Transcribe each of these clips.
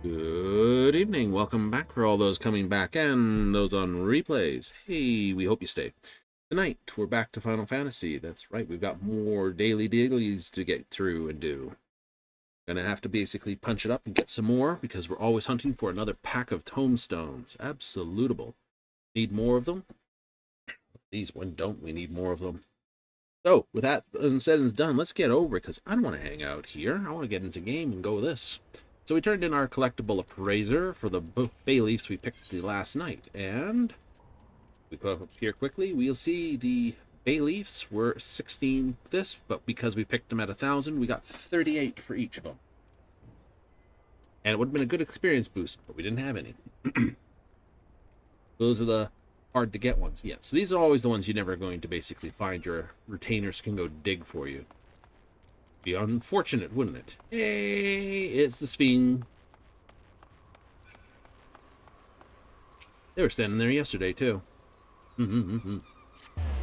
Good evening. Welcome back for all those coming back and those on replays. Hey, we hope you stay. Tonight, we're back to Final Fantasy. That's right, we've got more dailies to get through and do. Gonna have to basically punch it up and get some more because we're always hunting for another pack of tomestones. Absolutable. Need more of them? These when don't we need more of them? So, with that said and done, let's get over it because I don't want to hang out here. I want to get into game and go with this. So we turned in our collectible appraiser for the bay leaves we picked the last night, and we put up here quickly. We'll see the bay leaves were 16 this, but because we picked them at 1,000, we got 38 for each of them. And it would have been a good experience boost, but we didn't have any. Those are the hard to get ones. Yeah, so these are always the ones you're never going to basically find. Your retainers can go dig for you. Be unfortunate, wouldn't it? Hey, it's the Sphinx. They were standing there yesterday, too.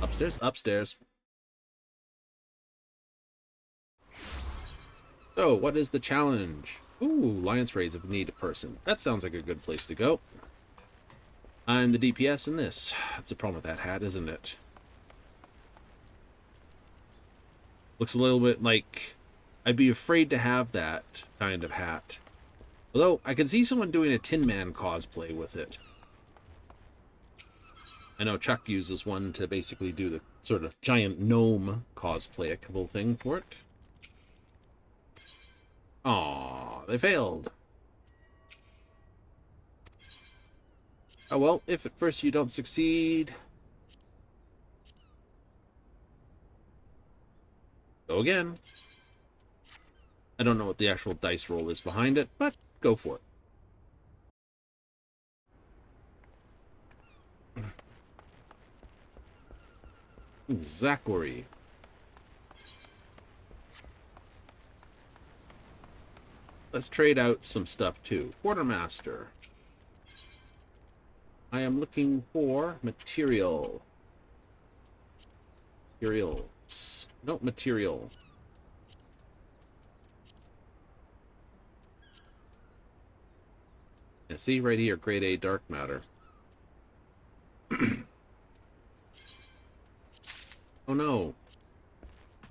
Upstairs, upstairs. So, what is the challenge? Ooh, Lion's Raids if we need a person. That sounds like a good place to go. I'm the DPS in this. That's a problem with that hat, isn't it? Looks a little bit like I'd be afraid to have that kind of hat. Although, I could see someone doing a Tin Man cosplay with it. I know Chuck uses one to basically do the sort of giant gnome cosplayable thing for it. Aw, they failed. Oh well, if at first you don't succeed, go again. I don't know what the actual dice roll is behind it, but go for it. Zachary. Let's trade out some stuff too. Quartermaster. I am looking for material. Materials. No, material. Yeah, see right here, grade A dark matter. Oh no.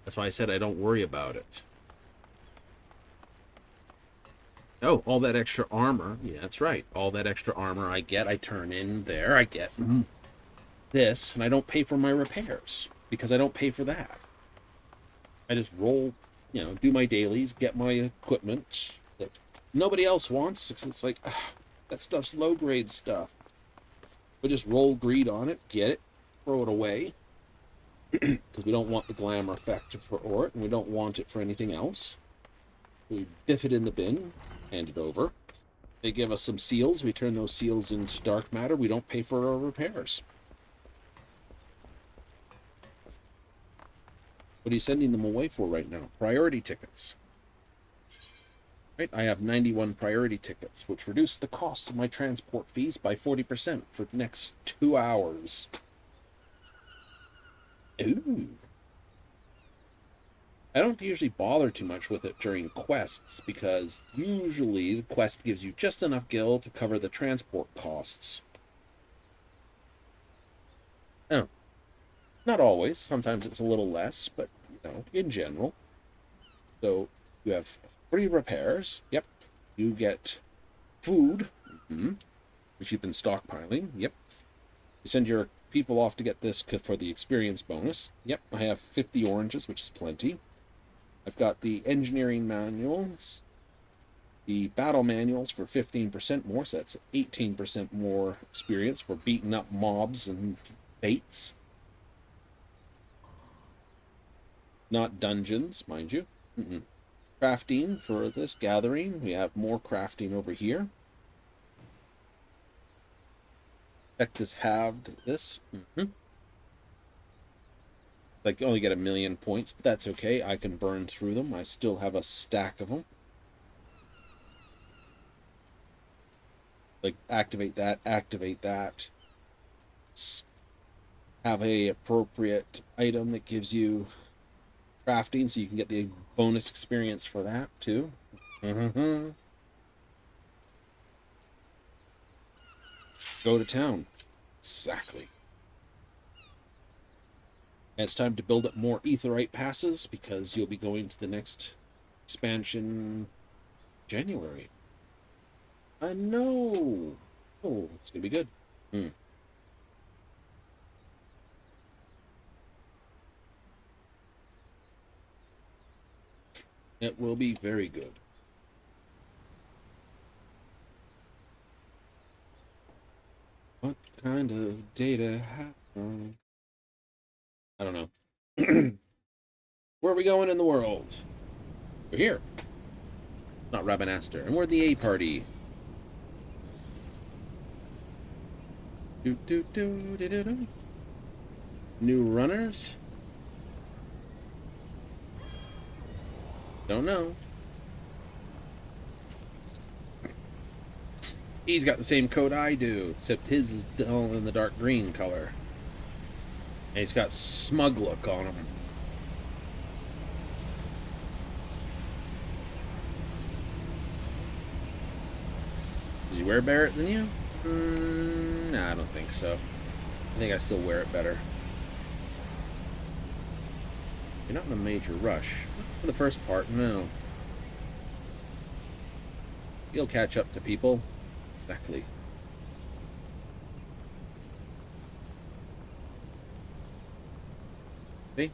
That's why I said I don't worry about it. Oh, all that extra armor. Yeah, that's right. All that extra armor I get, I turn in there. I get this, and I don't pay for my repairs because I don't pay for that. I just roll, do my dailies, get my equipment that nobody else wants. It's like, that stuff's low grade stuff. We just roll greed on it, get it, throw it away. Because we don't want the glamour effect for it, and we don't want it for anything else. We biff it in the bin, hand it over. They give us some seals. We turn those seals into dark matter. We don't pay for our repairs. What are you sending them away for right now? Priority tickets. Right, I have 91 priority tickets, which reduce the cost of my transport fees by 40% for the next 2 hours. Ooh. I don't usually bother too much with it during quests, because usually the quest gives you just enough gil to cover the transport costs. Oh, not always. Sometimes it's a little less, but, in general. So, you have free repairs. Yep. You get food, which you've been stockpiling. Yep. You send your people off to get this for the experience bonus. Yep, I have 50 oranges, which is plenty. I've got the engineering manuals, the battle manuals for 15% more, so that's 18% more experience for beating up mobs and baits. Not dungeons, mind you. Crafting for this gathering. We have more crafting over here. Effect is halved this. Like, only get 1,000,000 points, but that's okay. I can burn through them. I still have a stack of them. Like, activate that, activate that. Have a appropriate item that gives you crafting, so you can get the bonus experience for that, too. Go to town. Exactly. And it's time to build up more Aetheryte passes because you'll be going to the next expansion January. I know. Oh, it's gonna be good. It will be very good. What kind of data have... I don't know. Where are we going in the world? We're here. Not Rabanaster. And we're the A party. Do, do, do, do, do, do. New runners? Don't know. He's got the same coat I do, except his is dull in the dark green color. And he's got smug look on him. Does he wear Barrett than you? Nah, I don't think so. I think I still wear it better. You're not in a major rush. For the first part, no. You'll catch up to people. Exactly. See?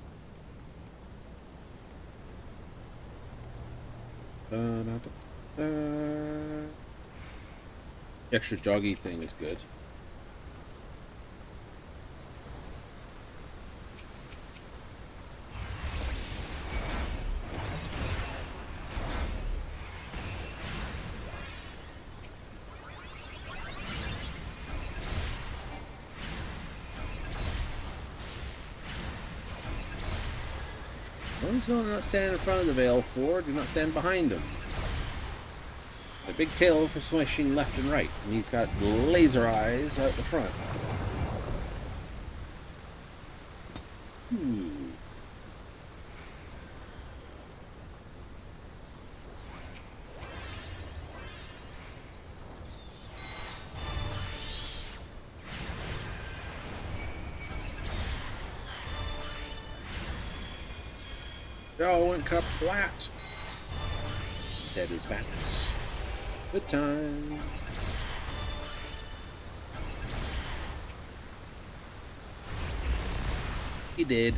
The extra joggy thing is good. As long as you do not stand in front of the Veil 4, do not stand behind him. A big tail for swishing left and right, and he's got laser eyes out the front. Oh, went cup flat. Dead as bats. Good time. He did.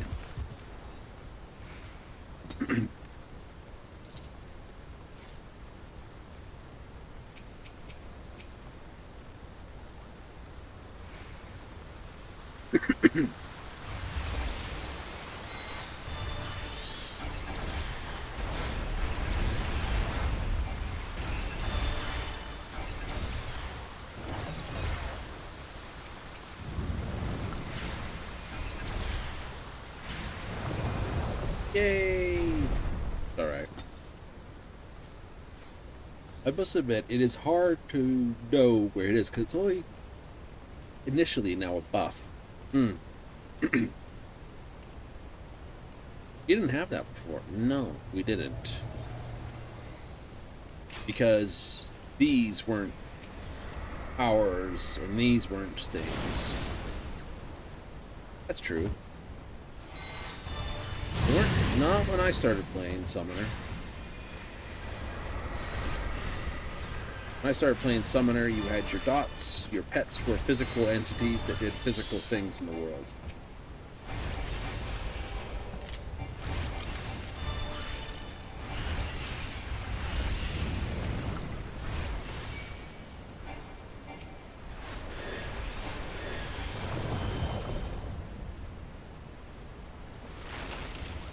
Yay! Alright. I must admit, it is hard to know where it is, because it's only initially now a buff. You didn't have that before. No, we didn't. Because these weren't powers, and these weren't things. That's true. They weren't. Not when I started playing Summoner. When I started playing Summoner, you had your dots. Your pets were physical entities that did physical things in the world.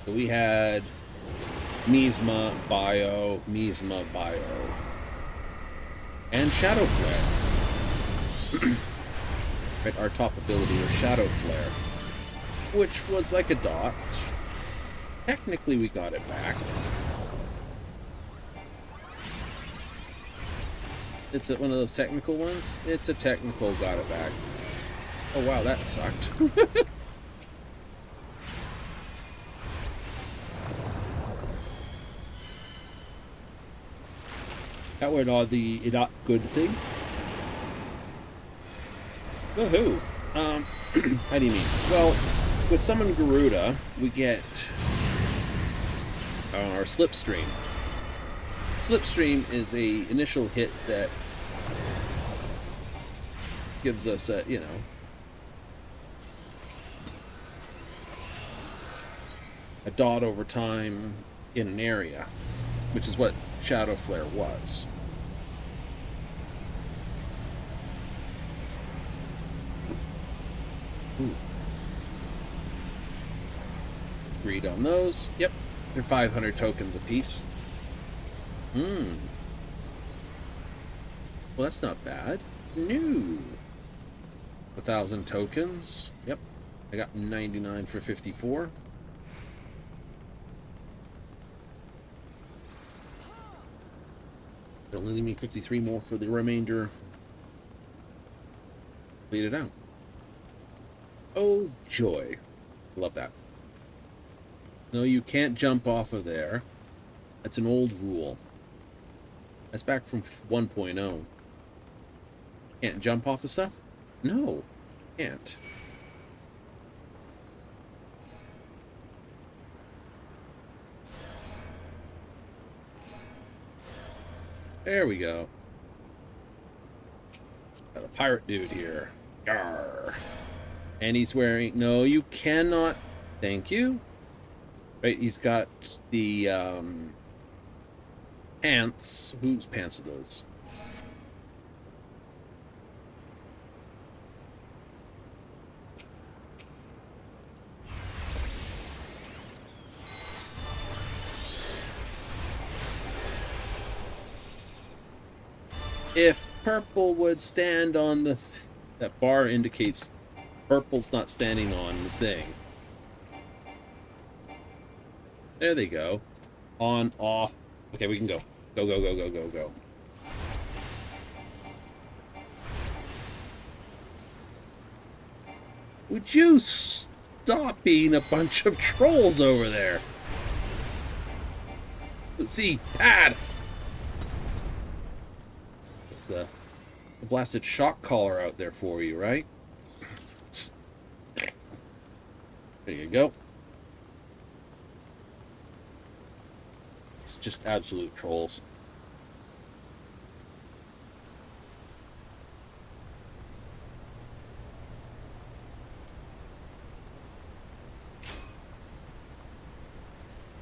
So we had Miasma, Bio, and Shadow Flare. Right, our top ability was Shadow Flare, which was like a dot. Technically, we got it back. It's one of those technical ones. It's a technical got it back. Oh wow, that sucked. That went on the not good things. Woohoo! How do you mean? Well, with Summon Garuda, we get our Slipstream. Slipstream is a initial hit that gives us a, you know, a dot over time in an area, which is what Shadow Flare was. Ooh. Agreed on those. Yep, they're 500 tokens apiece. Well, that's not bad. No. 1,000 tokens. Yep, I got 99 for 54. It'll only leave me 53 more for the remainder. Bleed it out. Oh, joy. Love that. No, you can't jump off of there. That's an old rule. That's back from 1.0. Can't jump off of stuff? No, can't. There we go. Got a pirate dude here. Yarr. And he's wearing... No, you cannot... Thank you. Right, he's got the pants. Whose pants are those? If purple would stand on the... that bar indicates purple's not standing on the thing. There they go. On, off. Okay, we can go. Go, go, go, go, go, go. Would you stop being a bunch of trolls over there? Let's see, pad! The blasted shock collar out there for you, right? There you go. It's just absolute trolls.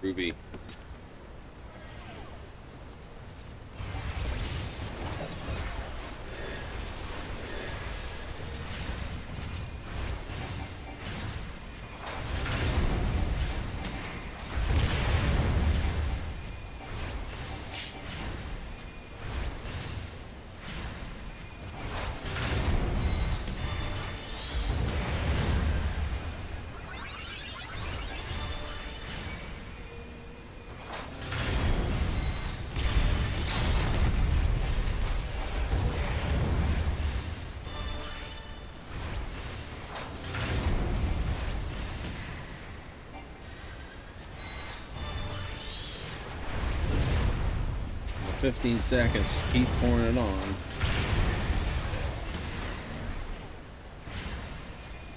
Ruby. For 15 seconds, keep pouring it on.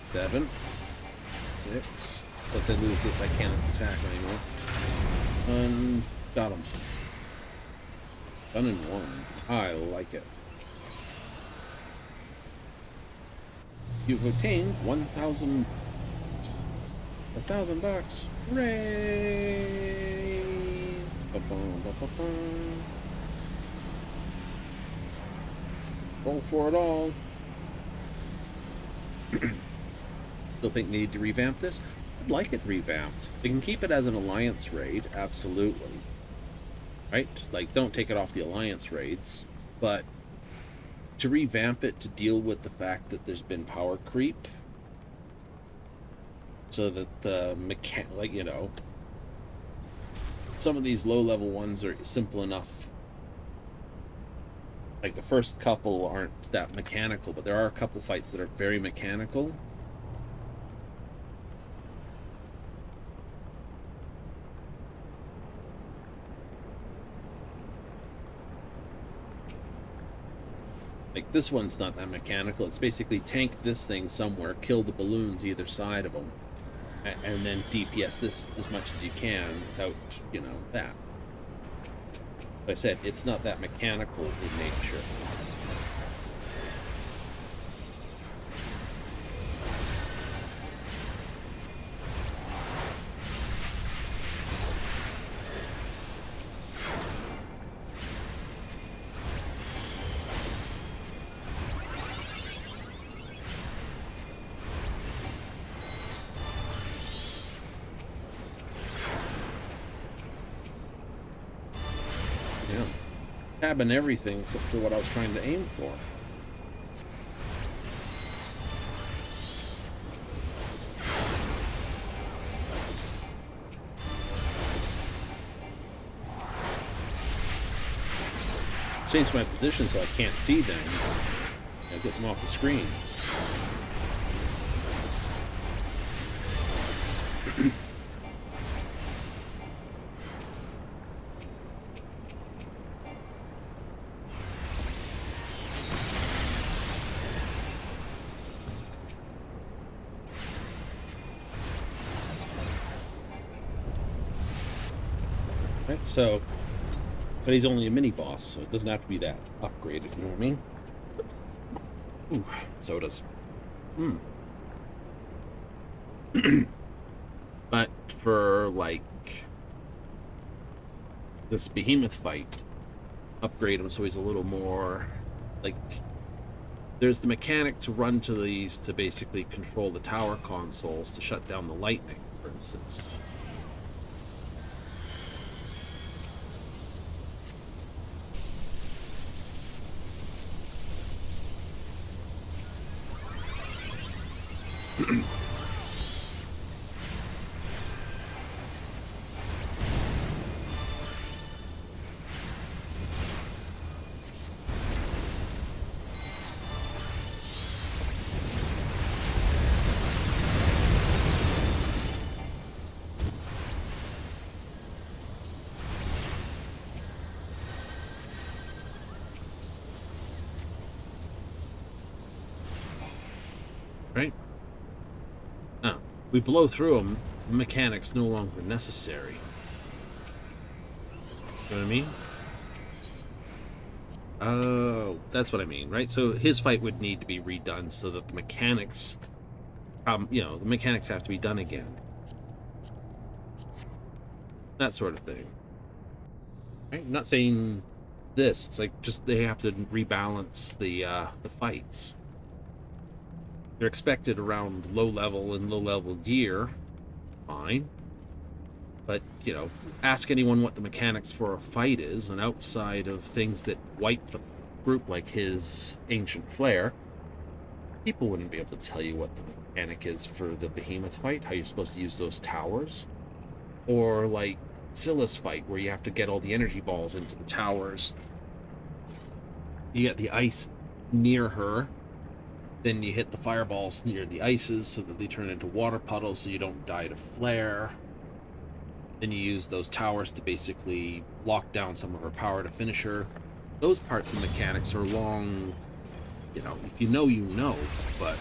7, 6. Once I lose this, I can't attack anymore. Got him. Done in 1. I like it. You've obtained 1,000 bucks. Hooray! Ba-bum. Roll for it all. Still think they need to revamp this? I'd like it revamped. They can keep it as an alliance raid, absolutely. Right? Like, don't take it off the alliance raids, but to revamp it to deal with the fact that there's been power creep, so that the like, you know, some of these low-level ones are simple enough. Like, the first couple aren't that mechanical, but there are a couple fights that are very mechanical. Like, this one's not that mechanical. It's basically tank this thing somewhere, kill the balloons either side of them, and then DPS this as much as you can without, you know, that. Like I said, it's not that mechanical in nature. Tabbing everything except for what I was trying to aim for. Change my position so I can't see them. I get them off the screen. Right, so, but he's only a mini boss, so it doesn't have to be that upgraded, you know what I mean? Ooh, sodas. But for, like, this behemoth fight, upgrade him so he's a little more, like, there's the mechanic to run to these to basically control the tower consoles to shut down the lightning, for instance. Right? Now, we blow through them, the mechanic's no longer necessary. You know what I mean? Oh, that's what I mean, right? So his fight would need to be redone so that the mechanics, you know, the mechanics have to be done again. That sort of thing. Right? I'm not saying this. It's like just they have to rebalance the fights. They're expected around low level gear. Fine. But, you know, ask anyone what the mechanics for a fight is, and outside of things that wipe the group like his Ancient Flare, people wouldn't be able to tell you what the mechanic is for the behemoth fight, how you're supposed to use those towers. Or, like, Scylla's fight, where you have to get all the energy balls into the towers. You get the ice near her, then you hit the fireballs near the ices so that they turn into water puddles so you don't die to flare. Then you use those towers to basically lock down some of her power to finish her. Those parts of the mechanics are long, you know, if you know, you know, but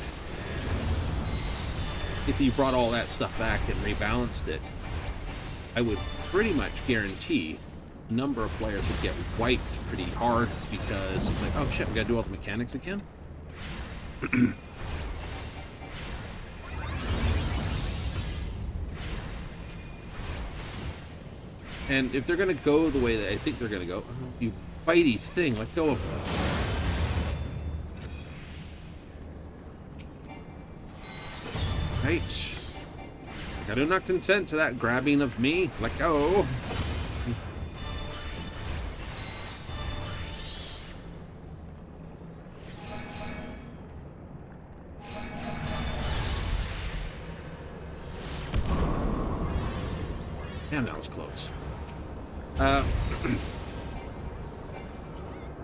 if you brought all that stuff back and rebalanced it, I would pretty much guarantee a number of players would get wiped pretty hard because it's like, oh shit, we gotta do all the mechanics again? And if they're gonna go the way that I think they're gonna go, oh, you bitey thing, let go of them. Right. I do not consent to that grabbing of me. Let go. Damn, that was close.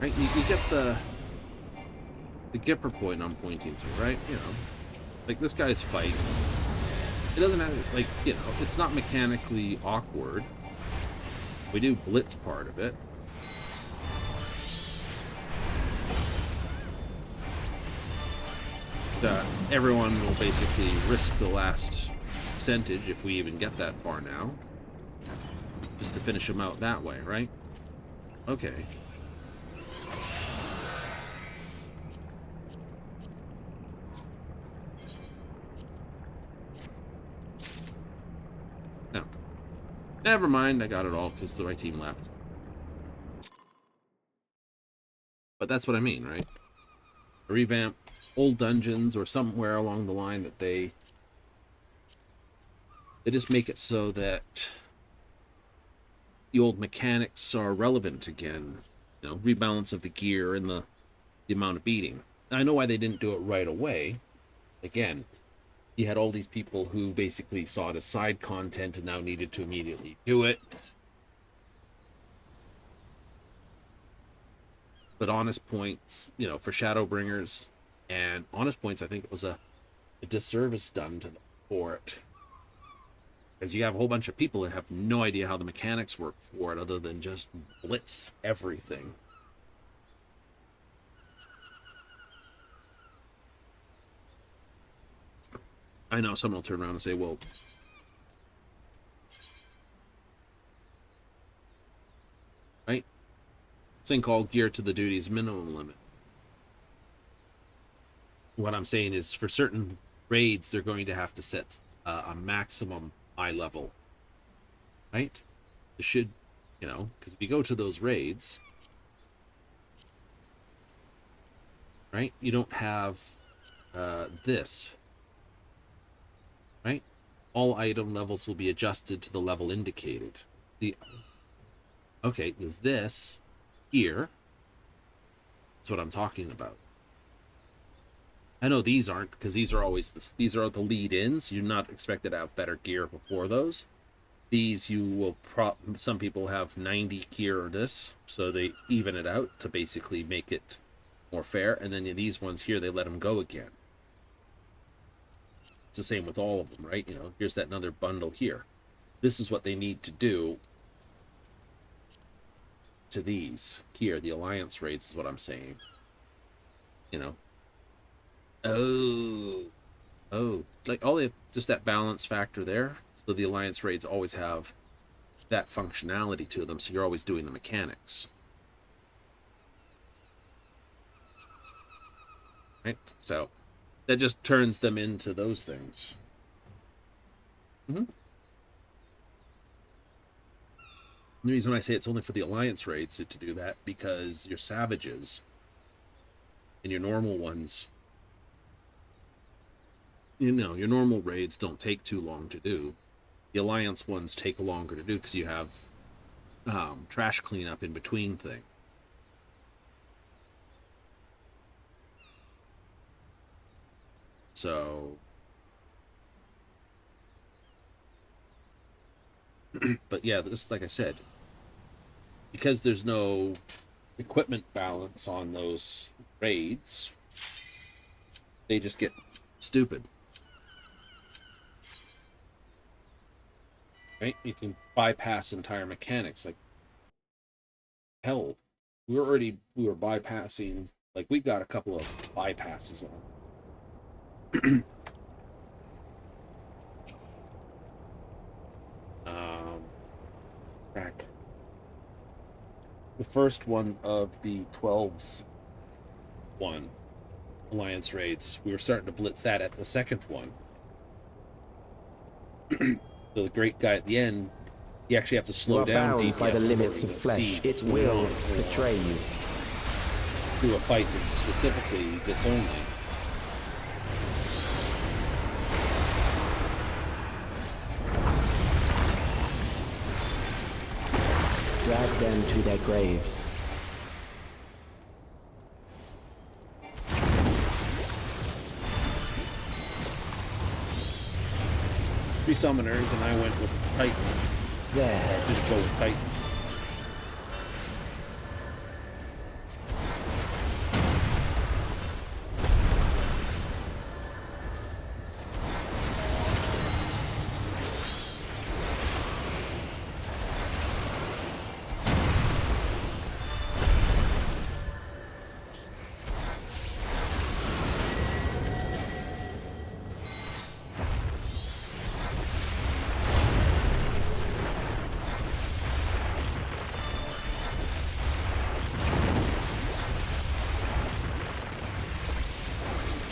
Right, you get the Gipper point I'm pointing to, right? You know, like this guy's fight. It doesn't have, like, you know, it's not mechanically awkward. We do blitz part of it. everyone will basically risk the last percentage, if we even get that far now, just to finish them out that way, right? Okay. No. Never mind, I got it all because the right team left. But that's what I mean, right? A revamp old dungeons or somewhere along the line that they just make it so that the old mechanics are relevant again. You know, rebalance of the gear and the amount of beating. I know why they didn't do it right away. Again, you had all these people who basically saw it as side content and now needed to immediately do it. But honest points, you know, for Shadowbringers and honest points, I think it was a disservice done to them for it. Because you have a whole bunch of people that have no idea how the mechanics work for it other than just blitz everything. I know someone will turn around and say, well, right? This thing called gear to the duty's minimum limit. What I'm saying is for certain raids, they're going to have to set a maximum eye level, right? It should, you know, because if you go to those raids, right, you don't have this, right? All item levels will be adjusted to the level indicated. Okay, this here, that's what I'm talking about. I know these aren't, because these are always these are the lead-ins. You're not expected to have better gear before those. These you will some people have 90 gear or this, so they even it out to basically make it more fair. And then these ones here, they let them go again. It's the same with all of them, right? You know, here's that another bundle here. This is what they need to do to these here. The alliance raids is what I'm saying. You know. Oh, like all the just that balance factor there. So the alliance raids always have that functionality to them. So you're always doing the mechanics, right? So that just turns them into those things. The reason I say it's only for the alliance raids to do that, because your savages and your normal ones, you know, your normal raids don't take too long to do. The alliance ones take longer to do because you have trash cleanup in between things. So, but yeah, just like I said, because there's no equipment balance on those raids, they just get stupid. Right? You can bypass entire mechanics. Like, hell, we were bypassing, like, we got a couple of bypasses on. Crack. The first one of the 12s one alliance raids, we were starting to blitz that at the second one. So the great guy at the end, you actually have to slow down DPS by the limits of flesh. It will betray you. Through a fight that's specifically this only. Drag them to their graves. 3 summoners, and I went with Titan. There. I didn't go with Titan.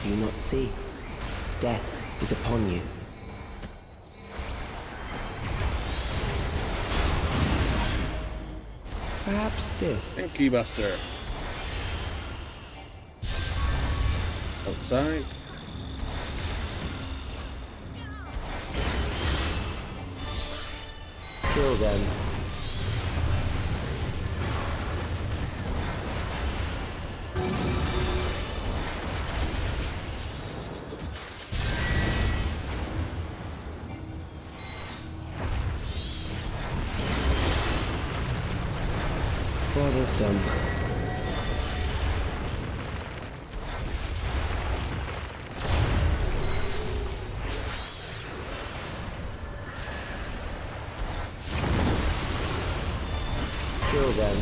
Do you not see? Death is upon you. Perhaps this. Key Buster. Outside. Kill them. Bothersome. Kill them.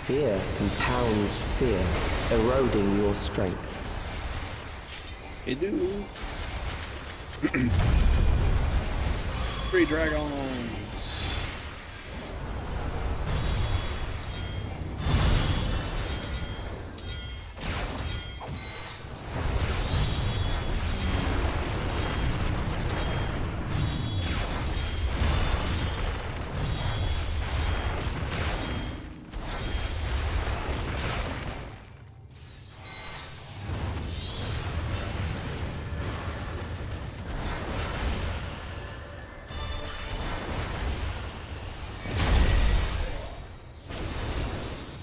Fear compounds fear, eroding your strength. They do. 3 dragons.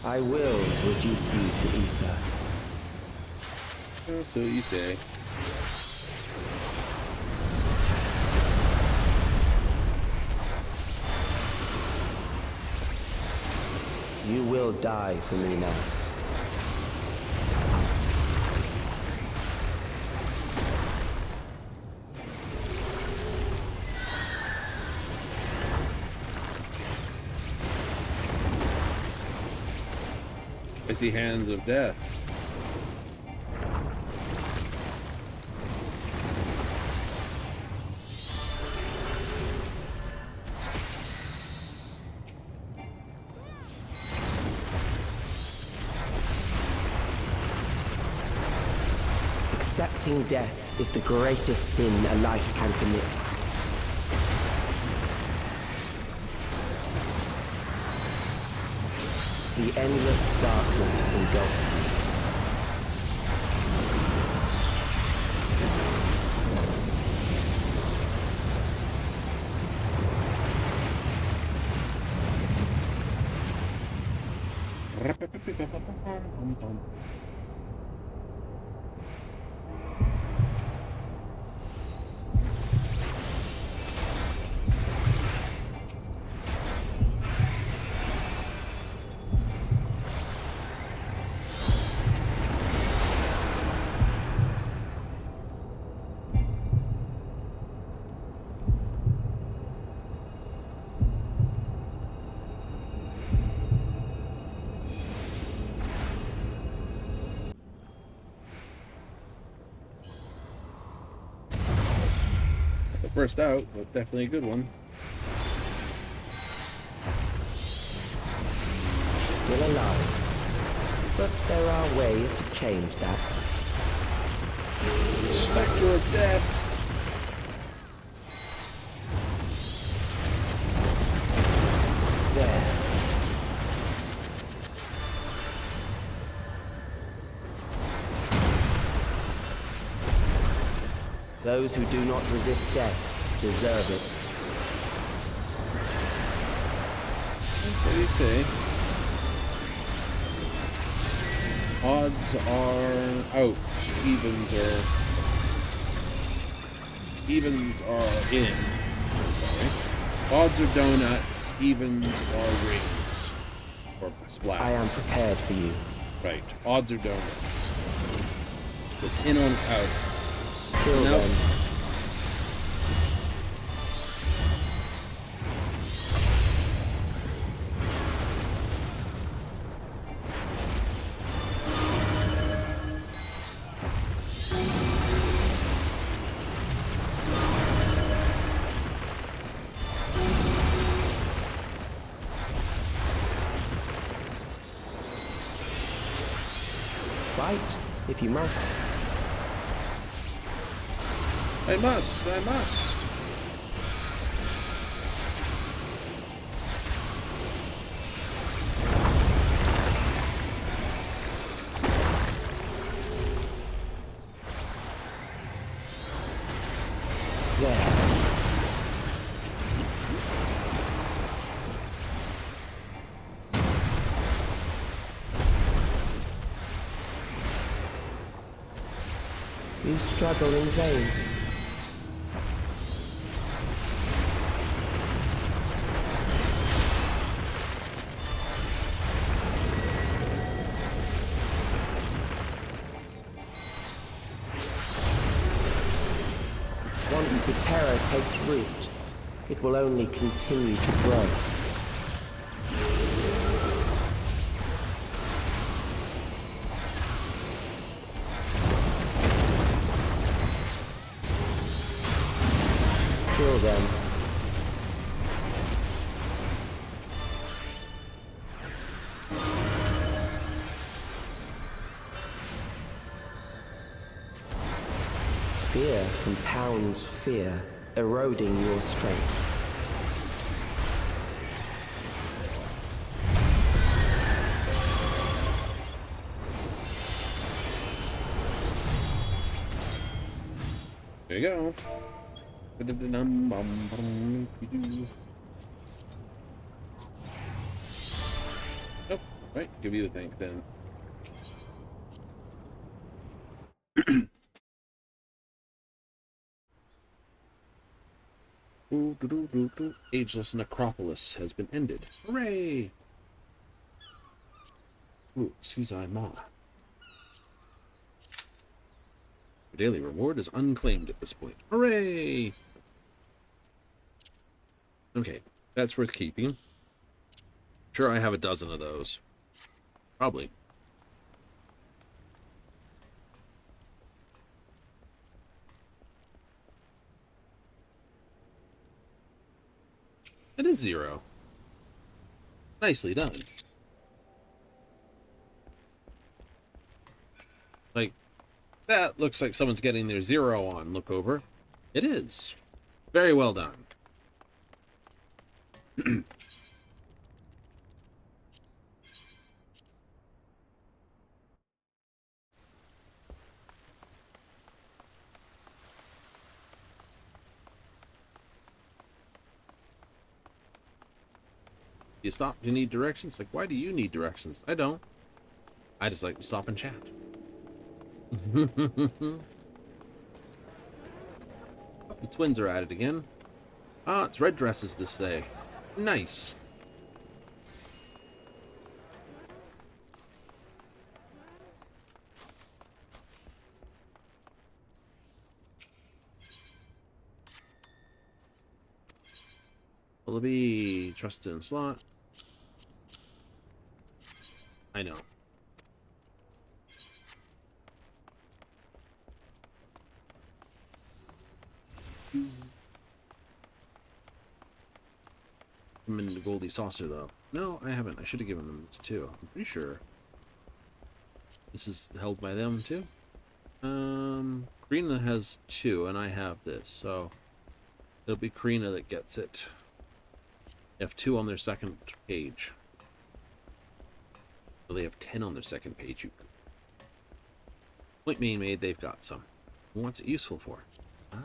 I will reduce you to ether. So you say. You will die for me now. I see hands of death. Accepting death is the greatest sin a life can commit. The endless darkness engulfs you. First out, but definitely a good one. Still alive. But there are ways to change that. Spectre of death. There. Those who do not resist death deserve it. What do you say? Odds are out. Evens are in. Sorry. Odds are donuts. Evens are rings. Or splats. I am prepared for you. Right. Odds are donuts. It's in on out. Kill an out. them. Fight, if you must. I must. There. You struggle in vain. Once the terror takes root, it will only continue to grow. Kill them. Fear compounds fear, eroding your strength. There you go. Nope. Right, give you a thank then. Ageless Necropolis has been ended. Hooray! Ooh, excuse I ma. The daily reward is unclaimed at this point. Hooray! Okay, that's worth keeping. Sure, I have a dozen of those. Probably. It is 0. Nicely done. Like, that looks like someone's getting their 0 on look over. It is. Very well done. You stop, you need directions? Like, why do you need directions? I don't. I just like to stop and chat. The twins are at it again. Ah, it's red dresses this day. Nice. Willoughby, trust in slot. I know. I'm in the Goldie Saucer, though. No, I haven't. I should have given them this, too. I'm pretty sure. This is held by them, too. Karina has 2, and I have this, so it'll be Karina that gets it. They have 2 on their second page. So they have 10 on their second page. Point being made, they've got some. What's it useful for? Ah.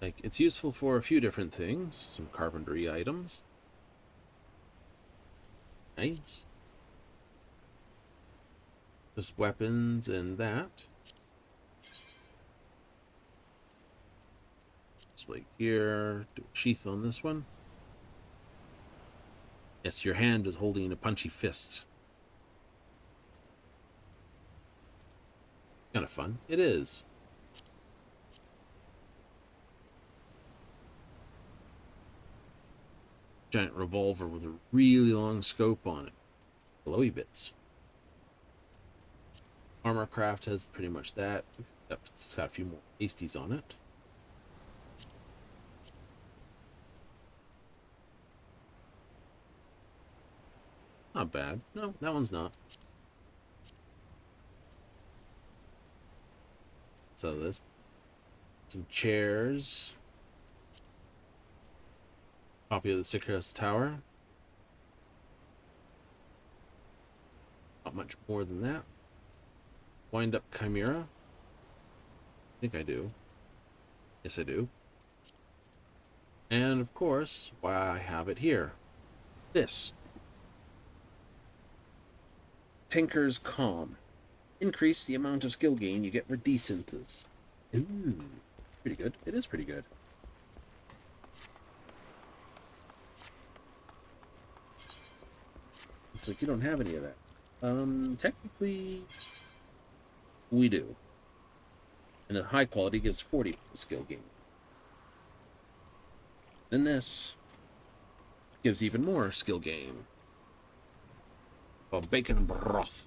Like, it's useful for a few different things. Some carpentry items. Nice. Just weapons and that. Display gear. Do a sheath on this one. Yes, your hand is holding a punchy fist. Kind of fun. It is. Giant revolver with a really long scope on it. Glowy bits. Armorcraft has pretty much that. It's got a few more pasties on it. Not bad. No, that one's not. So this. Some chairs. Copy of the Sickhouse Tower. Not much more than that. Wind up Chimera. I think I do. Yes, I do. And of course, why I have it here. This. Tinker's Calm. Increase the amount of skill gain you get for desynths. Ooh, pretty good. It is pretty good. It's like you don't have any of that. Technically, we do. And a high quality gives 40 skill gain. And this gives even more skill gain. Oh, bacon broth.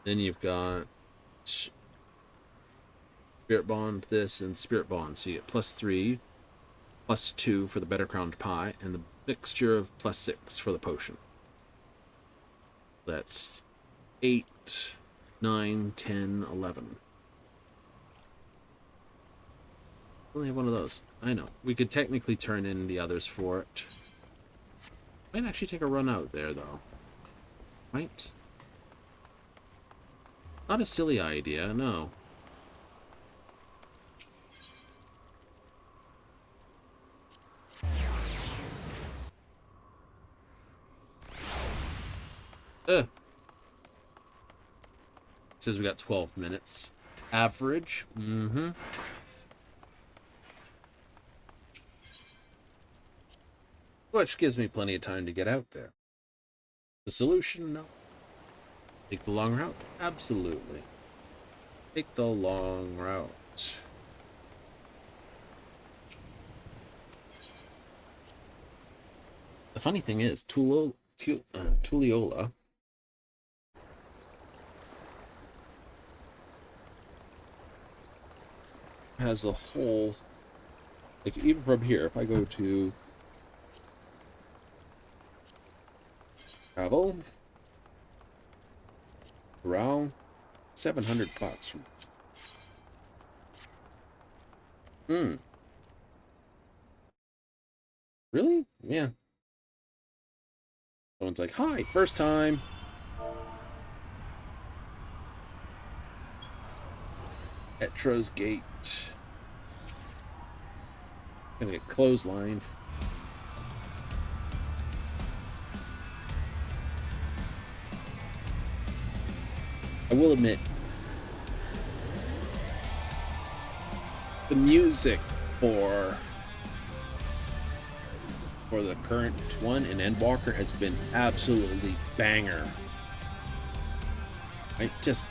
Then you've got Spirit Bond, this, and Spirit Bond. So you get +3, +2 for the Better Crowned Pie, and the mixture of +6 for the potion. That's 8, 9, 10, 11. Only have one of those. I know. We could technically turn in the others for it. Might actually take a run out there, though. Right? Not a silly idea, no. It says we got 12 minutes. Average. Mm-hmm. Which gives me plenty of time to get out there. The solution? No. Take the long route? Absolutely. Take the long route. The funny thing is, Tulliola has a whole, like, even from here, if I go to travel, around $700 from. Really? Yeah. Someone's like, hi, first time. Etro's Gate. Gonna get clotheslined. I will admit, the music for the current one in Endwalker has been absolutely banger. I just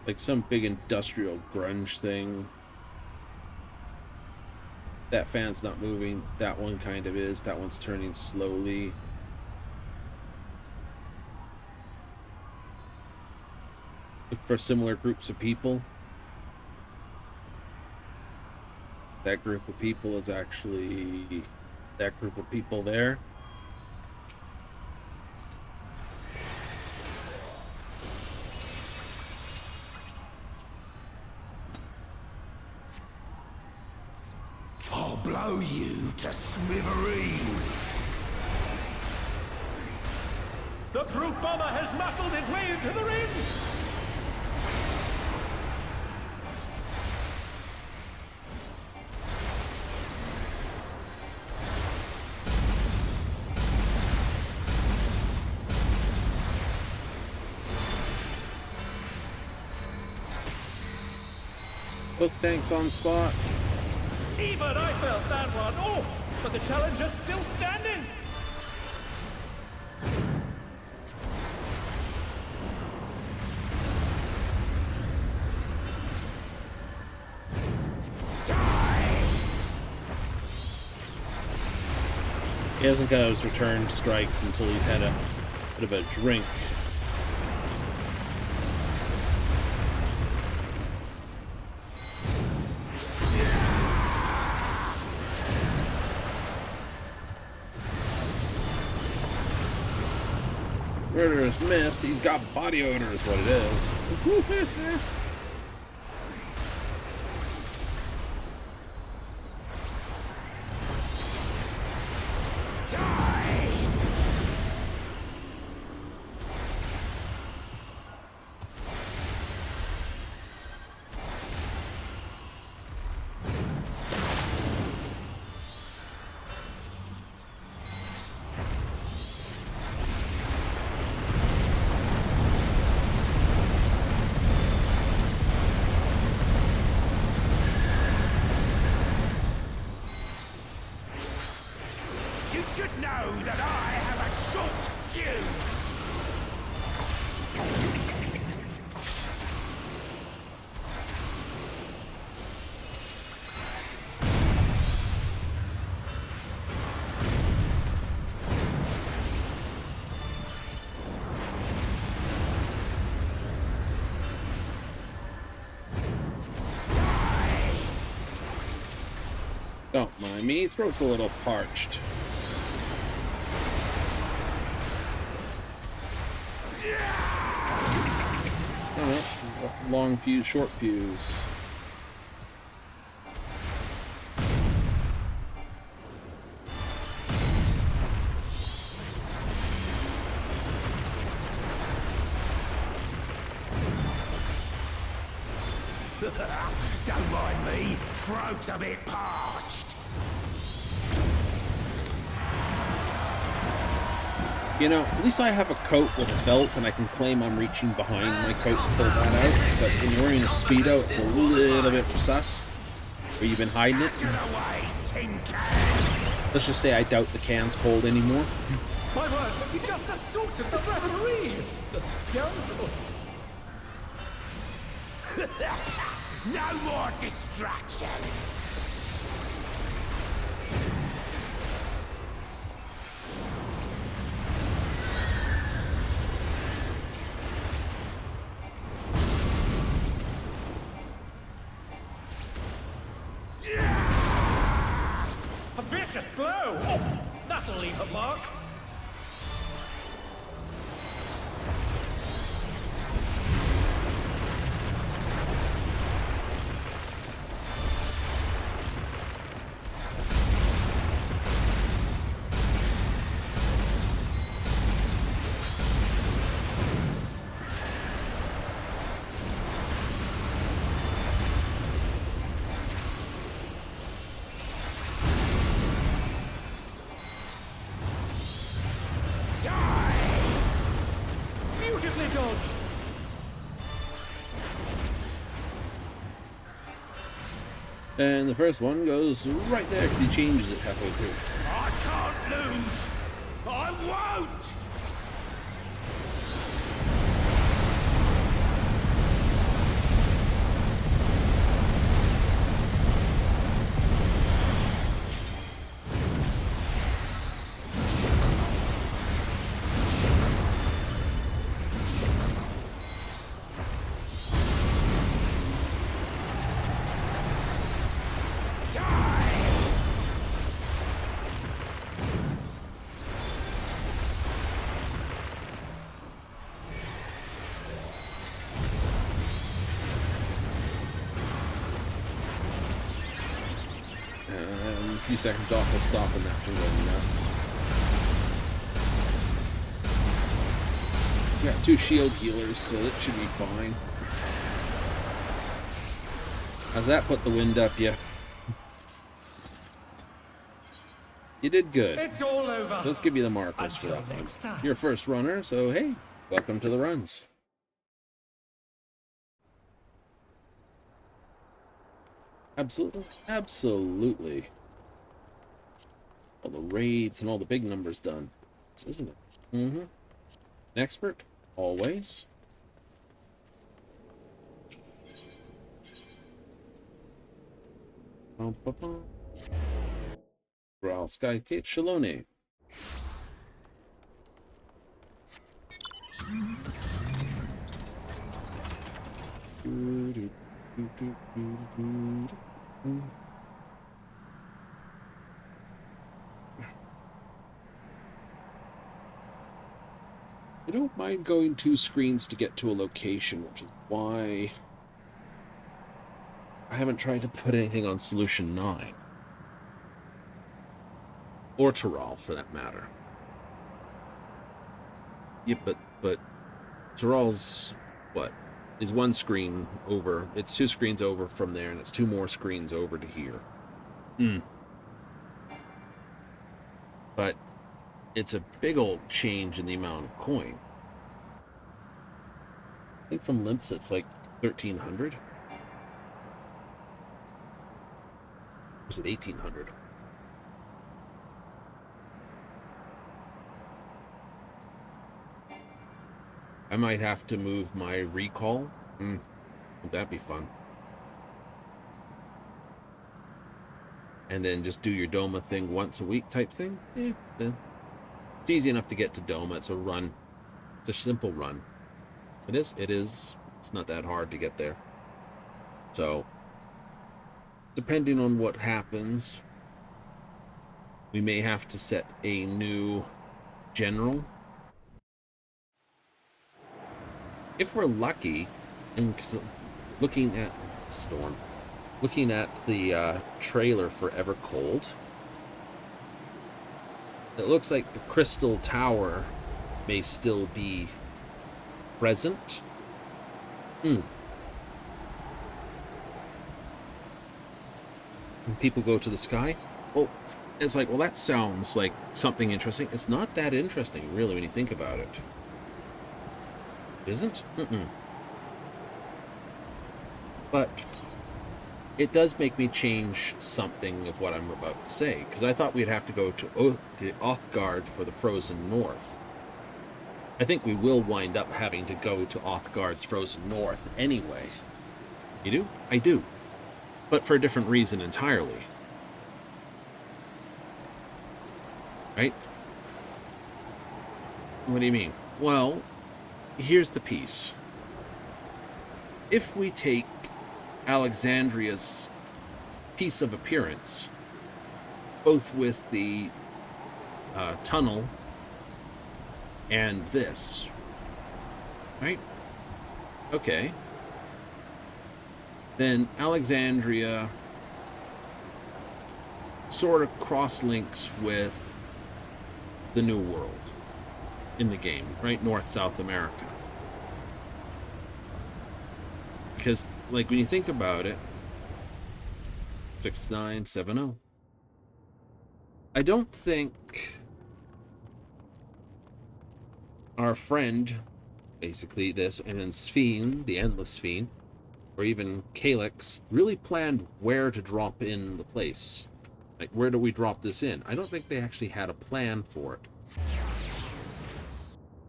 like some big industrial grunge thing. That fan's not moving. That one kind of is. That one's turning slowly. Look for similar groups of people. That group of people is actually that group of people there. I'll blow you to smithereens. The brute bomber has muscled his way into the ring! Both tanks on spot. Even I felt that one! Oh! But the challenger's still standing! He hasn't got his return strikes until he's had a bit of a drink. Murderous miss. He's got body odor is what it is. You should know that I have a short fuse. Don't mind me, his throat's a little parched. Oh, long fuse, short fuse. Don't mind me, throat's a bit parched. You know, at least I have a coat with a belt and I can claim I'm reaching behind my coat to pull that out. But when you're wearing a Speedo, it's a little bit sus. Where you've been hiding it. Get away, tin can. Let's just say I doubt the can's cold anymore. My word, he just assaulted the referee! The scoundrel! No more distractions. A vicious blow! Oh, that'll leave a mark! Beautifully dodged! And the first one goes right there because he changes it halfway through. I can't lose. I won't. A few seconds off will stop him after going nuts. We got 2 shield healers, so that should be fine. How's that put the wind up you? You did good. It's all over! Let's give you the markers for Until that one. next time. You're first runner, so hey, welcome to the runs. Absolutely. Absolutely. All the raids and all the big numbers done. Isn't it? Mm-hmm. An expert? Always. Growl Sky Kate Shalone. don't mind going 2 screens to get to a location, which is why I haven't tried to put anything on Solution 9. Or Tyrol, for that matter. Yep, but Tyrol's, what? Is 1 screen over. It's 2 screens over from there, and it's 2 more screens over to here. But it's a big old change in the amount of coin. I think from Limps it's like 1,300. Or is it 1,800? I might have to move my recall. Would that be fun? And then just do your Doma thing once a week type thing. It's easy enough to get to Doma. It's a run. It's a simple run. It is. It's not that hard to get there. So, depending on what happens, we may have to set a new general. If we're lucky, and looking at Storm, looking at the trailer for Ever Cold, it looks like the Crystal Tower may still be present. And people go to the sky. Well, it's like, well, that sounds like something interesting. It's not that interesting, really, when you think about it. Isn't? But it does make me change something of what I'm about to say, because I thought we'd have to go to Othgard for the Frozen North. I think we will wind up having to go to Othgard's Frozen North anyway. You do? I do. But for a different reason entirely. Right? What do you mean? Well, here's the piece. If we take Alexandria's piece of appearance, both with the tunnel and this, right? Okay. Then Alexandria sort of cross-links with the New World in the game, right? North-South America. Because, like, when you think about it, 6970. I don't think our friend, basically this, and then Sphene, the Endless Sphene, or even Calyx, really planned where to drop in the place. Like, where do we drop this in? I don't think they actually had a plan for it.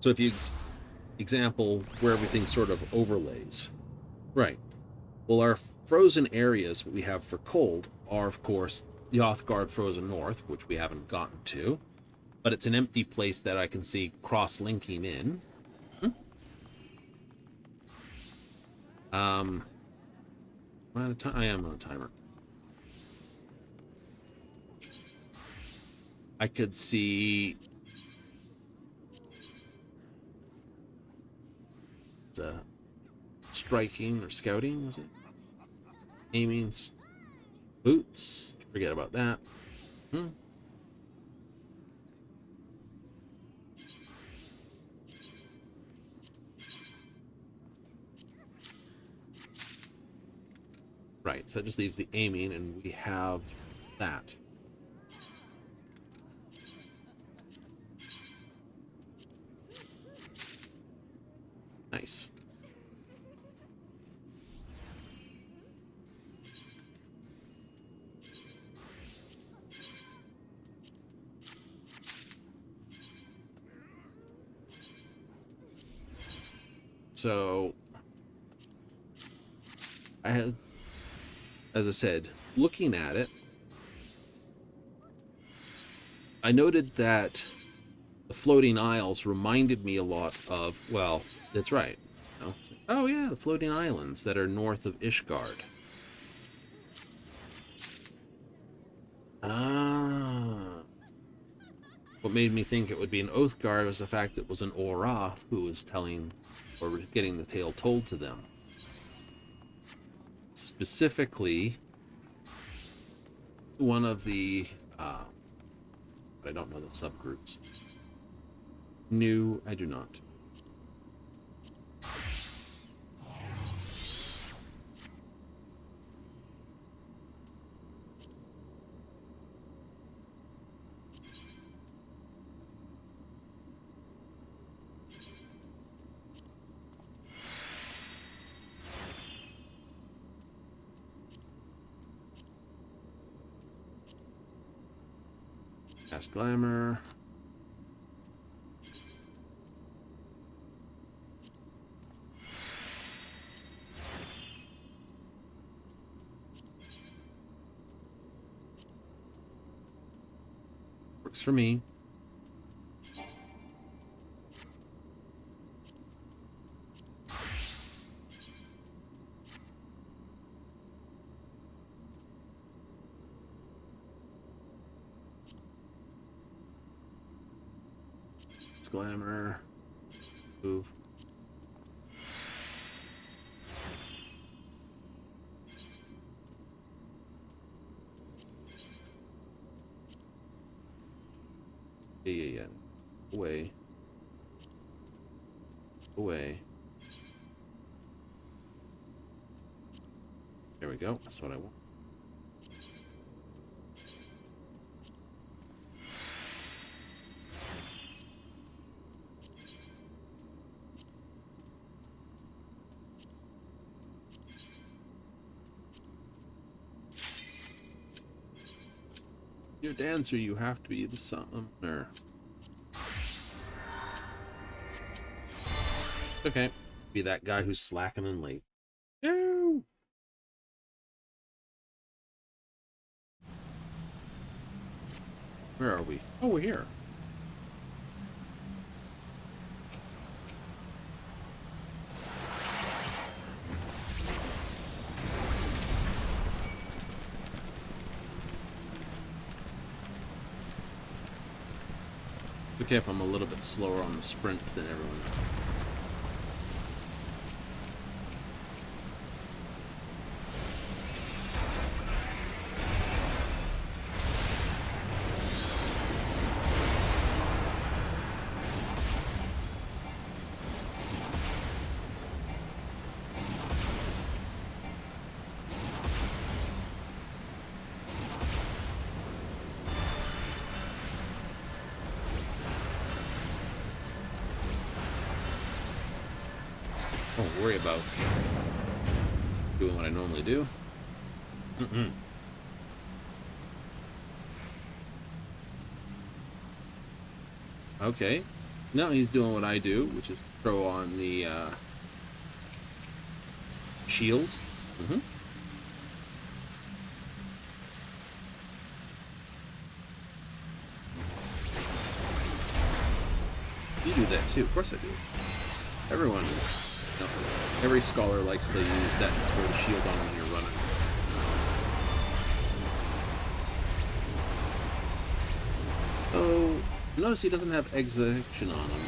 So if you example where everything sort of overlays. Right. Well, our frozen areas we have for cold are, of course, the Othgard Frozen North, which we haven't gotten to. But it's an empty place that I can see cross-linking in. Am I on a time? I am on a timer. I could see striking or scouting, was it? Aiming, boots. Forget about that. Right, so that just leaves the aiming, and we have that. Nice. So, I had, as I said, looking at it, I noted that the floating isles reminded me a lot of, well, that's right. You know, oh yeah, the floating islands that are north of Ishgard. Ah. What made me think it would be an oath guard was the fact it was an Aura who was telling or getting the tale told to them. Specifically, one of the, I don't know the subgroups. New, I do not. Cast Glamour. Works for me. Glamour. Move. Yeah. Away. Away. There we go. That's what I want. You're a dancer, you have to be the summoner. Okay. Be that guy who's slacking and late. No. Where are we? Oh, we're here. Okay, if I'm a little bit slower on the sprint than everyone else. Don't worry about doing what I normally do. Okay. No, he's doing what I do, which is throw on the shield. You do that too. Of course I do. Everyone. No, every scholar likes to use that to throw the shield on when you're running. Oh, notice he doesn't have execution on him.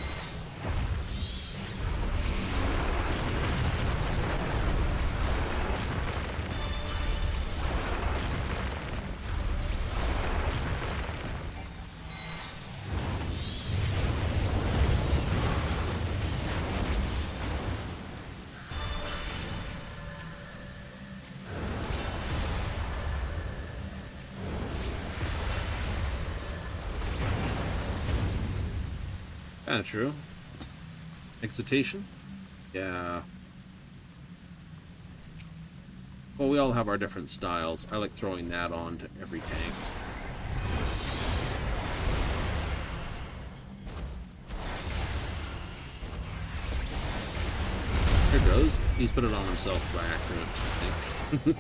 Kind of true. Excitation? Yeah. Well, we all have our different styles. I like throwing that on to every tank. There it goes. He's put it on himself by accident, I think.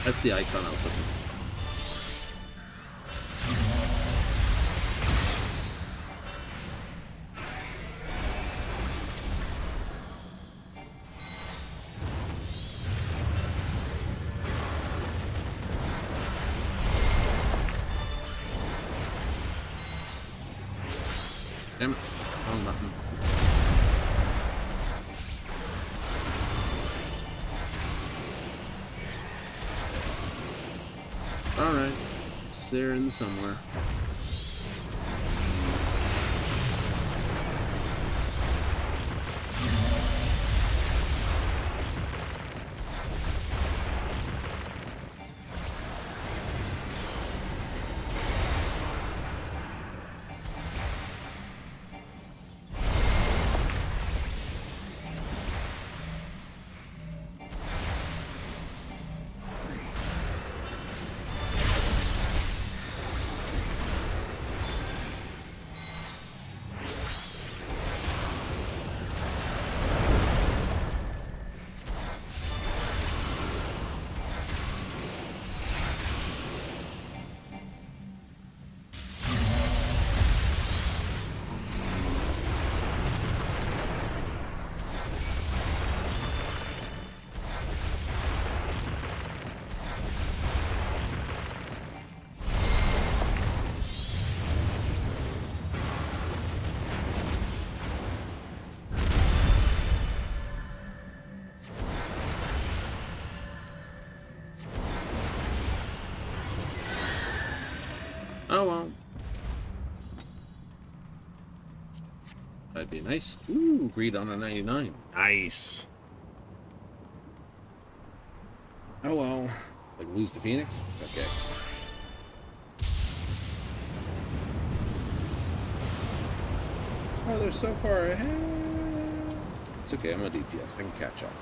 That's the icon I was looking for. Damn it. Wrong button. Alright. It's there in somewhere. Oh well. That'd be nice. Ooh, agreed on a 99. Nice. Oh well. Like lose the Phoenix? It's okay. Oh, they're so far ahead. It's okay, I'm a DPS. I can catch up.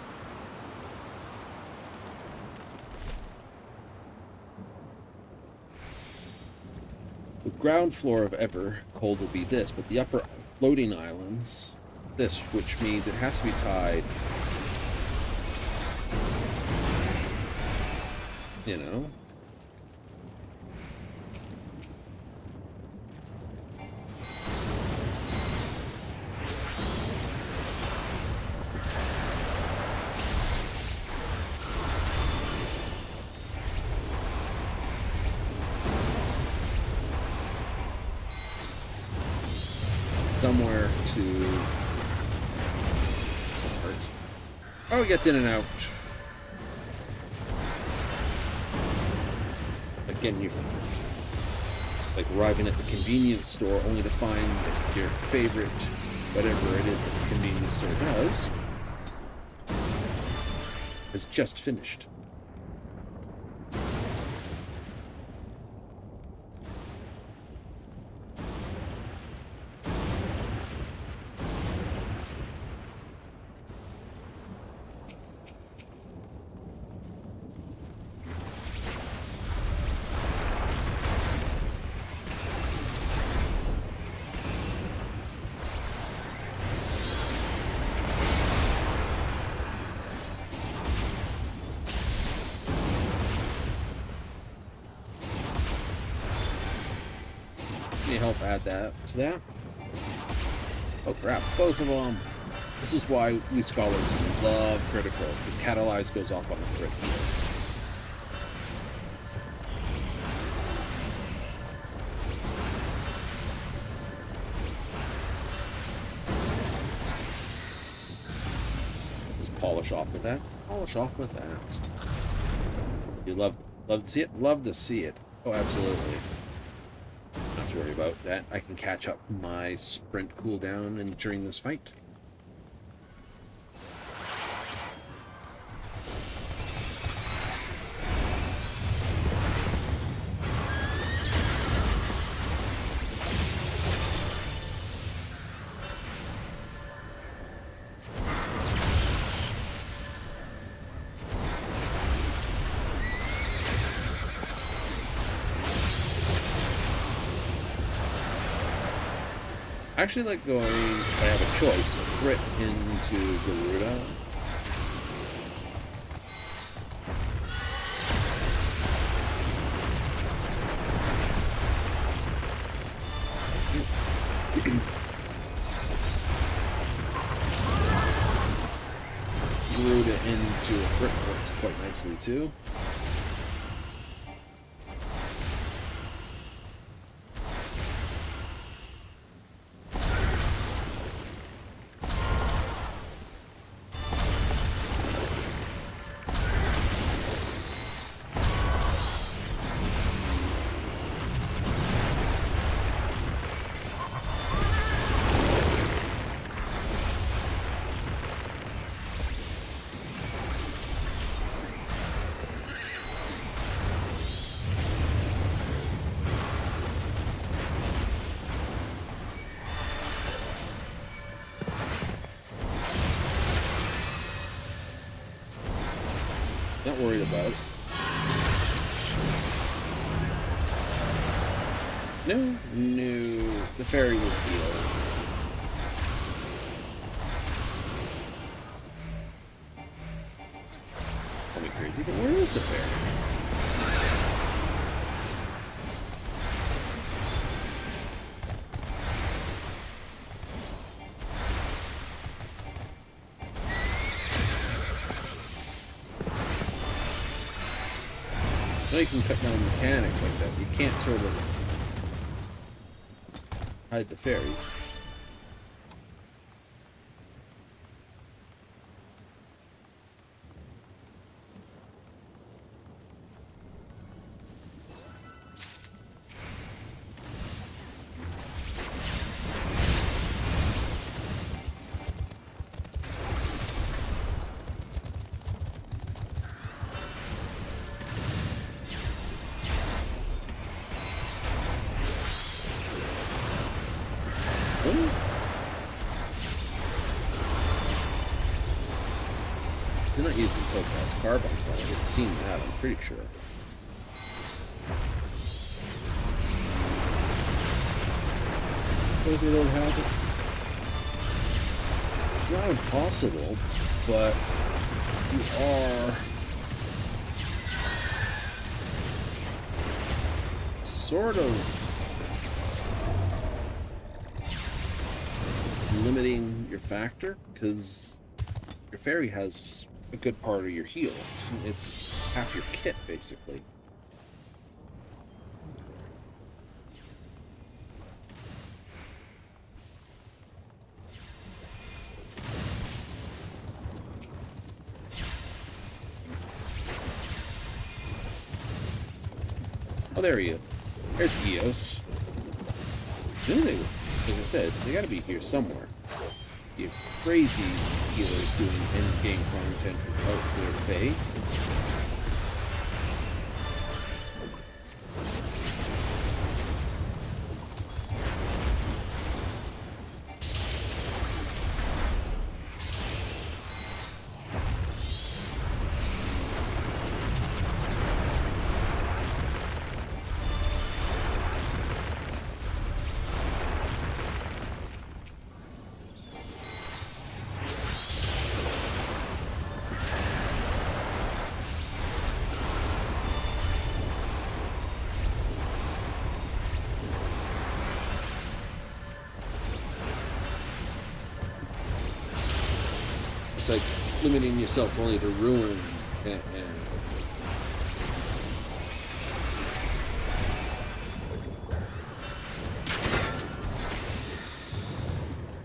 The ground floor of Ever Cold will be this, but the upper floating islands, this, which means it has to be tied, you know? Somewhere to start. Oh, he gets in and out. Again, you like arriving at the convenience store only to find that your favorite, whatever it is that the convenience store does, is just finished. Can you help add that to that? Oh crap, both of them! This is why we scholars love critical, because catalyze goes off on the crit. Just polish off with that. Polish off with that. You love to see it? Love to see it. Oh, absolutely. Not to worry about that. I can catch up my sprint cooldown and during this fight. I actually like going, if I have a choice, crit into Garuda. Garuda into a crit works quite nicely too. Not worried about it. No, the fairy will heal. Call me crazy, but where is the fairy? Now you can cut down mechanics like that. You can't sort of hide the fairy. They're not using Topaz Carbon, but I've seen that, I'm pretty sure. What if they don't have it? It's not impossible, but you are sort of limiting your factor, because your fairy has a good part of your heals. It's half your kit, basically. Oh, there he is. There's Eos. I knew they were, as I said, they gotta be here somewhere. You crazy healers doing end-game content without their fae. It's like limiting yourself only to ruin and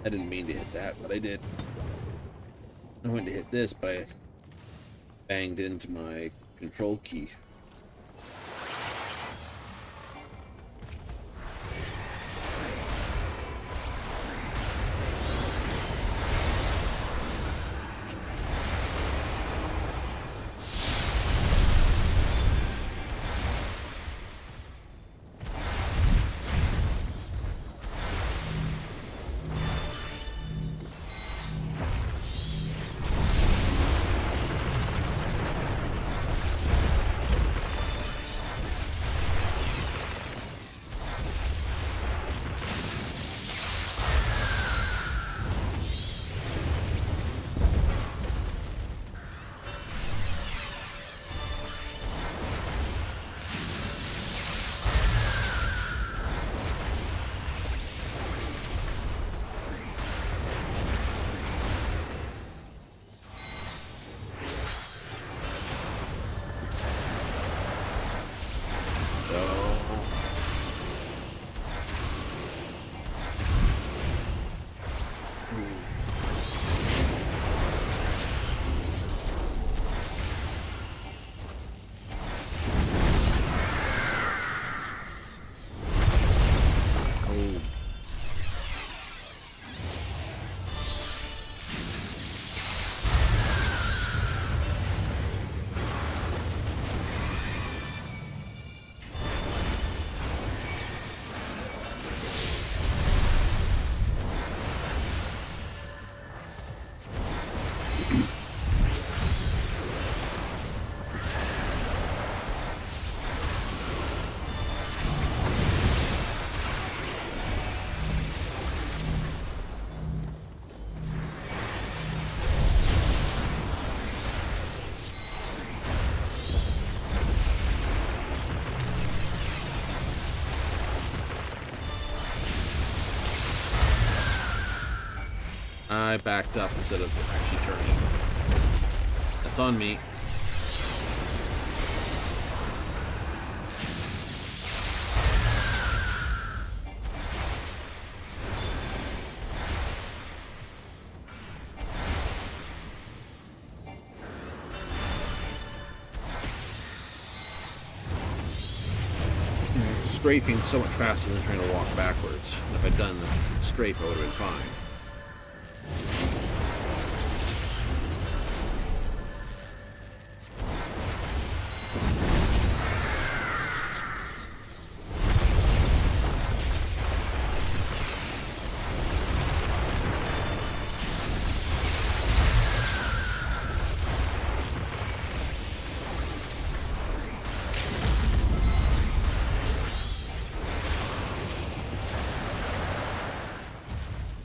I didn't mean to hit that, but I did. I went to hit this, but I banged into my control key. I backed up instead of actually turning. That's on me. Scraping so much faster than trying to walk backwards. And if I'd done the scrape, I would have been fine.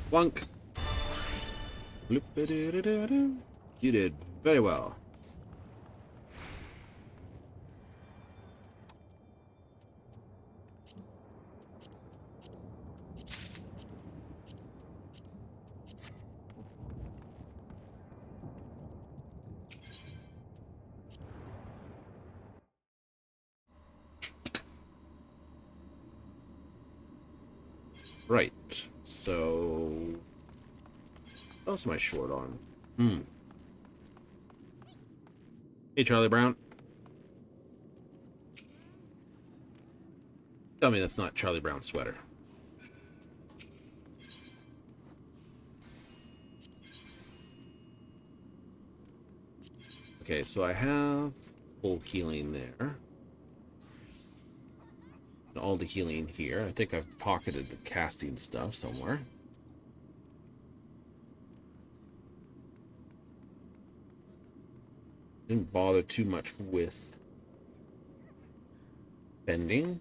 Plunk. You did very well. Right. So, what else am I short on? Hey, Charlie Brown. Tell me that's not Charlie Brown's sweater. Okay, so I have full healing there. All the healing here. I think I've pocketed the casting stuff somewhere. Didn't bother too much with bending.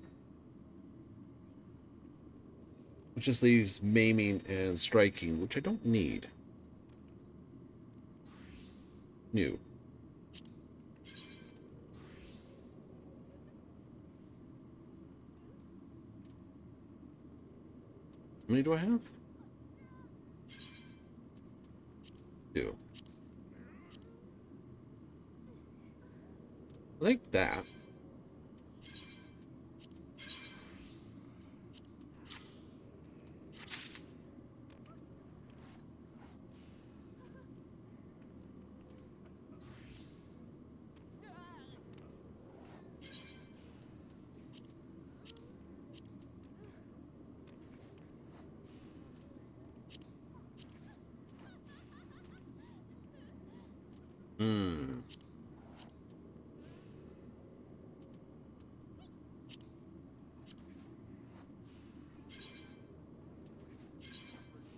It just leaves maiming and striking, which I don't need. New. How many do I have? 2. Like that.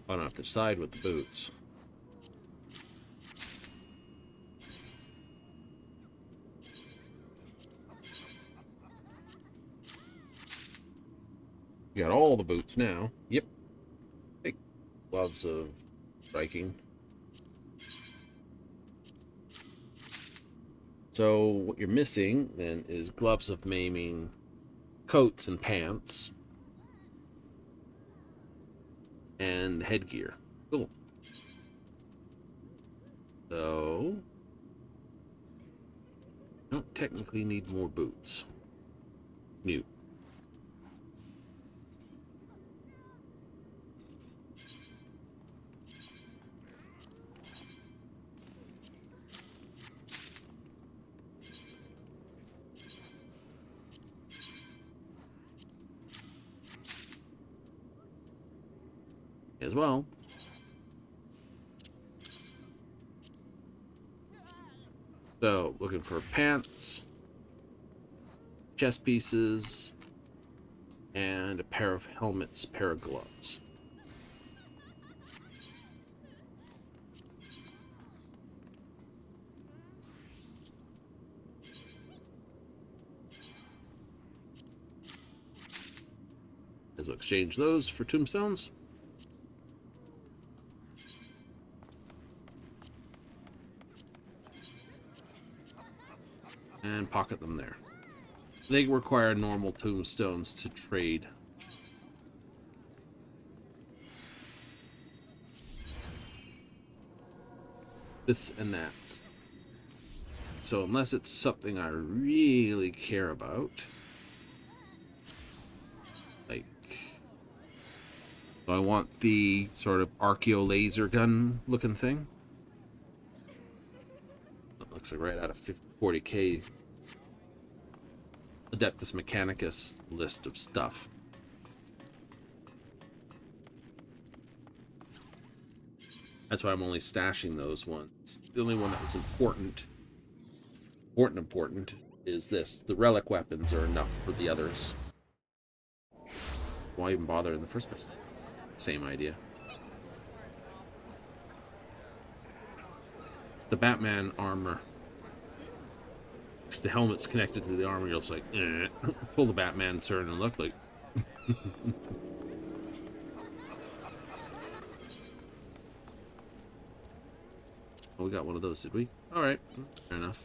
I don't have to decide with the boots. You got all the boots now. Yep. Big gloves of striking. So what you're missing then is gloves of maiming, coats and pants, and headgear. Cool. So don't technically need more boots. New. As well. So, looking for pants, chest pieces, and a pair of helmets, pair of gloves. As we'll exchange those for tombstones. And pocket them there. They require normal tombstones to trade. this and that. So unless it's something I really care about, like, so I want the sort of archeo laser gun looking thing. That looks like right out of 40k Adeptus Mechanicus list of stuff. That's why I'm only stashing those ones. The only one that was important is this. The relic weapons are enough for the others. Why even bother in the first place? Same idea. It's the Batman armor. Because the helmet's connected to the armor, you're just like, eh. Pull the Batman turn and look like. Oh, we got one of those, did we? Alright, fair enough.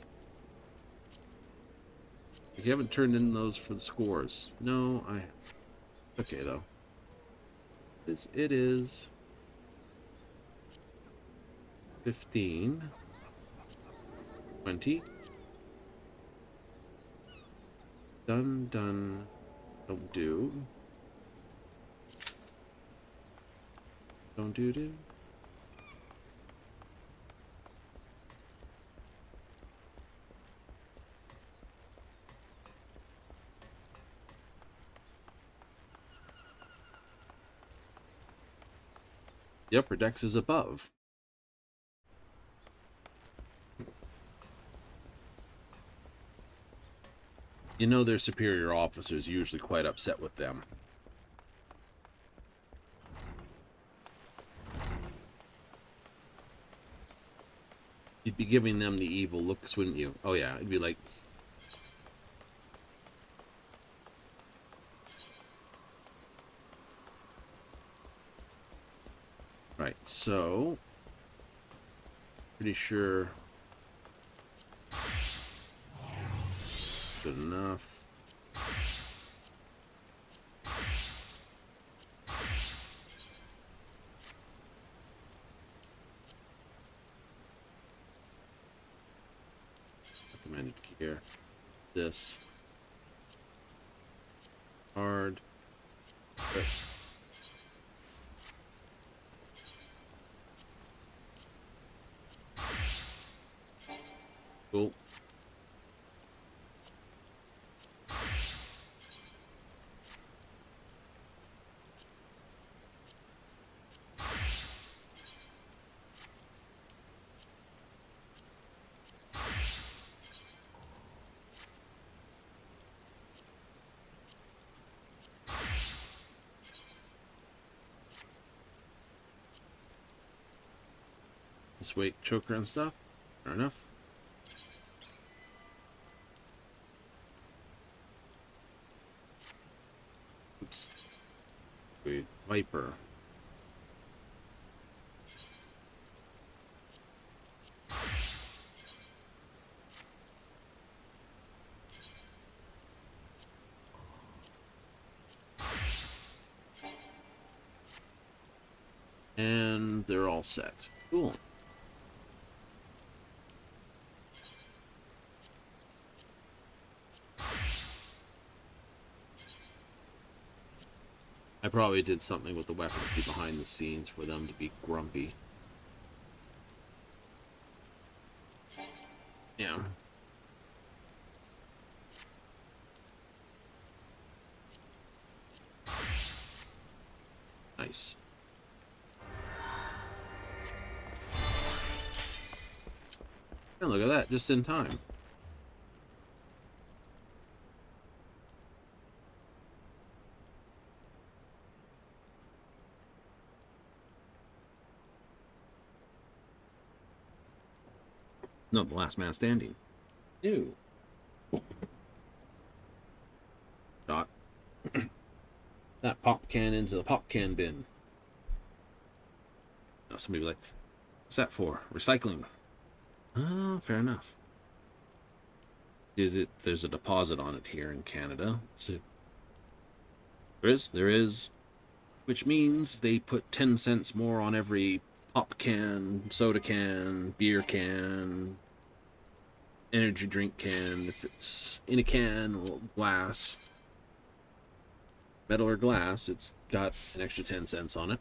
You haven't turned in those for the scores. No, I... Okay, though. It is... 15... 20... Done, don't do... Don't do... The upper decks is above. You know their superior officers usually quite upset with them. You'd be giving them the evil looks, wouldn't you? Oh yeah, it'd be like... Right, so... Pretty sure... Good enough. Recommended gear. This. Hard. But cool. This weight choker and stuff. Fair enough. Oops. Wait, Viper. And they're all set. Cool. I probably did something with the weaponry behind the scenes for them to be grumpy. Yeah. Nice. And look at that, just in time. No, the last man standing. Ew. Dot. That pop can into the pop can bin. Now somebody be like, what's that for? Recycling. Oh, fair enough. There's a deposit on it here in Canada. There is. Which means they put 10 cents more on every pop can, soda can, beer can, energy drink can, if it's in a can or glass, metal or glass, it's got an extra 10 cents on it.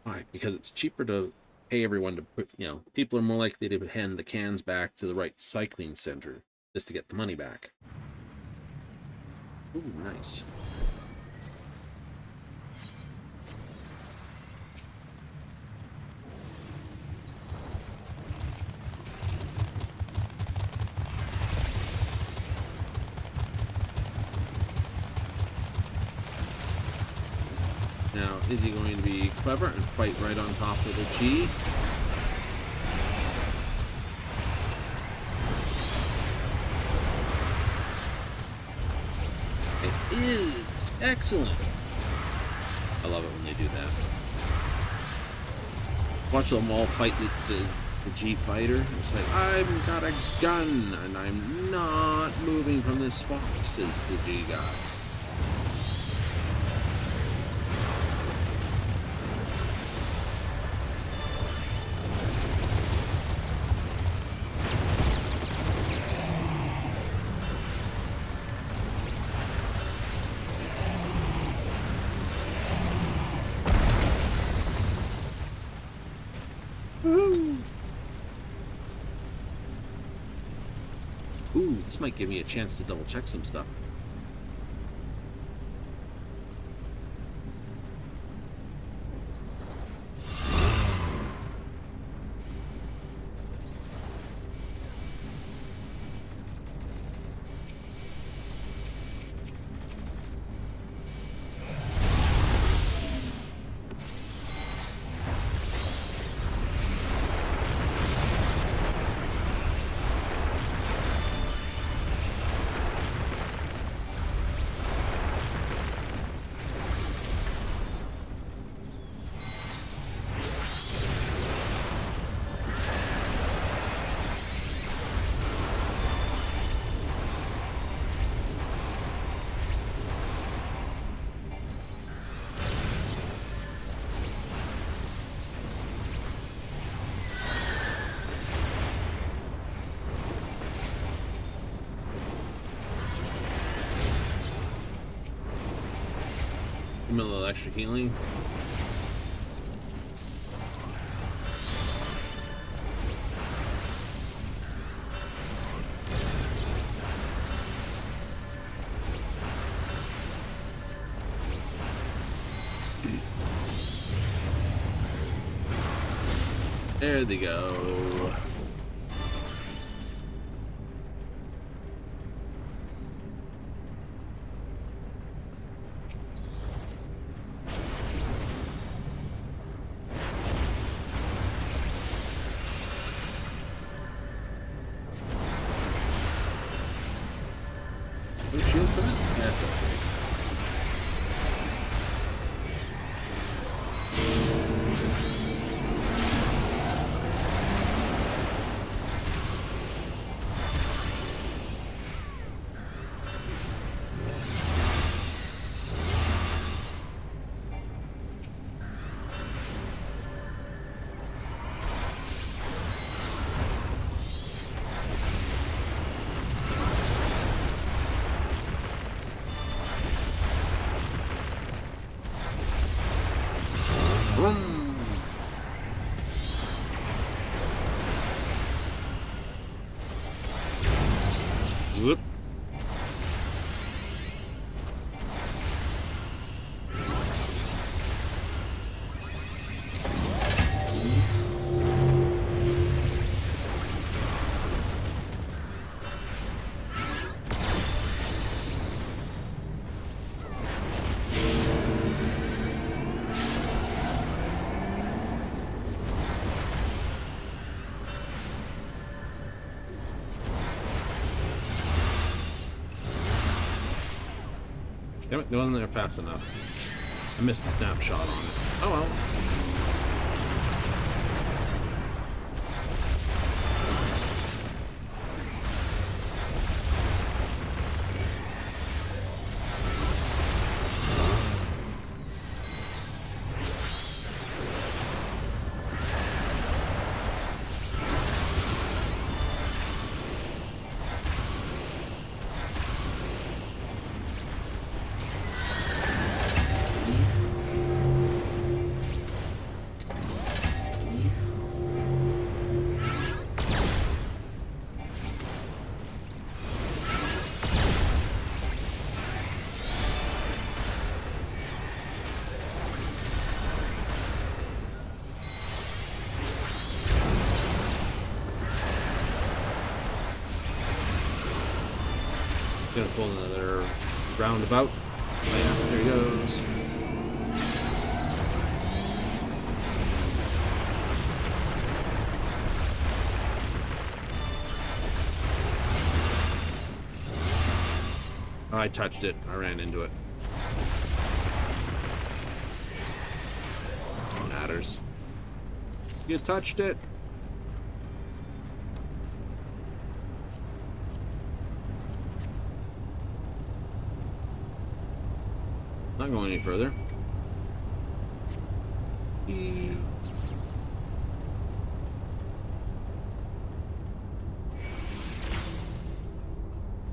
Why? Because it's cheaper to pay everyone to put, people are more likely to hand the cans back to the right recycling center just to get the money back. Ooh, nice. Now, is he going to be clever and fight right on top of the G? It is! Excellent! I love it when they do that. Watch them all fight the G fighter. It's like, I've got a gun and I'm not moving from this spot, says the G guy. Ooh, this might give me a chance to double check some stuff. A little extra healing. There they go. Shield for that? That's okay. Whoop. Damn it, it wasn't there fast enough. I missed the snapshot on it. Oh well. Gonna pull another roundabout. Yeah, there he goes. I touched it. I ran into it. Matters. You touched it. Not going any further.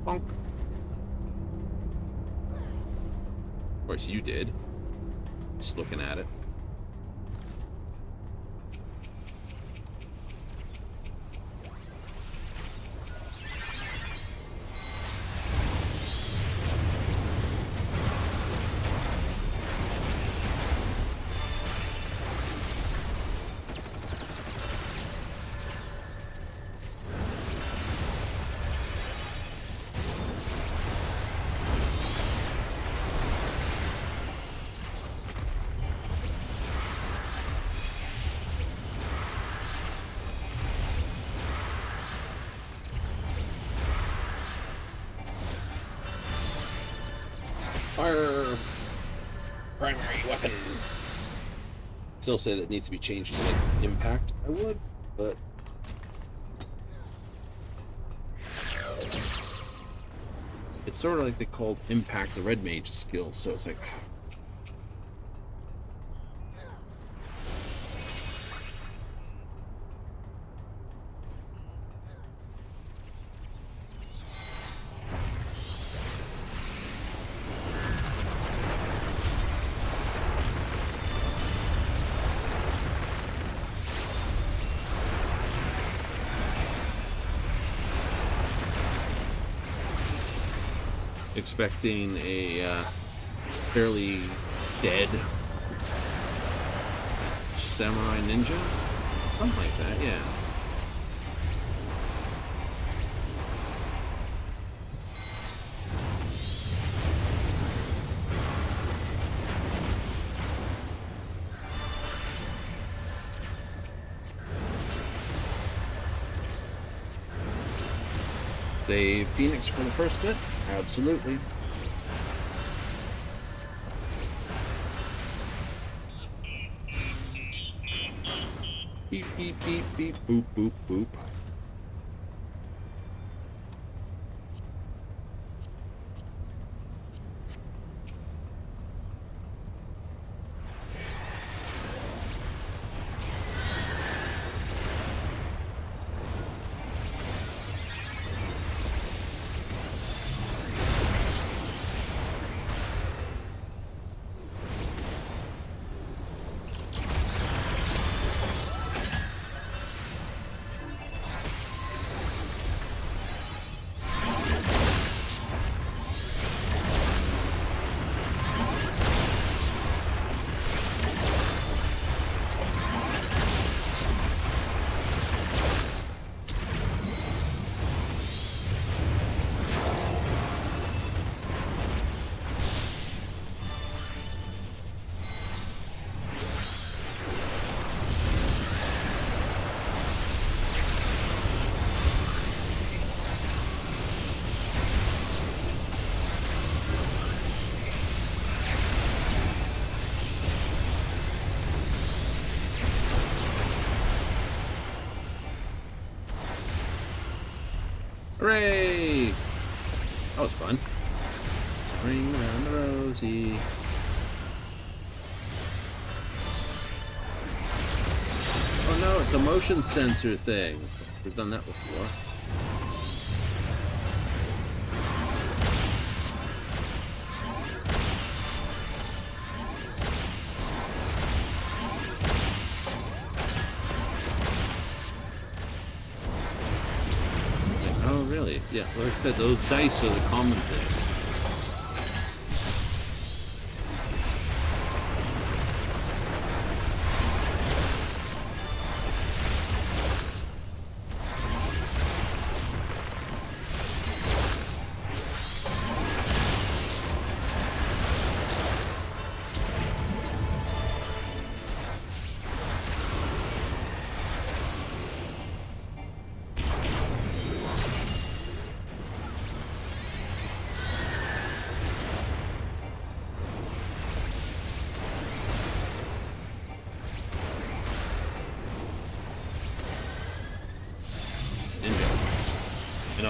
Bonk. Of course you did. Just looking at it. Our primary weapon. Still say that needs to be changed to like impact. I would, but it's sort of like they called impact the red mage skill, so it's like expecting a fairly dead samurai ninja, something like that. Yeah. Save Phoenix for the first bit? Absolutely. Beep, beep, beep, beep, boop, boop, boop. Hooray! That was fun. Spring around the rosy. Oh no, it's a motion sensor thing. We've done that before. Yeah, like I said, those dice are the common thing.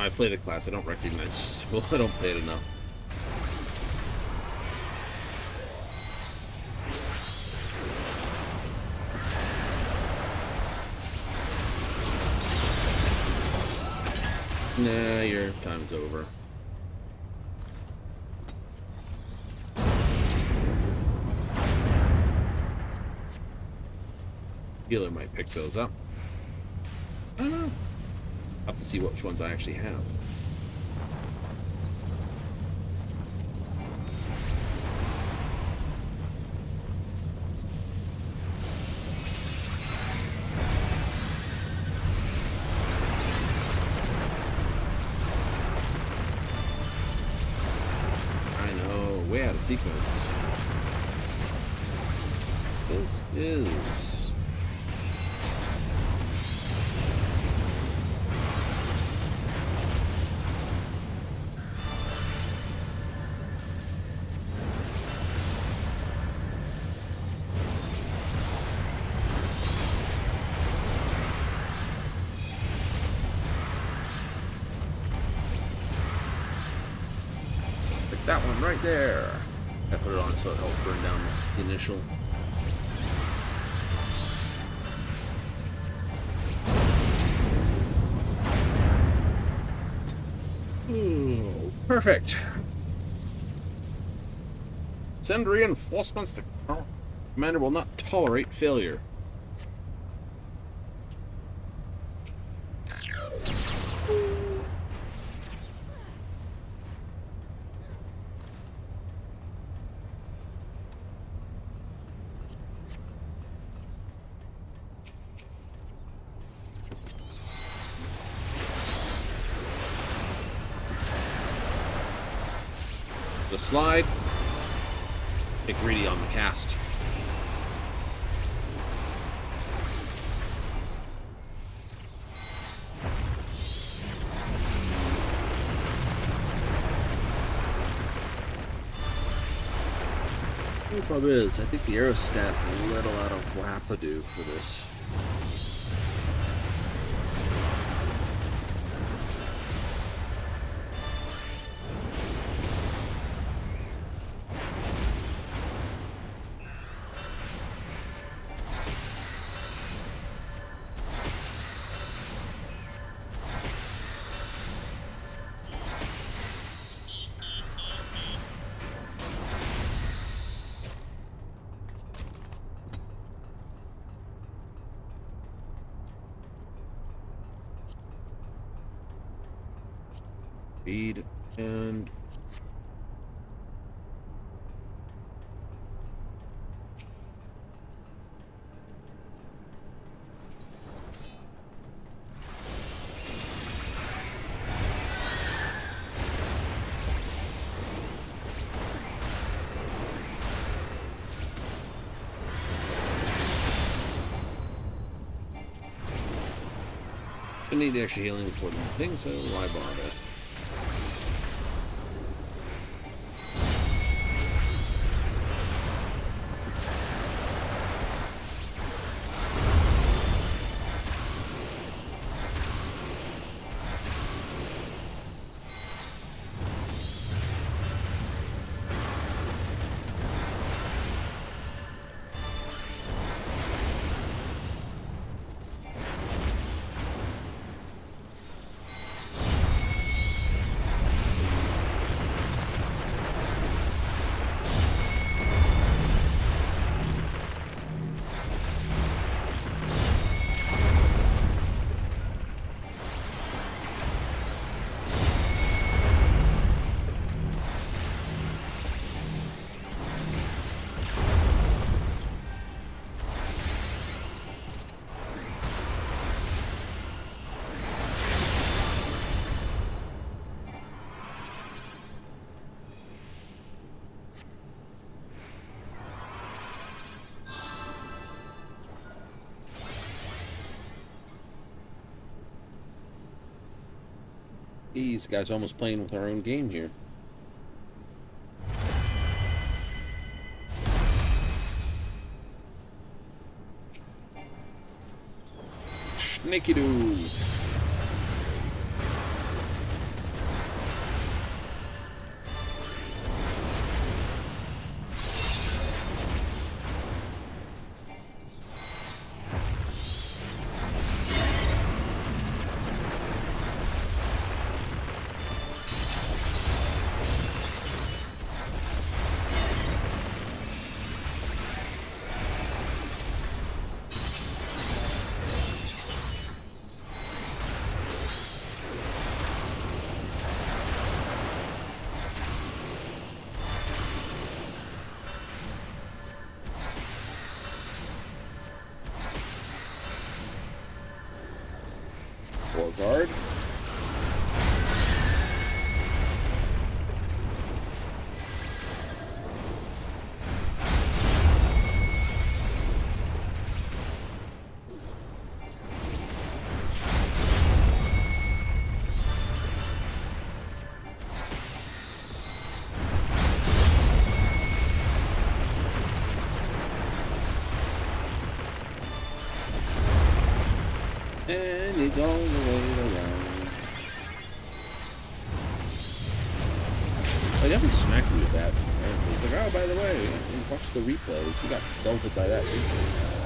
I play the class. I don't recognize. Well, I don't play it enough. Nah, your time's over. Healer might pick those up. I don't know. I'll have to see which ones I actually have. I know, way out of sequence. This is... that one right there. I put it on so it helped burn down the initial. Ooh, perfect. Send reinforcements to Commander will not tolerate failure. The slide. Get greedy on the cast. The problem is, I think the aerostat's a little out of whapadoo for this. Speed and I need the extra healing before the thing, so why bother? These guys almost playing with our own game here. Sneaky doo. guard. And it's all the way around. I definitely smacked me with that. And he's like, oh, by the way, watch the replays. We got belted by that replay.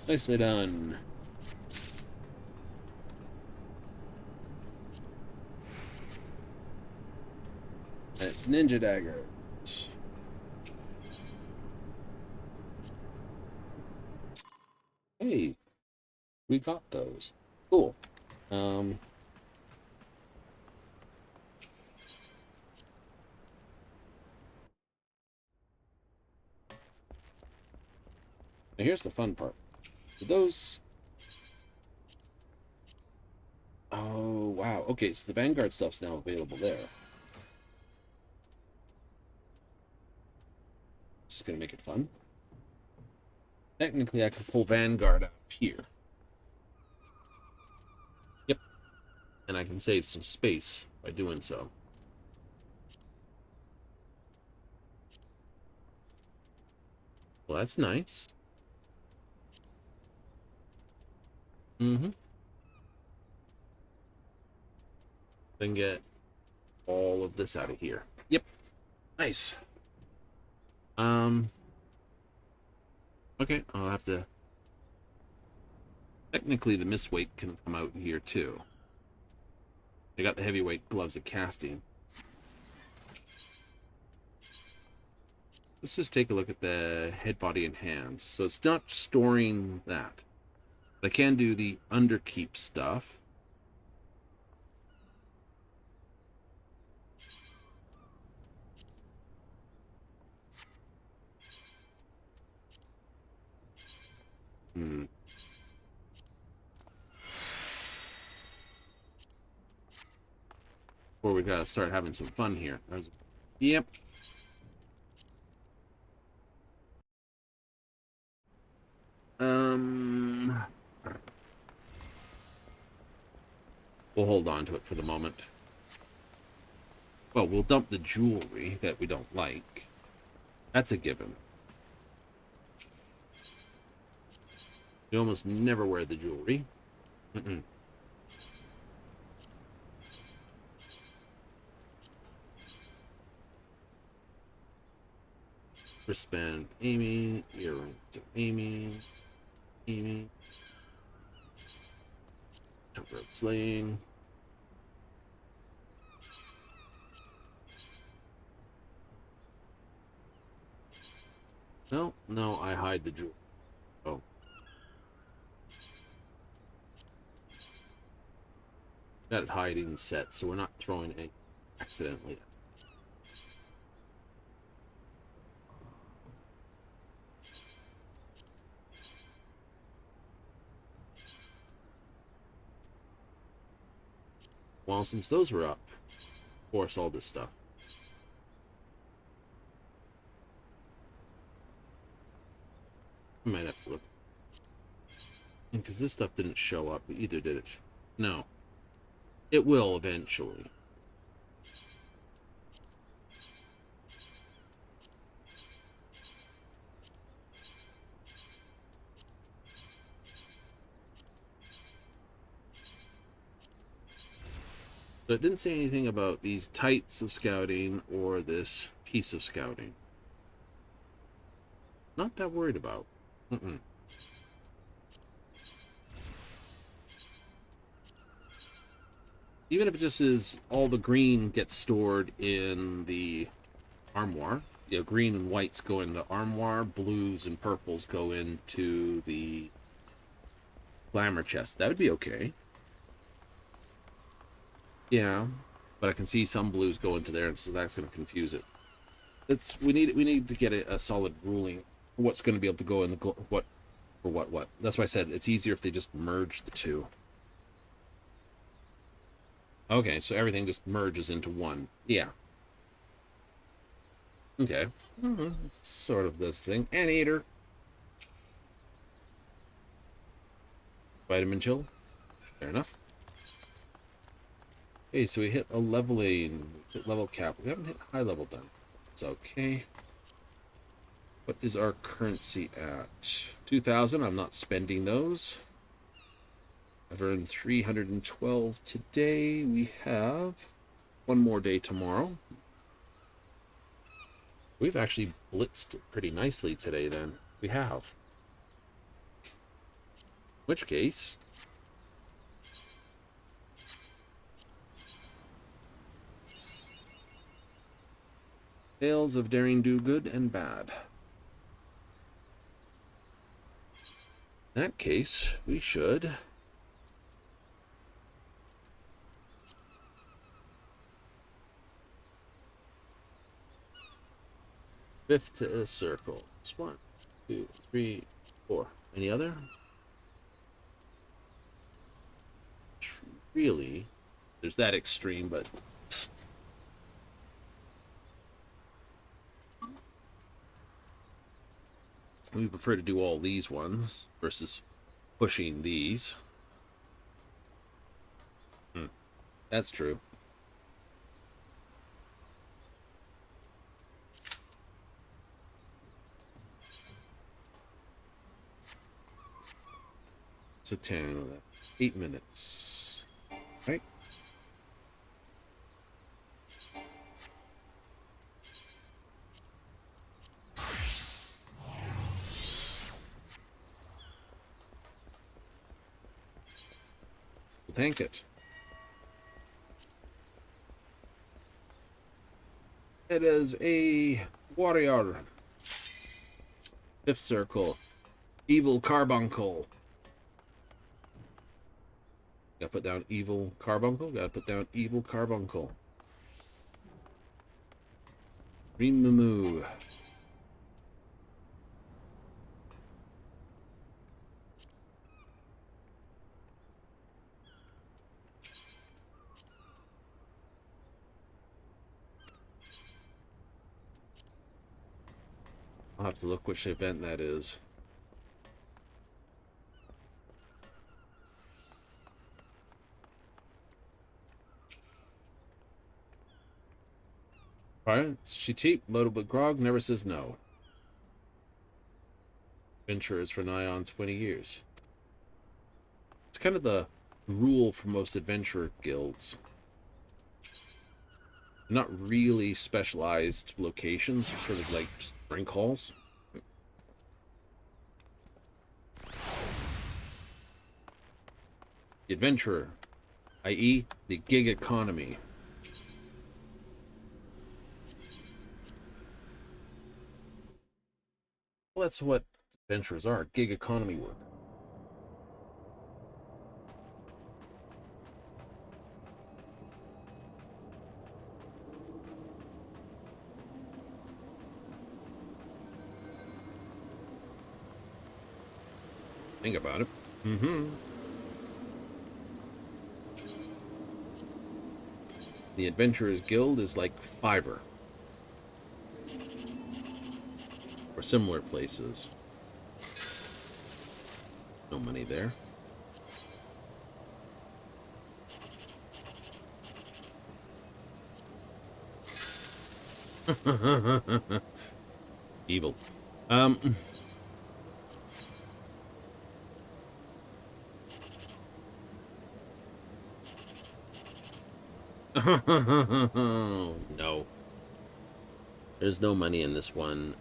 Nicely done. And it's Ninja Dagger. Hey, we got those. Cool. Now here's the fun part. Those... Oh, wow. Okay, so the Vanguard stuff's now available there. This is going to make it fun. Technically, I could pull Vanguard up here. Yep. And I can save some space by doing so. Well, that's nice. Mm-hmm. Then get all of this out of here. Yep. Nice. Okay, I'll have to... Technically, the Mistweight can come out here, too. I got the heavyweight gloves of casting. Let's just take a look at the head, body, and hands. So it's not storing that. But I can do the underkeep stuff. Or we gotta start having some fun here. Yep. We'll hold on to it for the moment. Well, we'll dump the jewelry that we don't like. That's a given. You almost never wear the jewelry. Wristband, Amy. Earrings to Amy. Amy. Jump rope slaying. No, I hide the jewel. Oh. Got it hiding set, so we're not throwing it accidentally. Well, since those were up, of course, all this stuff. I might have to look. Because this stuff didn't show up, either did it? No. It will eventually. But it didn't say anything about these tights of scouting or this piece of scouting. Not that worried about. Even if it just is all the green gets stored in the armoire, you know, green and whites go into armoire, blues and purples go into the glamour chest. That would be okay. Yeah, but I can see some blues go into there, and so that's going to confuse it. We need to get a solid ruling for what's going to be able to go in the what. That's why I said it's easier if they just merge the two. Okay, so everything just merges into one. Yeah. Okay. It's sort of this thing. Anteater. Vitamin chill. Fair enough. Okay, so we hit a leveling. Hit level cap. We haven't hit high level done. It's okay. What is our currency at? 2,000. I'm not spending those. I've earned 312 today. We have one more day tomorrow. We've actually blitzed pretty nicely today then. We have. In which case, tales of daring do good and bad. In that case, we should fifth circle. It's 1, 2, 3, 4. Any other? Really, there's that extreme, but we prefer to do all these ones versus pushing these. That's true. It's a 10, 8 minutes. Right? We'll tank it. It is a warrior. 5th circle. Evil carbuncle. Gotta put down evil carbuncle. Gotta put down evil carbuncle. Rimamu. I'll have to look which event that is. Alright, she cheap, loaded with grog, never says no. Adventurers for nigh on 20 years. It's kind of the rule for most adventurer guilds. Not really specialized locations, sort of like drink halls. The adventurer, i.e. the gig economy. Well, that's what adventurers are, gig economy work. Think about it. The Adventurers Guild is like Fiverr. Or similar places. No money there. Evil. No. There's no money in this one.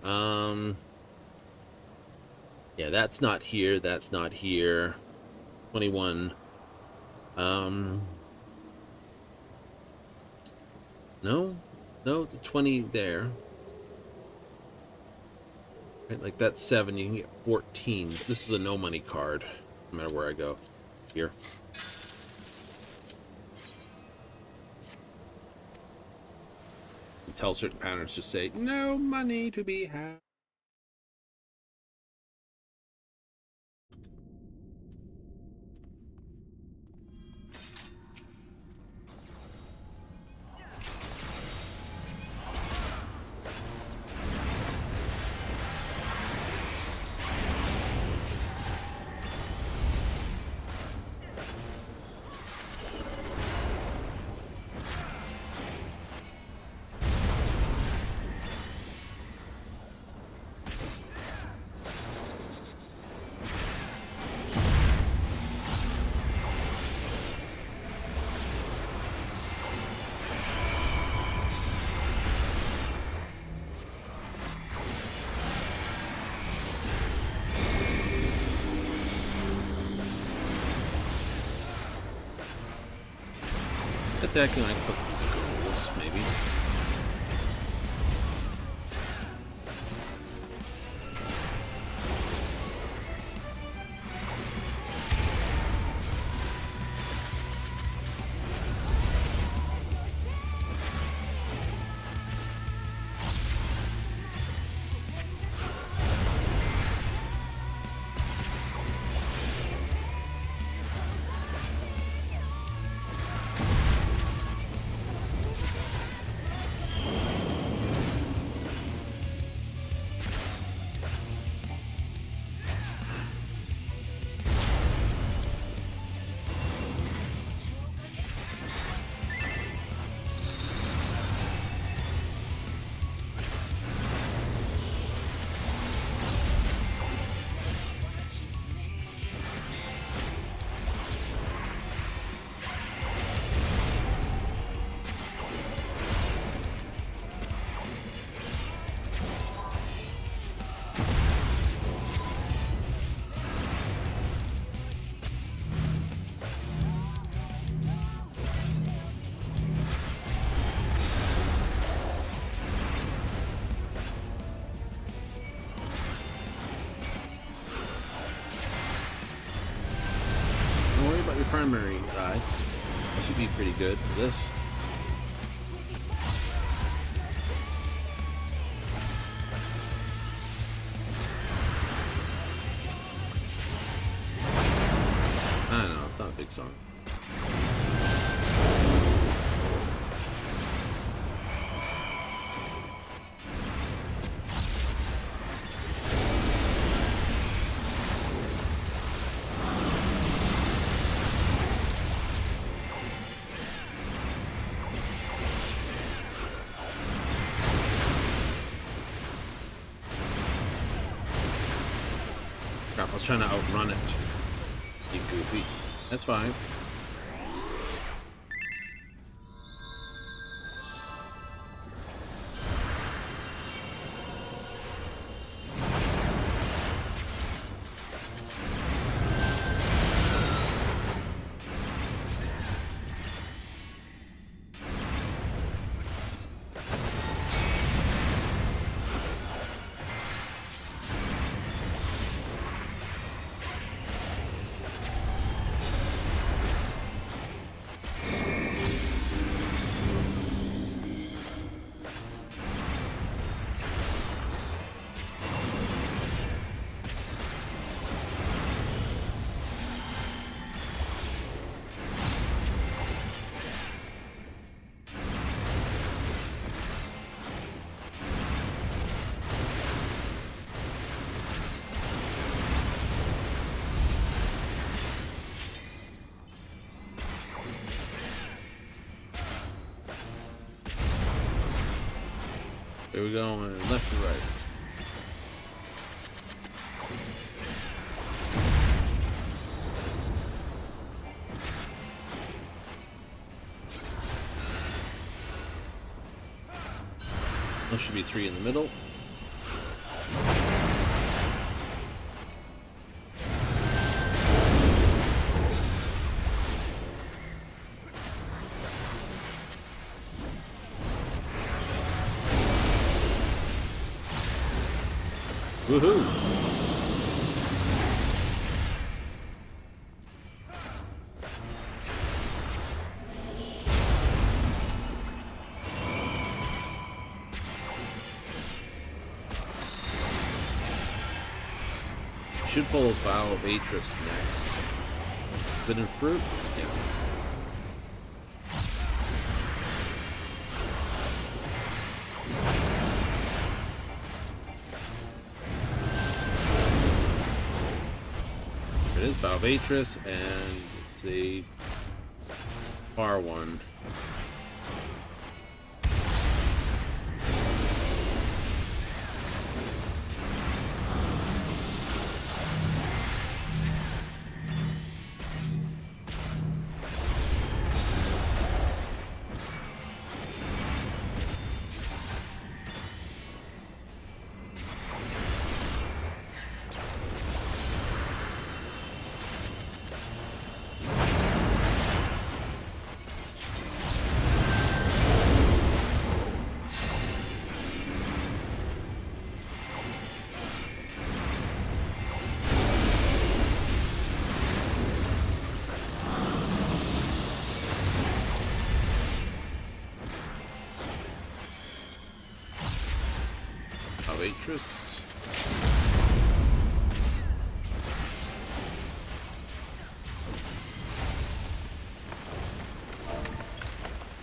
Yeah, that's not here. That's not here. 21. No. No, the 20 there. Right, like that's 7, you can get 14. This is a no money card, no matter where I go. Here. You tell certain patterns just say, no money to be had. Attacking like goals, maybe. Primary guy. That should be pretty good for this. I don't know, it's not a big song. Crap, I was trying to outrun it. You goofy. That's fine. Here we go, and left to right. There should be 3 in the middle. Woohoo! Should pull a Vow of Atris next. Forbidden Fruit? Yeah. It is Vow of Atris, and it's a far one. Waitress.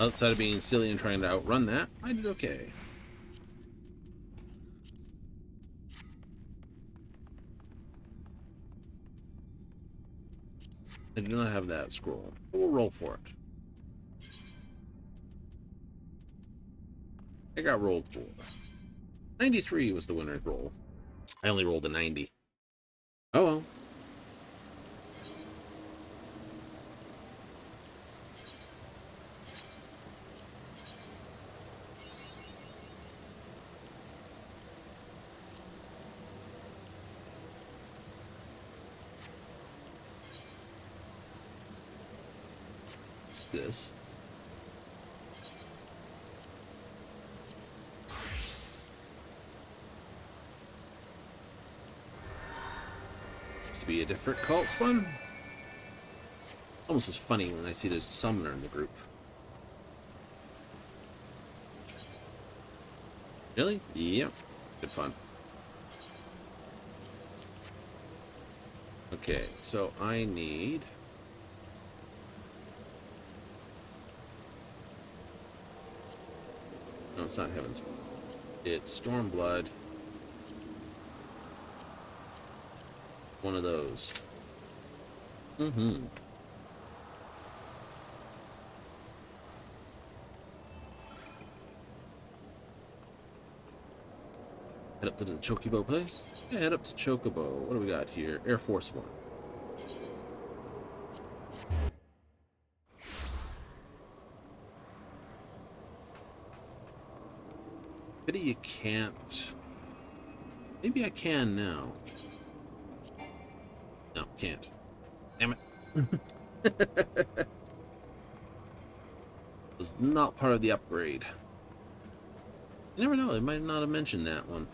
Outside of being silly and trying to outrun that, I did okay. I do not have that scroll. We'll roll for it. I got rolled for. 93 was the winner's roll. I only rolled a 90. Oh well. What's this? To be a different cult one. Almost as funny when I see there's a summoner in the group. Really? Yep. Good fun. Okay, so I need... No, it's not Heaven's. It's Stormblood. One of those. Mm-hmm. Head up to the Chocobo place? Yeah, head up to Chocobo. What do we got here? Air Force One. Pity you can't. Maybe I can now. No, can't. Damn it. Was not part of the upgrade. You never know, they might not have mentioned that one.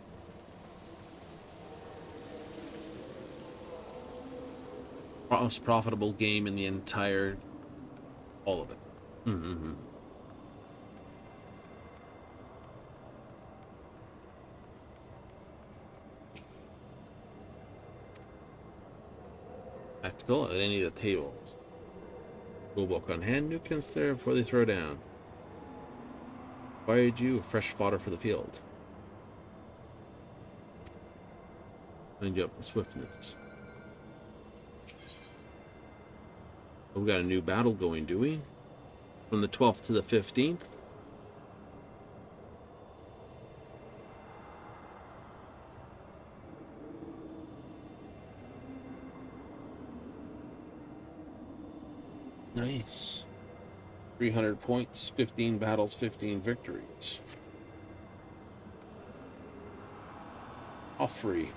Most profitable game in the entire... all of it. Mm-hmm. Tactical at any of the tables. Rulebook on hand, new there before they throw down. Wired you fresh fodder for the field. Find you up in swiftness. Oh, we got a new battle going, do we? From the 12th to the 15th. Nice. 300 points, 15 battles, 15 victories. All free.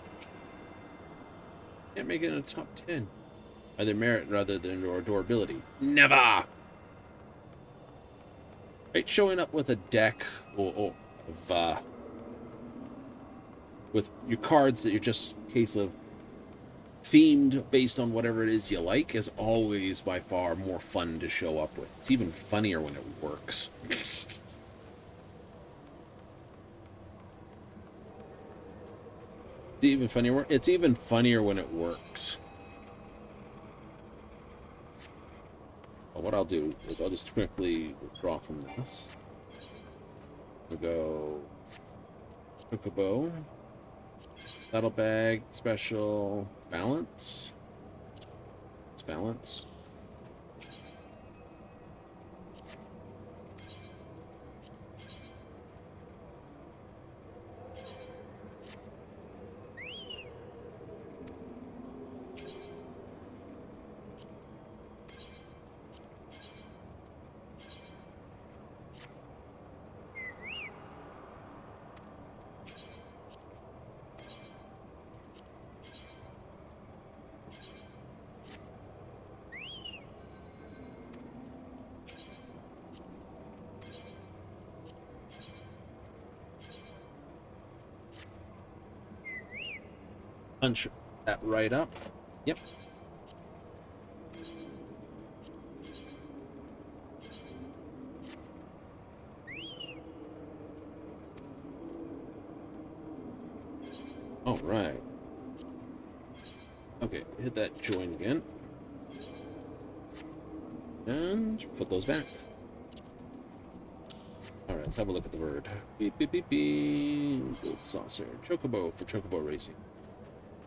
Can't make it in the top 10. Either merit rather than your durability. Never! Right, showing up with a deck of with your cards that you're just a case of themed based on whatever it is you like is always by far more fun to show up with. It's even funnier when it works. It's even funnier when it works. Well, what I'll do is I'll just quickly withdraw from this. We'll go Chocobo, Saddlebag, Special, Balance. It's Balance. Punch that right up. Yep. All right. Okay, hit that join again. And put those back. Alright, let's have a look at the word. Beep, beep, beep, beep. Gold saucer. Chocobo for Chocobo Racing.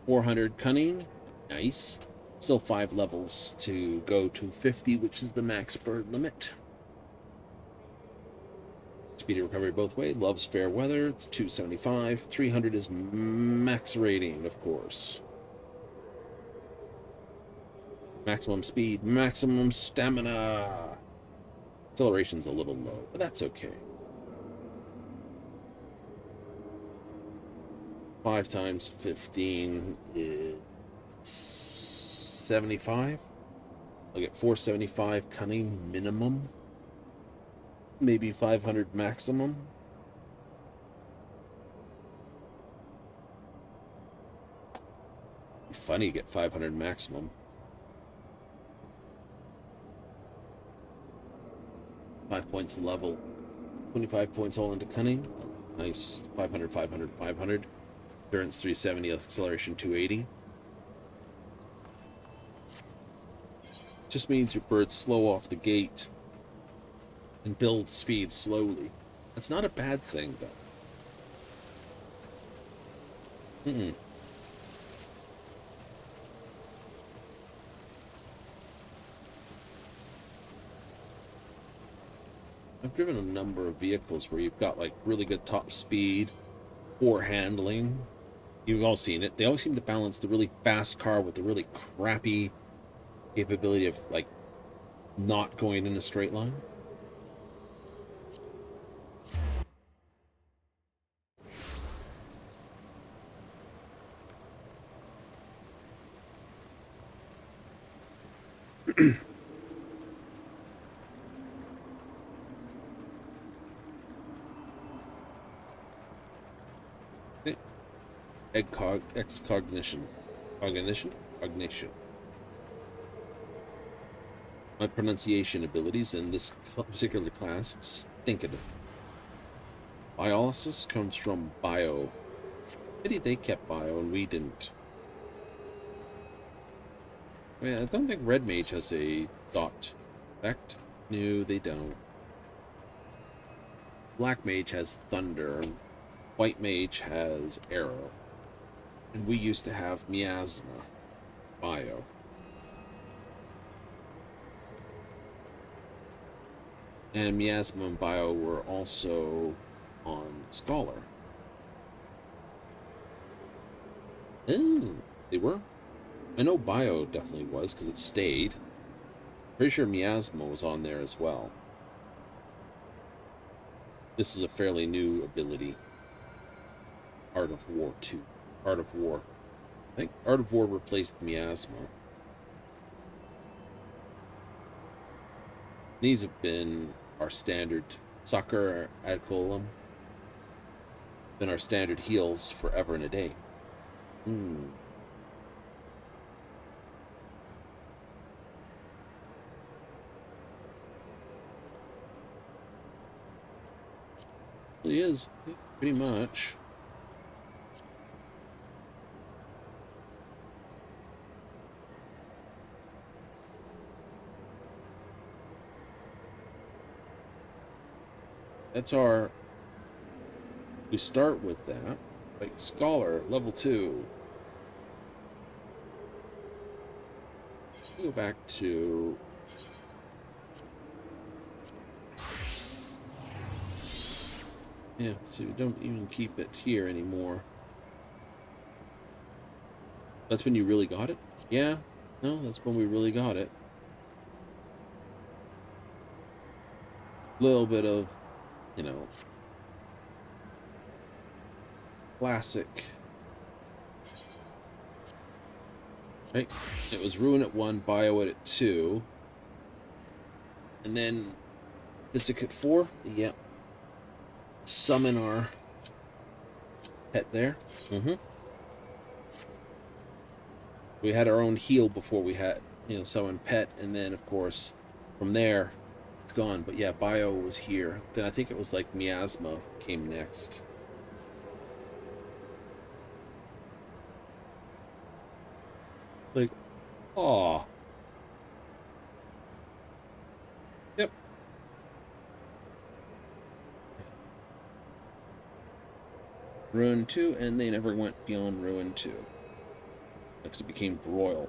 400 cunning. Nice. Still 5 levels to go to 50, which is the max bird limit. Speedy recovery both way. Loves fair weather. It's 275. 300 is max rating, of course. Maximum speed. Maximum stamina. Acceleration's a little low, but that's okay. 5 times 15 is 75. I'll get 475 cunning minimum. Maybe 500 maximum. Be funny to get 500 maximum. 5 points level. 25 points all into cunning. Nice. 500, 500, 500. Endurance 370, acceleration 280. Just means your birds slow off the gate and build speed slowly. That's not a bad thing, though. I've driven a number of vehicles where you've got like really good top speed or handling. You've all seen it. They always seem to balance the really fast car with the really crappy capability of like not going in a straight line. Excognition. Cognition. My pronunciation abilities in this particular class stinking. Biolysis comes from bio. Pity they kept bio and we didn't. Well, I don't think Red Mage has a dot effect. No, they don't. Black Mage has thunder. White Mage has arrow. And we used to have miasma bio. And miasma and bio were also on Scholar. Oh, they were? I know bio definitely was because it stayed. Pretty sure miasma was on there as well. This is a fairly new ability. Art of War 2. Art of War. I think Art of War replaced miasma. These have been our standard Sucker ad colum. been our standard heals forever and a day. He is, pretty much. That's our... We start with that. Like, Scholar, level 2. Go back to... Yeah, so we don't even keep it here anymore. That's when you really got it? Yeah, no, that's when we really got it. Little bit of, you know, classic. Right? It was Ruin at 1, Bio at 2. And then Mystic at 4. Yeah. Summon our pet there. We had our own heal before we had, you know, summon pet, and then of course from there it's gone. But yeah, Bio was here. Then I think it was like Miasma came next. Like, aw. Yep. Ruin 2, and they never went beyond Ruin 2. Because it became Broil.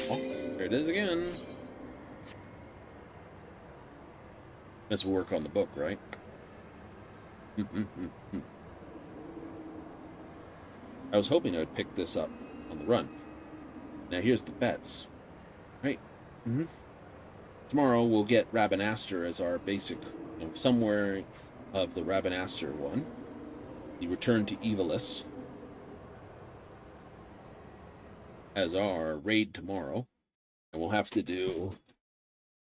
Oh, there it is again. As we work on the book, right? I was hoping I would pick this up on the run. Now here's the bets. Right? Tomorrow we'll get Rabanaster as our basic, you know, somewhere of the Rabanaster one. You return to Evilus as our raid tomorrow. And we'll have to do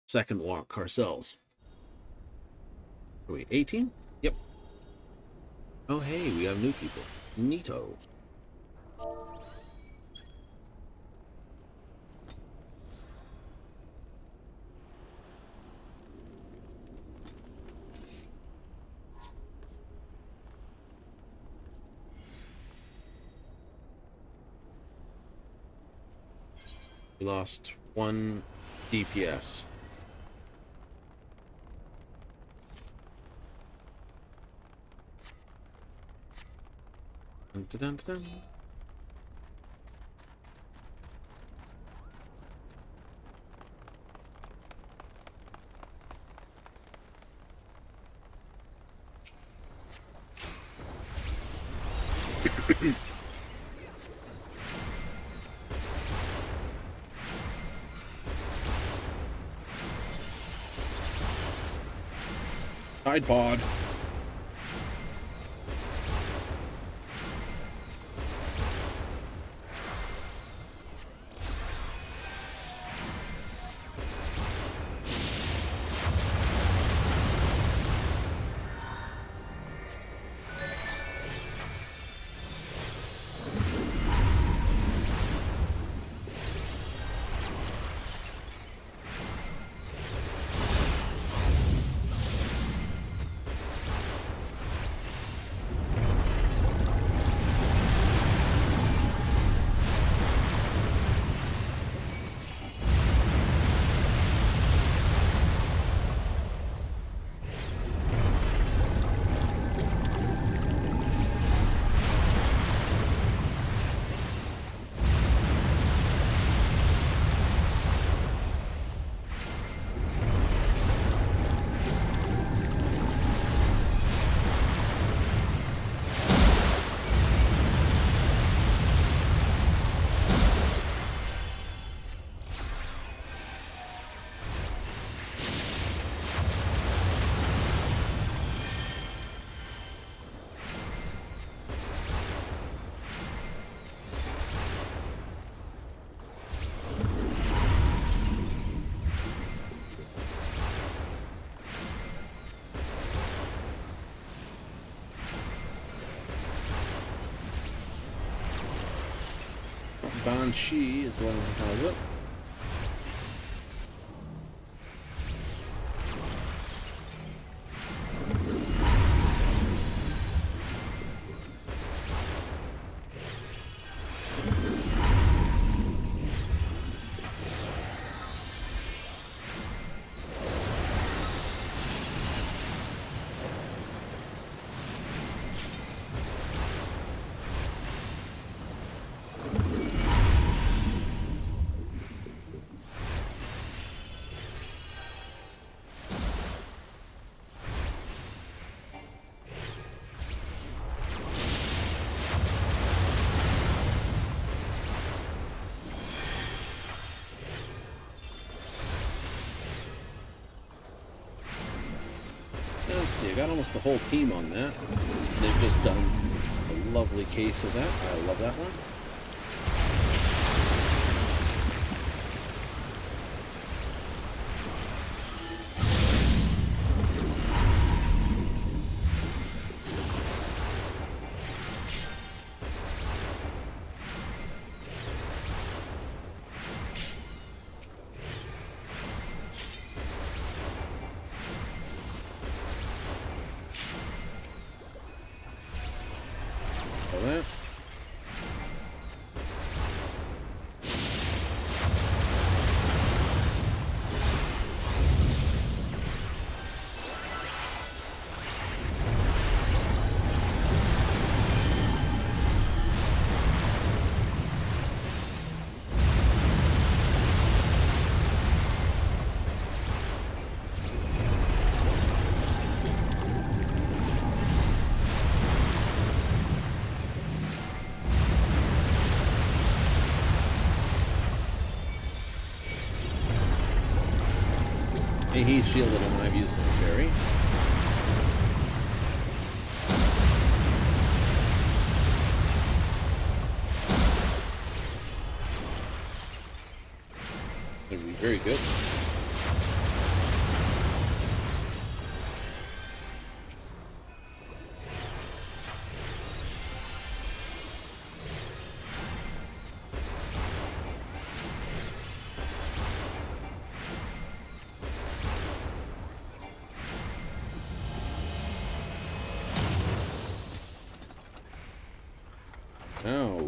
second walk ourselves. Are we 18? Yep. Oh, hey, we have new people. Neato. We lost 1 DPS. Dun, dun, dun, dun. Tide pod. Banshee is the one that has it. Let's see, I got almost the whole team on that. They've just done a lovely case of that. I love that one. That. He's shielded him, I've used my fairy. It'll be very good. Now,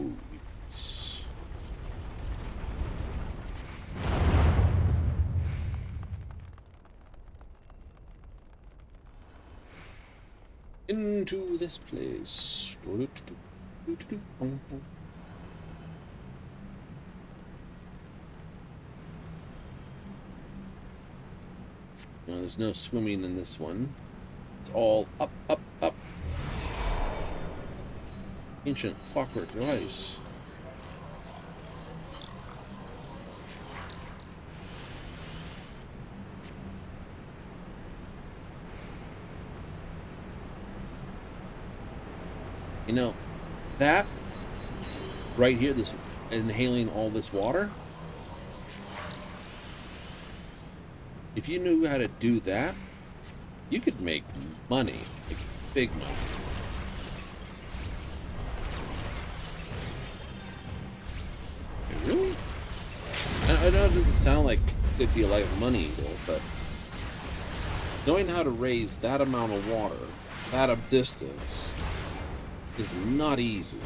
into this place. Now, there's no swimming in this one. It's all up, up, up. Ancient clockwork device. You know, that right here, this inhaling all this water, if you knew how to do that, you could make money, like big money. Really? I know it doesn't sound like it'd be a lot of money, though, but knowing how to raise that amount of water, that of distance, is not easy.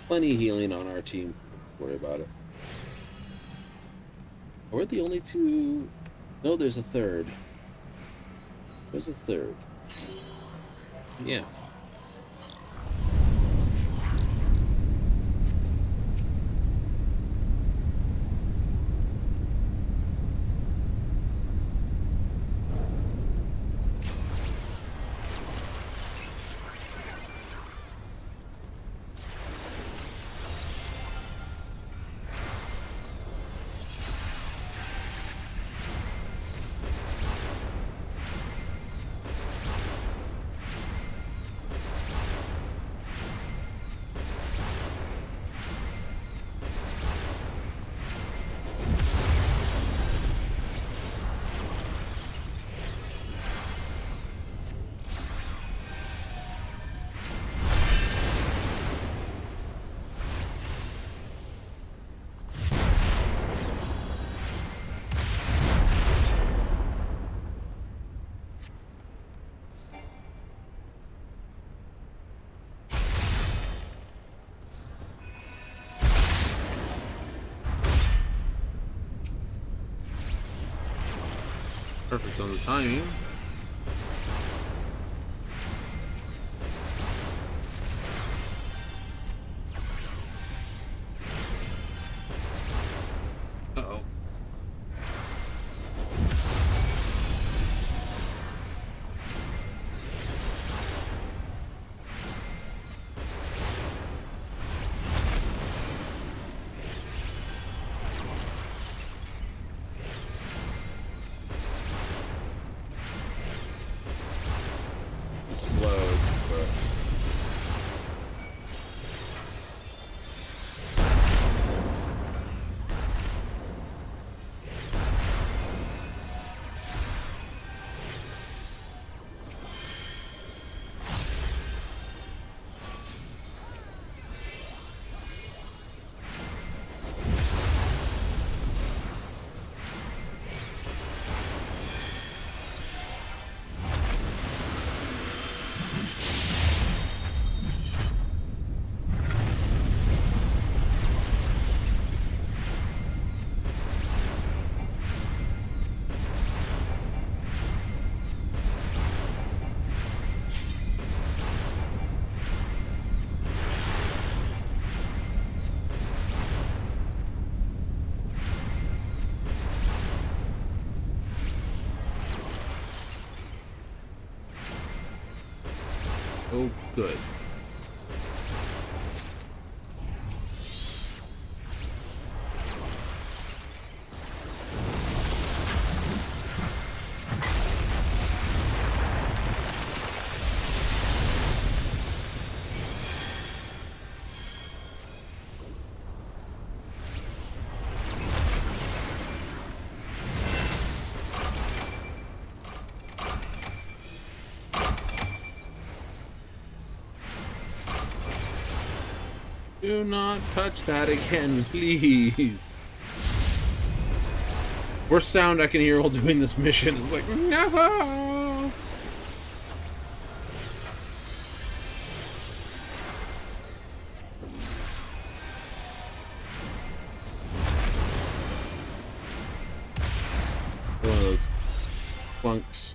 Plenty of healing on our team. Don't worry about it. We're the only two. No, there's a third. There's a third. Yeah. Perfect on the timing. Uh-oh. Slow, but... Oh, good. Do not touch that again, please. Worst sound I can hear while doing this mission is like, no! One of those clunks.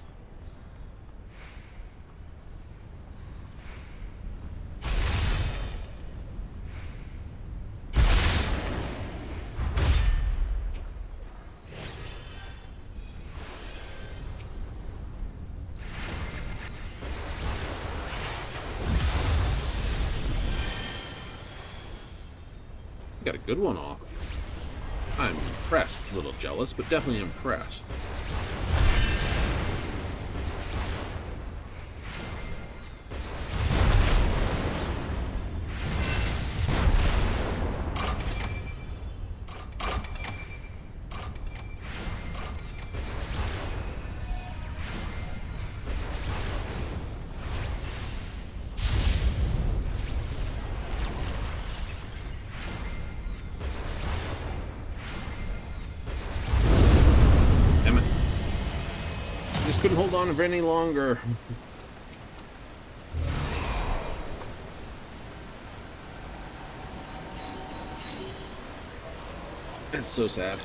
Got a good one off. I'm impressed, a little jealous, but definitely impressed. Couldn't hold on for any longer. It's so sad.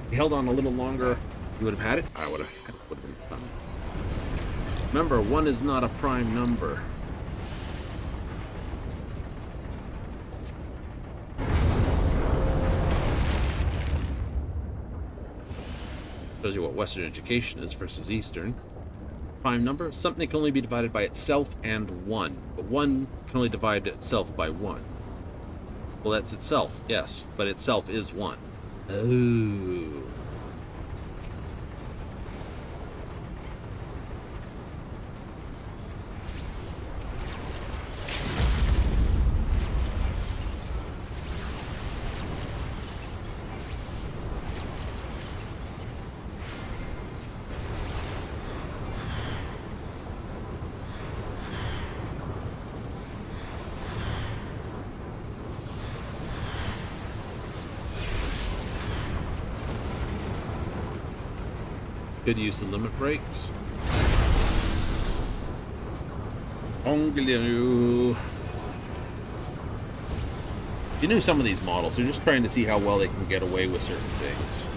If you held on a little longer, you would have had it. I would have had it. Would have been fun. Remember, 1 is not a prime number. Shows you what Western education is versus Eastern. Prime number, something that can only be divided by itself and 1. But 1 can only divide itself by 1. Well, that's itself, yes, but itself is 1. Oh. Good use of limit breaks. You knew some of these models, so you're just trying to see how well they can get away with certain things.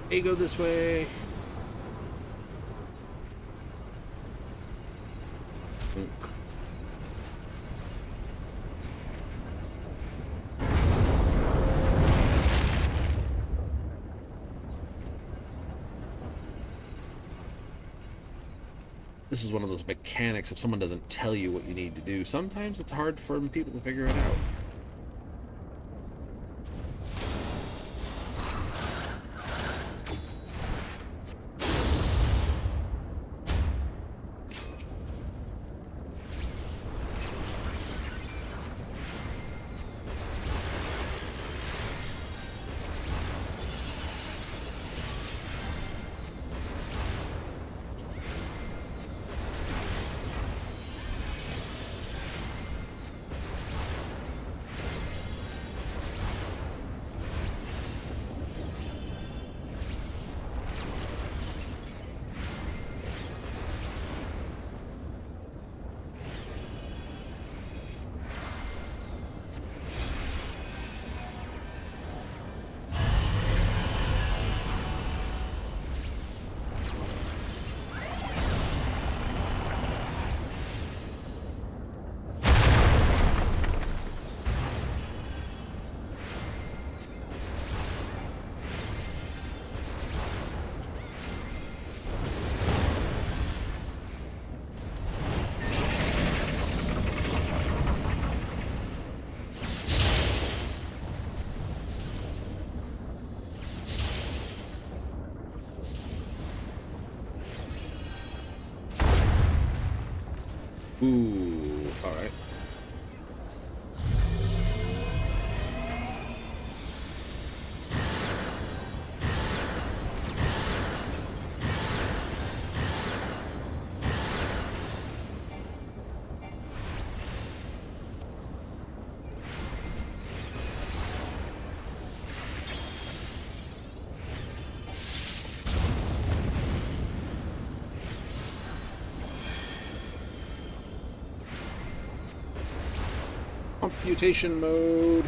Hey, go this way. This is one of those mechanics if someone doesn't tell you what you need to do. Sometimes it's hard for people to figure it out. Ooh, alright. Computation mode.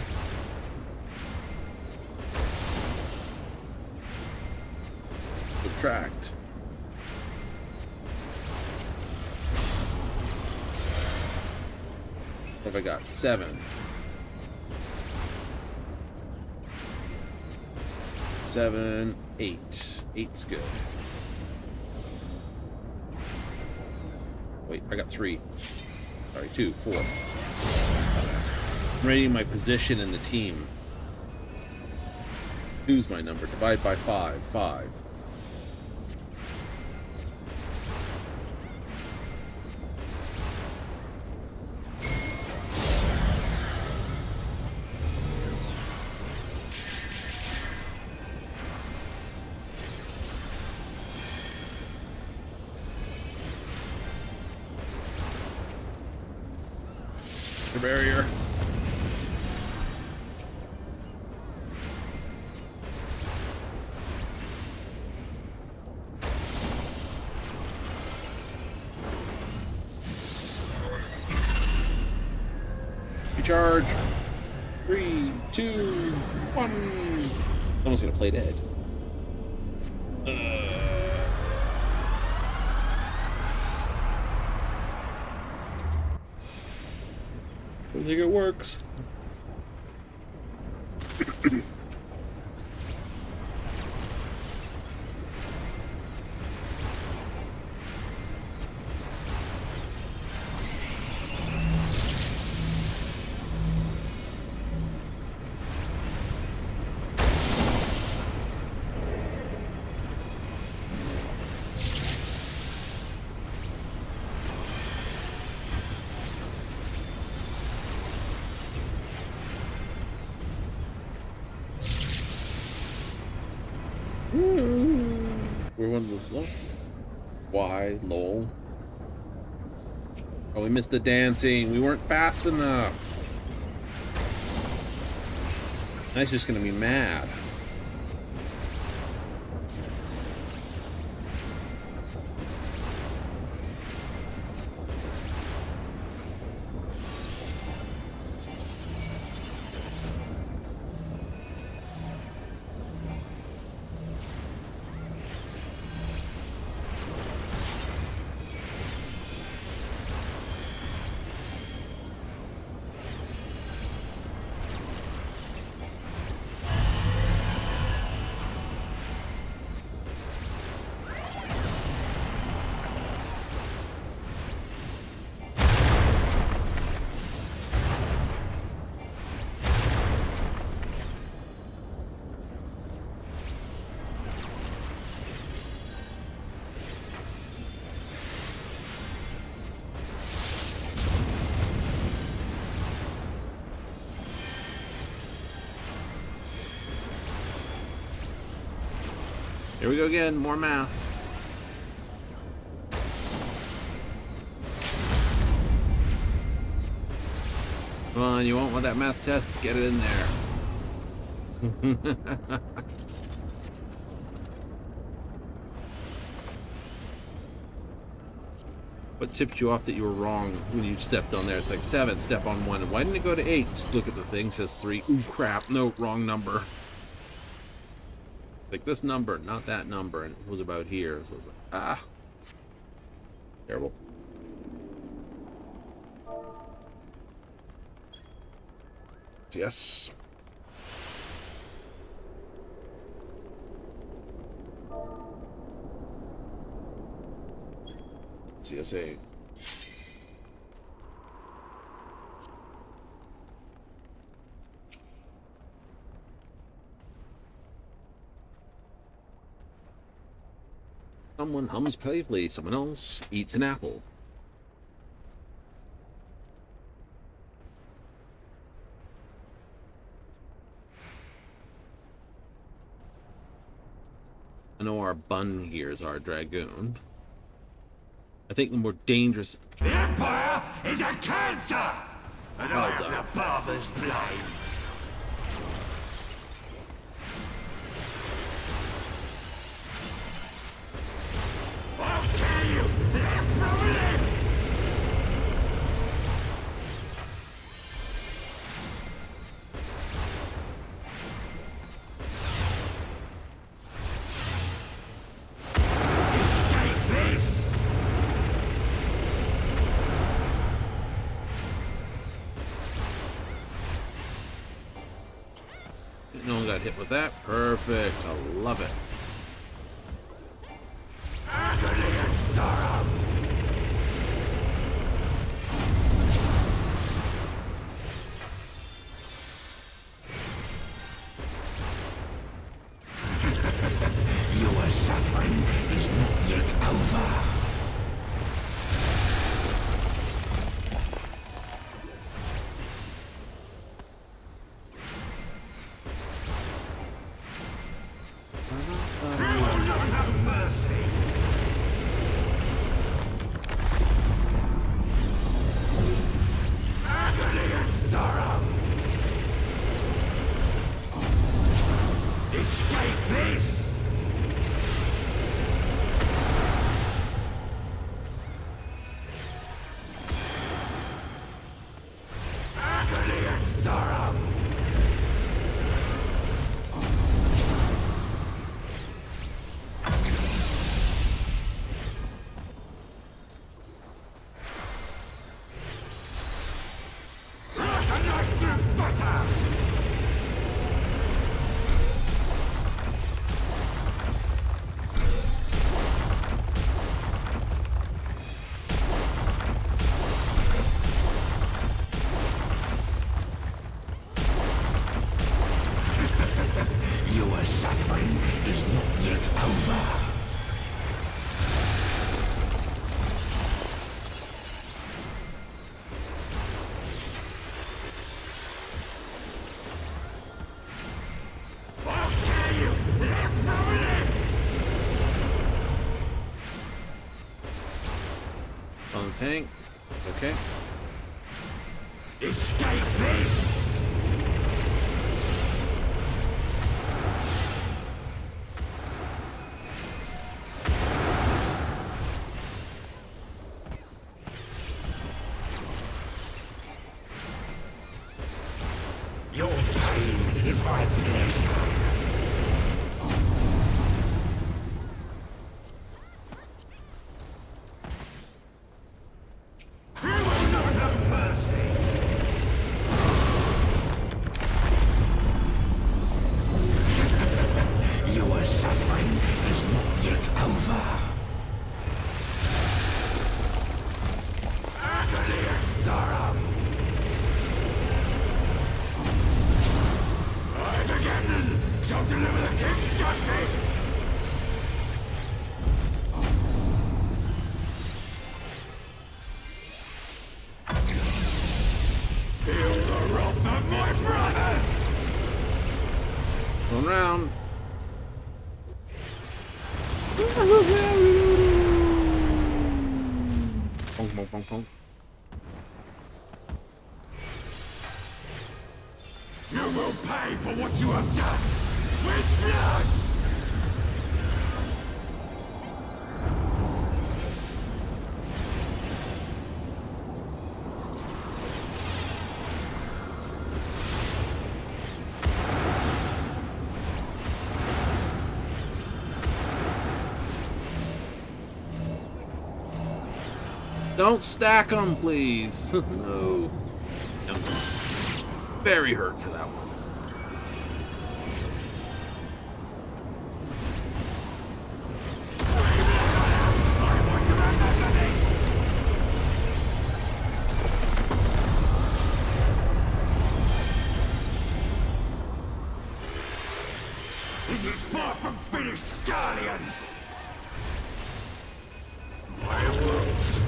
Subtract. What have I got? 7. 7, 8. 8's good. Wait, I got 3. Sorry, 2, 4. I'm rating my position in the team. 2's my number. Divide by 5. 5. The barrier. Recharge. 3, 2, 1. Someone's gonna play dead. I think it works. We're one of the slow. Why, lol. Oh, we missed the dancing. We weren't fast enough. That's just gonna be mad. Here we go again. More math. Come on, you won't want that math test. Get it in there. What tipped you off that you were wrong when you stepped on there? It's like 7, step on 1. Why didn't it go to 8? Look at the thing, says 3. Ooh, crap. No, wrong number. Like this number, not that number. And it was about here. So I was like, ah. Terrible. Yes. CSA. Someone hums playfully, someone else eats an apple. I know our bun here is our dragoon. I think the more dangerous... The Empire is a cancer! And I am the barber's blade. I'll tear you limb from limb! Escape this! No one got hit with that. Perfect. I love it. Agony and sorrow! Your suffering is not yet over. You will not have mercy. Agony and sorrow. Escape this. Agony and sorrow. Like a knife through butter. Your suffering is not yet over. I'll tear you limb from limb. On the tank. Okay. Escape this. Your pain is my pleasure. You will not have mercy. Your suffering is not yet over. Agony and sorrow. I again shall deliver the king's justice. Feel the wrath of my brothers. Going round. Pong, pong, pong, pong. You will pay for what you have done with blood! Don't stack them, please. No. I'm very hurt for that one. This is far from finished, Guardians! My wounds!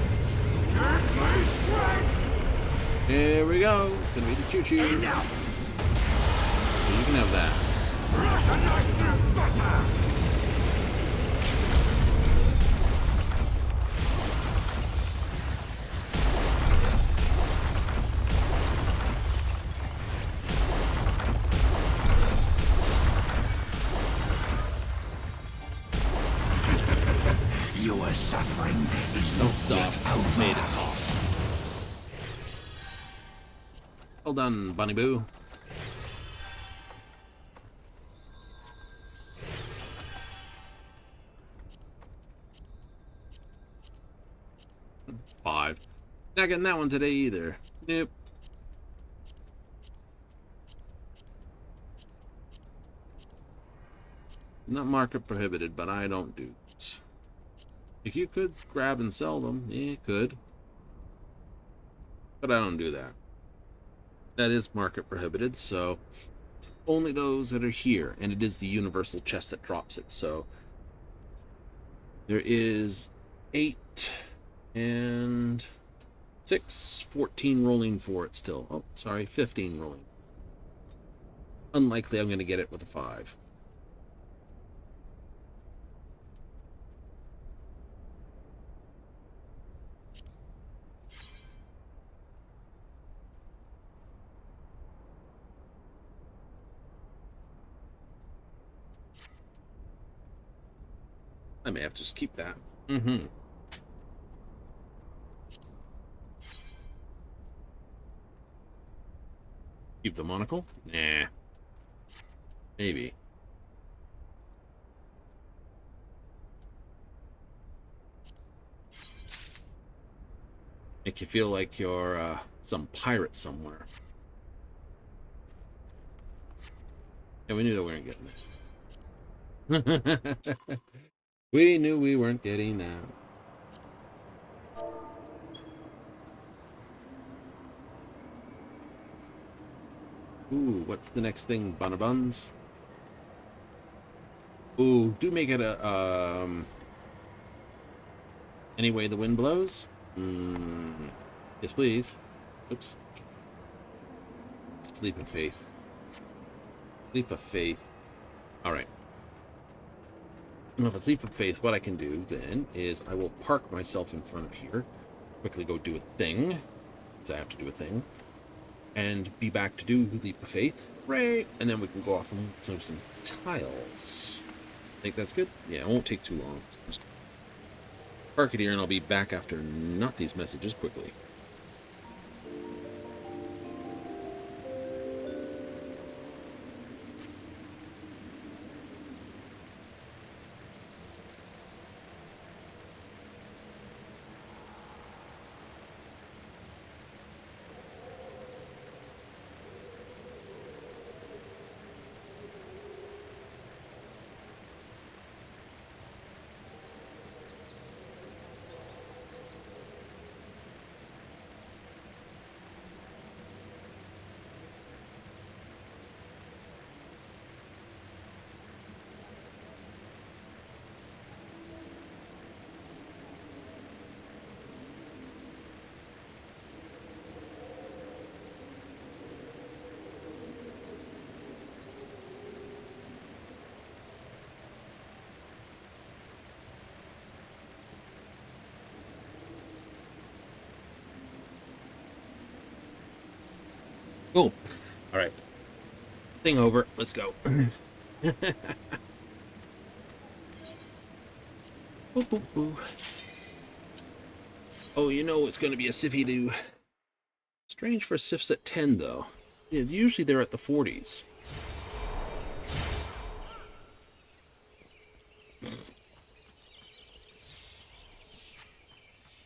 Get my strength! Here we go. It's gonna be the choo-choo. You Enough! can have that. Like a knife through butter! Your suffering is Don't not stop. yet over. Made it off. Well done, Bunny Boo. Five. Not getting that one today either. Nope. Not market prohibited, but I don't do it. If you could grab and sell them, yeah, you could. But I don't do that. That is market prohibited, so it's only those that are here, and it is the universal chest that drops it. So there is 8 and 6, 14 rolling for it still. Oh, sorry, 15 rolling. Unlikely I'm going to get it with a 5. I may have to just keep that. Mm-hmm. Keep the monocle? Nah. Maybe. Make you feel like you're some pirate somewhere. Yeah, we knew that we weren't getting it. We knew we weren't getting that. Ooh, what's the next thing? Buns? Ooh, do make it a any way the wind blows? Yes, please. Oops. Leap of faith. Leap of faith. Alright. Well, if it's leap of faith, what I can do then is I will park myself in front of here, quickly go do a thing, because I have to do a thing, and be back to do leap of faith. Right, and then we can go off and do some tiles. Think that's good? Yeah, it won't take too long. Just park it here, and I'll be back after not these messages quickly. Cool. All right. Thing over. Let's go. Boop, boop, boop. Oh, you know it's going to be a Siffy do. Strange for Sifs at 10, though. Yeah, usually they're at the 40s.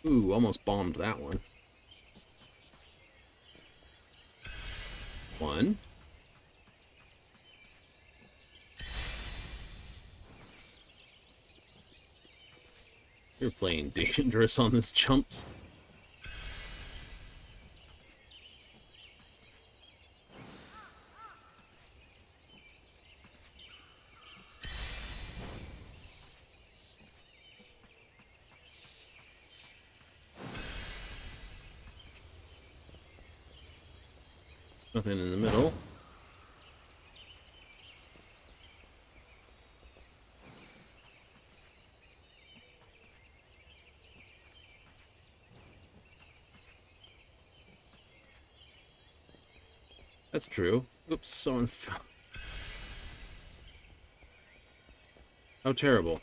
Ooh, almost bombed that one. One. You're playing dangerous on this chumps. Nothing in the middle. That's true. Oops, someone fell. How terrible.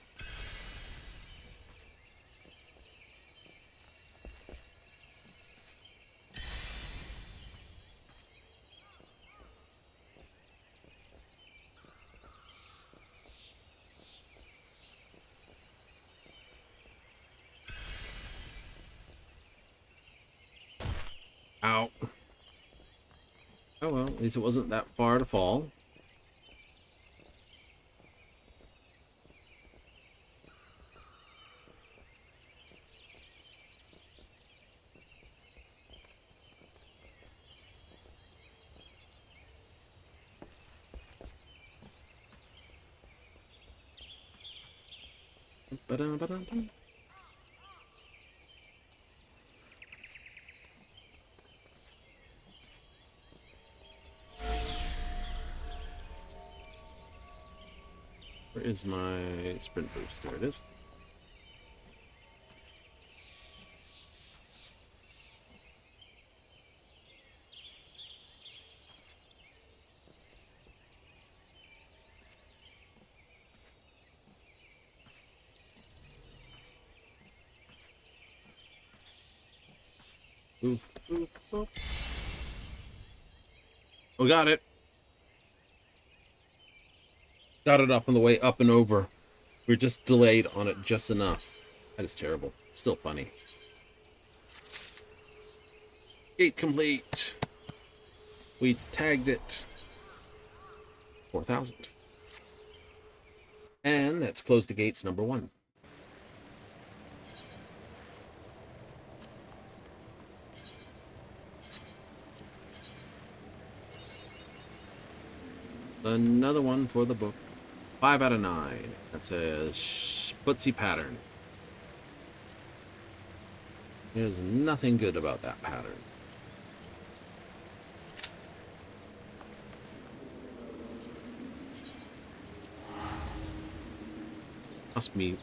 Ow. Oh well, at least it wasn't that far to fall. Ba-dum-ba-dum-bum. Where is my sprint boost? There it is. Oof, oof, oof. We got it. Got it up on the way up and over. We're just delayed on it just enough. That is terrible. Still funny. Gate complete. We tagged it. 4,000. And that's closed the gates number 1. Another one for the book. 5 out of 9. That's a footsie pattern. There's nothing good about that pattern. Cost me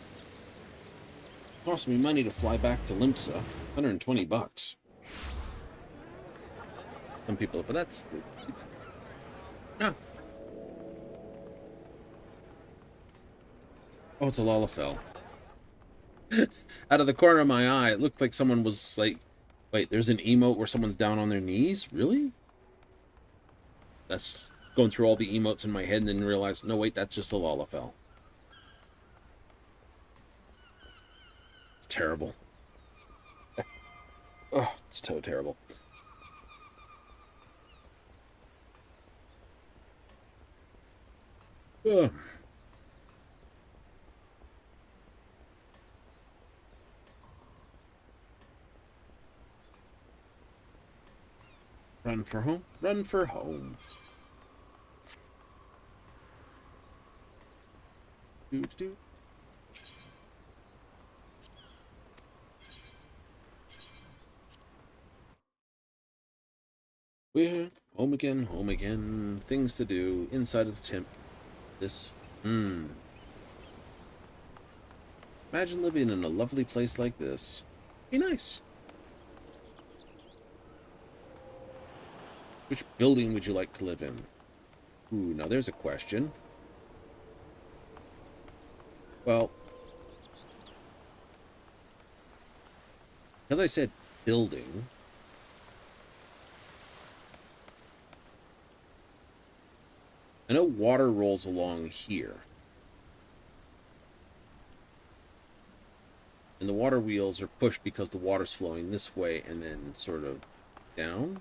money to fly back to Limsa. 120 bucks. Some people, but it's no. Oh, it's a Lalafell. Out of the corner of my eye, it looked like someone was like, wait, there's an emote where someone's down on their knees? Really? That's going through all the emotes in my head and then realize, no, wait, that's just a Lalafell. It's terrible. Oh, it's so terrible. Ugh. Run for home. Run for home. Do. We're home again, home again. Things to do inside of the tent. This. Imagine living in a lovely place like this. Be nice. Which building would you like to live in? Ooh, now there's a question. Well, as I said, building. I know water rolls along here. And the water wheels are pushed because the water's flowing this way and then sort of down.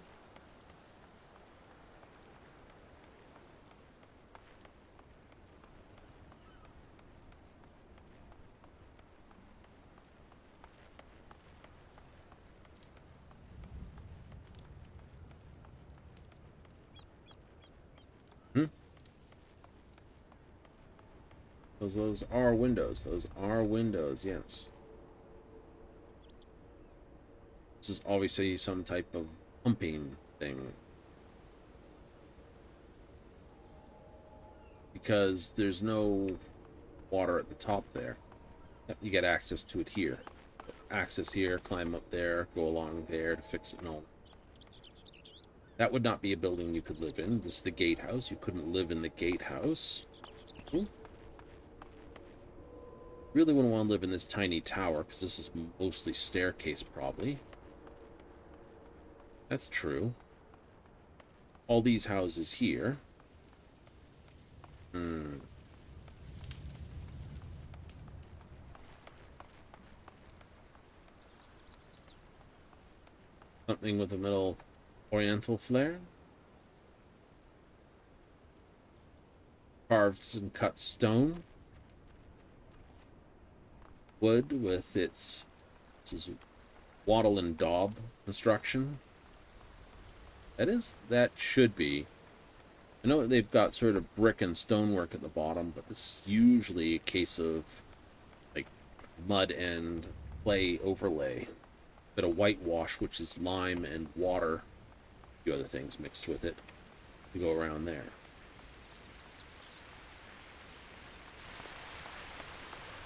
Hmm? Those are windows. Those are windows, yes. This is obviously some type of pumping thing. Because there's no water at the top there. You get access to it here. Access here, climb up there, go along there to fix it. No. That would not be a building you could live in. This is the gatehouse. You couldn't live in the gatehouse. Ooh. Really wouldn't want to live in this tiny tower, because this is mostly staircase, probably. That's true. All these houses here. Something with a middle oriental flair. Carved and cut stone. Wood with its, this is wattle and daub construction. That should be. I know they've got sort of brick and stonework at the bottom, but this is usually a case of like mud and clay overlay. Bit of whitewash, which is lime and water, a few other things mixed with it to go around there.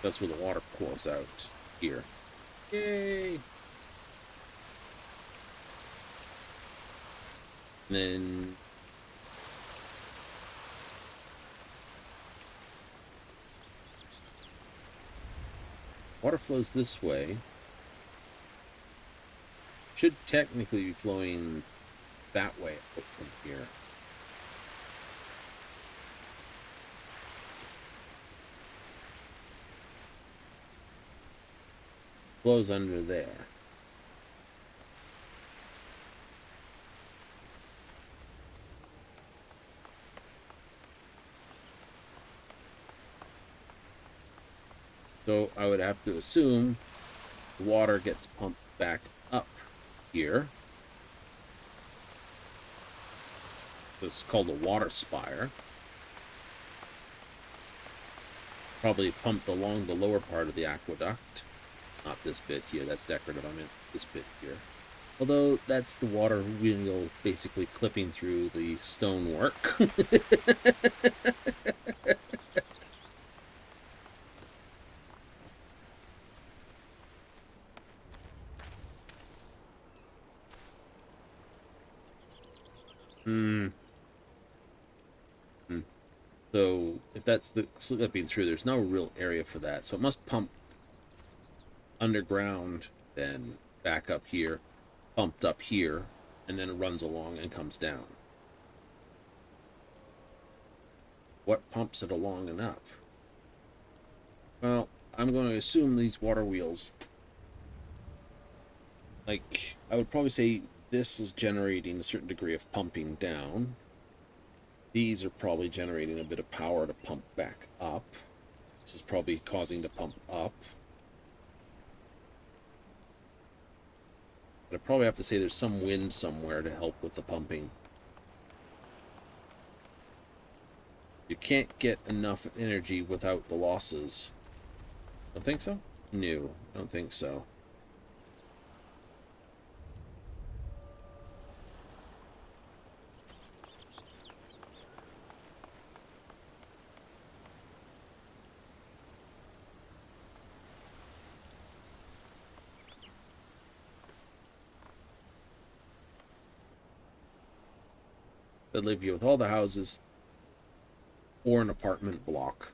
That's where the water pours out here. Yay! And then water flows this way. Should technically be flowing that way out from here. Flows under there. So I would have to assume the water gets pumped back up here. This is called a water spire. Probably pumped along the lower part of the aqueduct. Not this bit here, that's decorative, I meant this bit here. Although that's the water wheel basically clipping through the stonework. So if that's the slipping through, there's no real area for that. So it must pump underground, then back up here, pumped up here, and then it runs along and comes down. What pumps it along and up? Well, I'm going to assume these water wheels, like, I would probably say this is generating a certain degree of pumping down. These are probably generating a bit of power to pump back up. This is probably causing to pump up. But I probably have to say there's some wind somewhere to help with the pumping. You can't get enough energy without the losses. Don't think so? No, I don't think so. that live here with all the houses or an apartment block.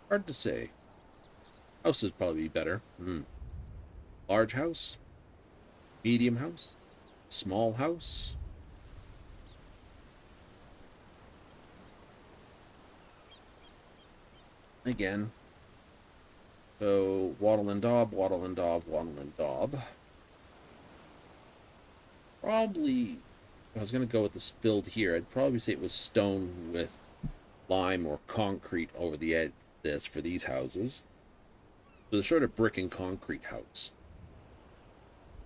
Hard to say. House would probably be better. Large house? Medium house? Small house? Again. So, wattle and daub, wattle and daub, wattle and daub. Probably, if I was going to go with this build here, I'd probably say it was stone with lime or concrete over the edge of this for these houses. So the sort of brick and concrete house.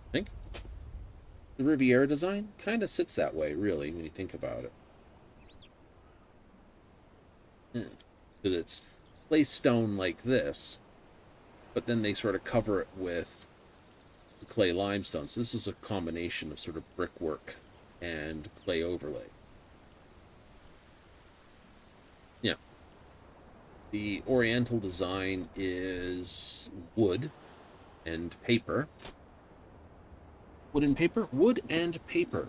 I think the Riviera design kind of sits that way, really, when you think about it. Because it's placed stone like this, but then they sort of cover it with clay limestone. So this is a combination of sort of brickwork and clay overlay. Yeah. The Oriental design is wood and paper. Wood and paper? Wood and paper.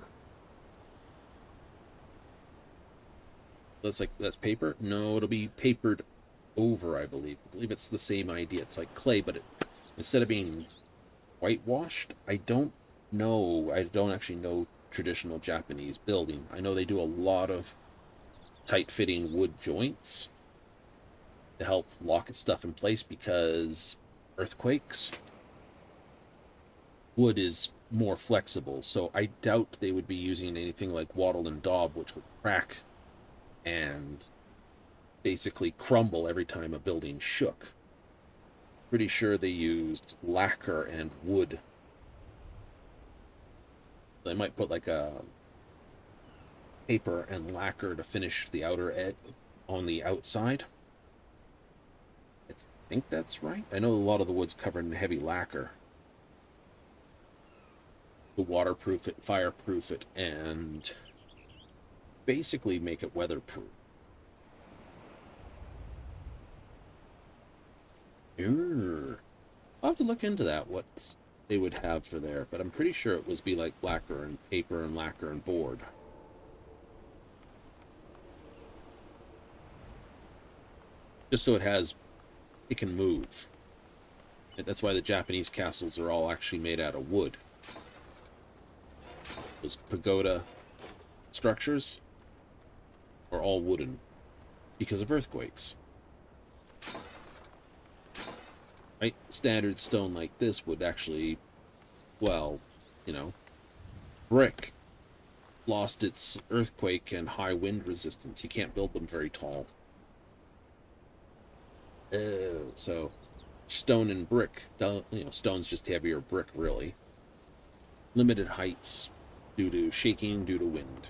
That's paper? No, it'll be papered over, I believe. I believe it's the same idea. It's like clay, but instead of being whitewashed, I don't know. I don't actually know traditional Japanese building. I know they do a lot of tight-fitting wood joints to help lock stuff in place because earthquakes. Wood is more flexible, so I doubt they would be using anything like wattle and daub, which would crack and basically crumble every time a building shook. Pretty sure they used lacquer and wood. They might put like a paper and lacquer to finish the outer edge on the outside. I think that's right. I know a lot of the wood's covered in heavy lacquer to waterproof it, fireproof it, and basically make it weatherproof. I'll have to look into that, what they would have for there, but I'm pretty sure it was be like lacquer and paper and lacquer and board. Just so it can move. And that's why the Japanese castles are all actually made out of wood. Those pagoda structures are all wooden because of earthquakes. Right? Standard stone like this would actually, well, brick lost its earthquake and high wind resistance. You can't build them very tall. So stone and brick, stone's just heavier brick, really. Limited heights due to shaking, due to wind.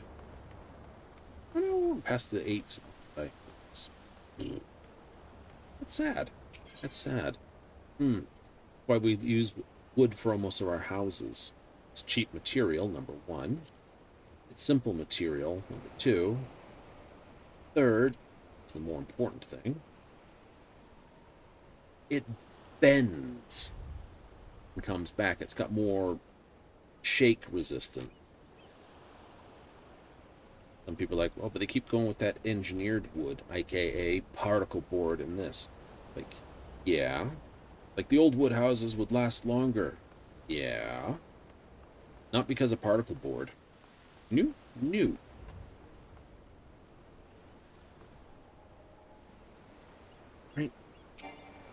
I don't know, past the 8. That's sad. That's sad. Why we use wood for almost of our houses. It's cheap material, number 1. It's simple material, number 2. Third, it's the more important thing. It bends and comes back. It's got more shake resistant. Some people are like, well, but they keep going with that engineered wood, aka particle board in this. Like, yeah. Like the old wood houses would last longer. Yeah. Not because of particle board. New. Right?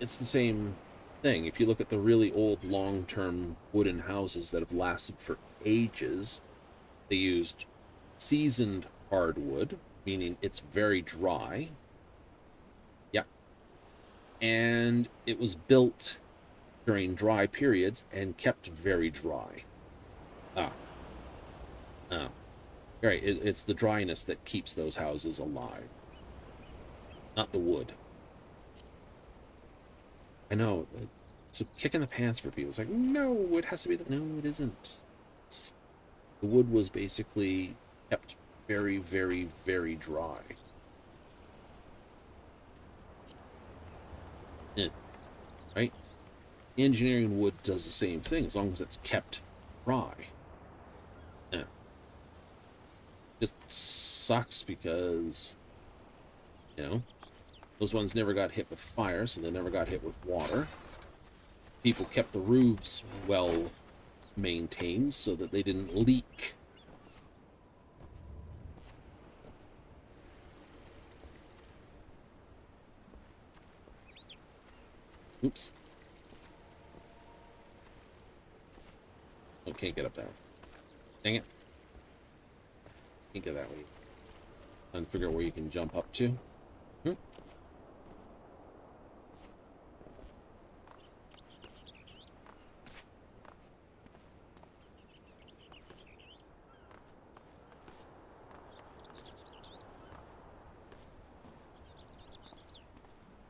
It's the same thing. If you look at the really old long-term wooden houses that have lasted for ages, they used seasoned hardwood, meaning it's very dry. And it was built during dry periods and kept very dry. Right, it's the dryness that keeps those houses alive, not the wood. I know, it's a kick in the pants for people. It's like, no, it has to be no, it isn't. The wood was basically kept very, very, very dry. Right? Engineering wood does the same thing as long as it's kept dry. Yeah. Just sucks because, you know, those ones never got hit with fire, so they never got hit with water. People kept the roofs well maintained so that they didn't leak. Oops. Oh, can't get up there. Dang it. Can't get that way. Trying to figure out where you can jump up to.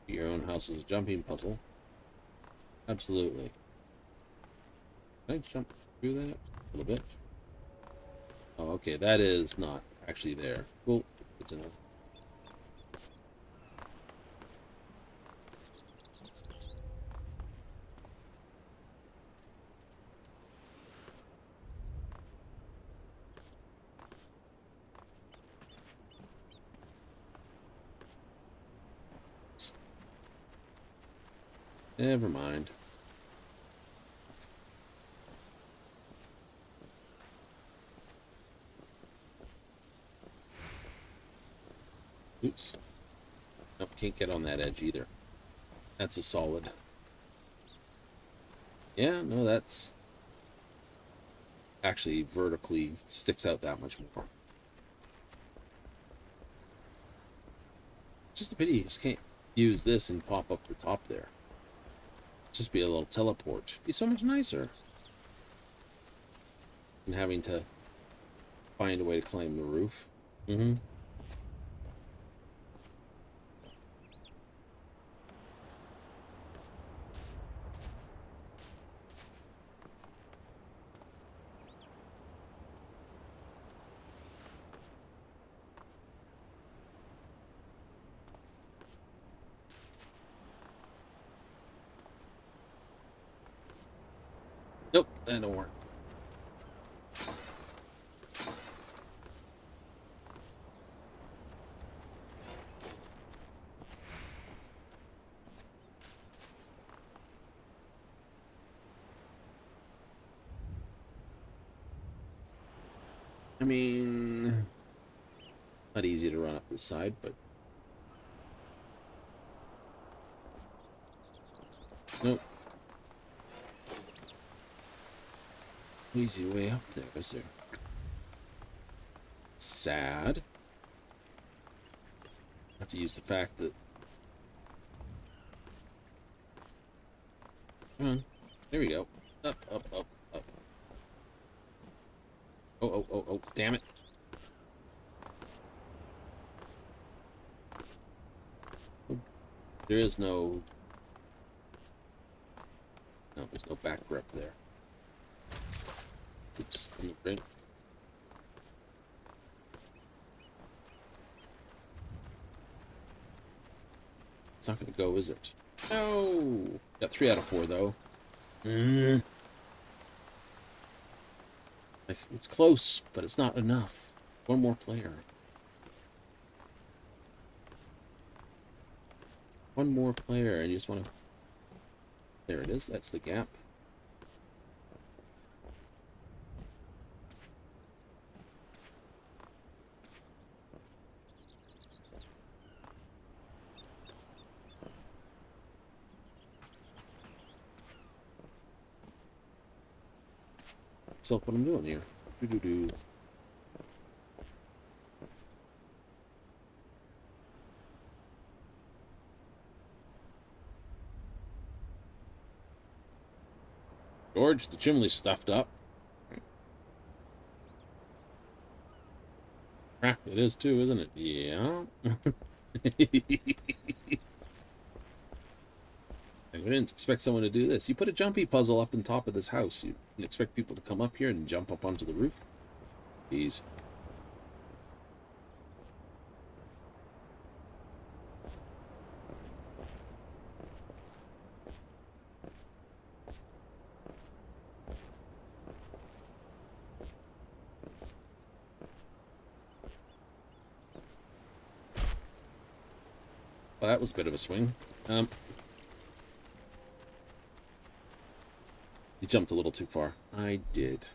Your own house's jumping puzzle. Absolutely. Can I jump through that a little bit? Oh, okay. That is not actually there. Cool. Good to know. Never mind. Oops. Nope, can't get on that edge either. That's a solid. Yeah, no, that's actually vertically sticks out that much more. Just a pity you just can't use this and pop up the top there. Just be a little teleport. Be so much nicer than having to find a way to climb the roof. Mm-hmm. Nope, that don't work. I mean, not easy to run up this side, but nope. Easy way up there, is there? Sad. I have to use the fact that. Come on. There we go. Up, up, up, up. Oh, oh, oh, oh, damn it. There is no... No, there's no back grip there. Oops, right. It's not going to go, is it? No! Got 3 out of 4, though. Like, it's close, but it's not enough. One more player. One more player, and you just want to... There it is, that's the gap. So what I'm doing here. Doo-doo-doo. George, the chimney's stuffed up. Crap, it is too, isn't it? Yeah. I didn't expect someone to do this. You put a jumpy puzzle up on top of this house. You expect people to come up here and jump up onto the roof? Jeez. Well, that was a bit of a swing. You jumped a little too far. I did.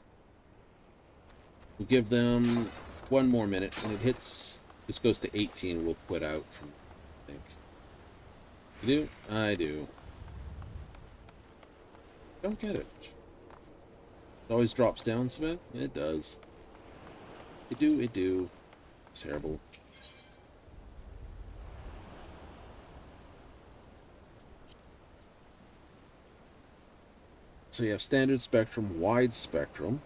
We'll give them 1 more minute. When it hits, this goes to 18, we'll quit out from, I think. You do? I do. Don't get it. It always drops down, Smith? It does. It do. It's terrible. So you have standard spectrum, wide spectrum.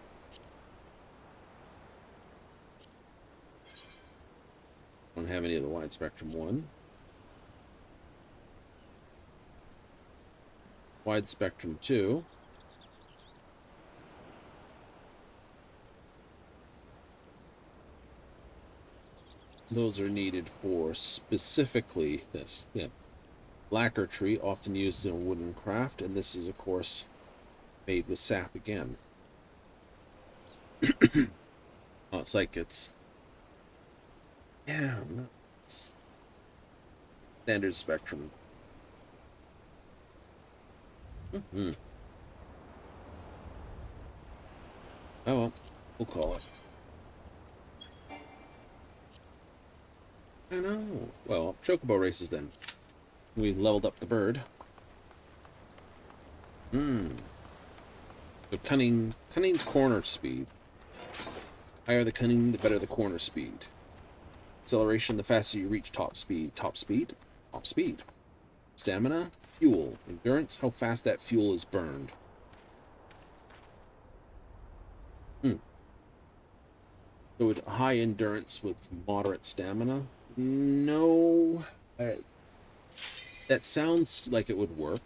Don't have any of the wide spectrum one. Wide spectrum 2. Those are needed for specifically this. Yeah. Lacquer tree, often used in a wooden craft, and this is, of course, made with sap again. Oh, it's like it's... Yeah, no, it's standard spectrum. Mm-hmm. Oh well, we'll call it. I know. Well, chocobo races then. We leveled up the bird. So cunning's corner speed. Higher the cunning, the better the corner speed. Acceleration, the faster you reach top speed. Top speed? Top speed. Stamina, fuel. Endurance, how fast that fuel is burned. So with high endurance with moderate stamina? No. That sounds like it would work.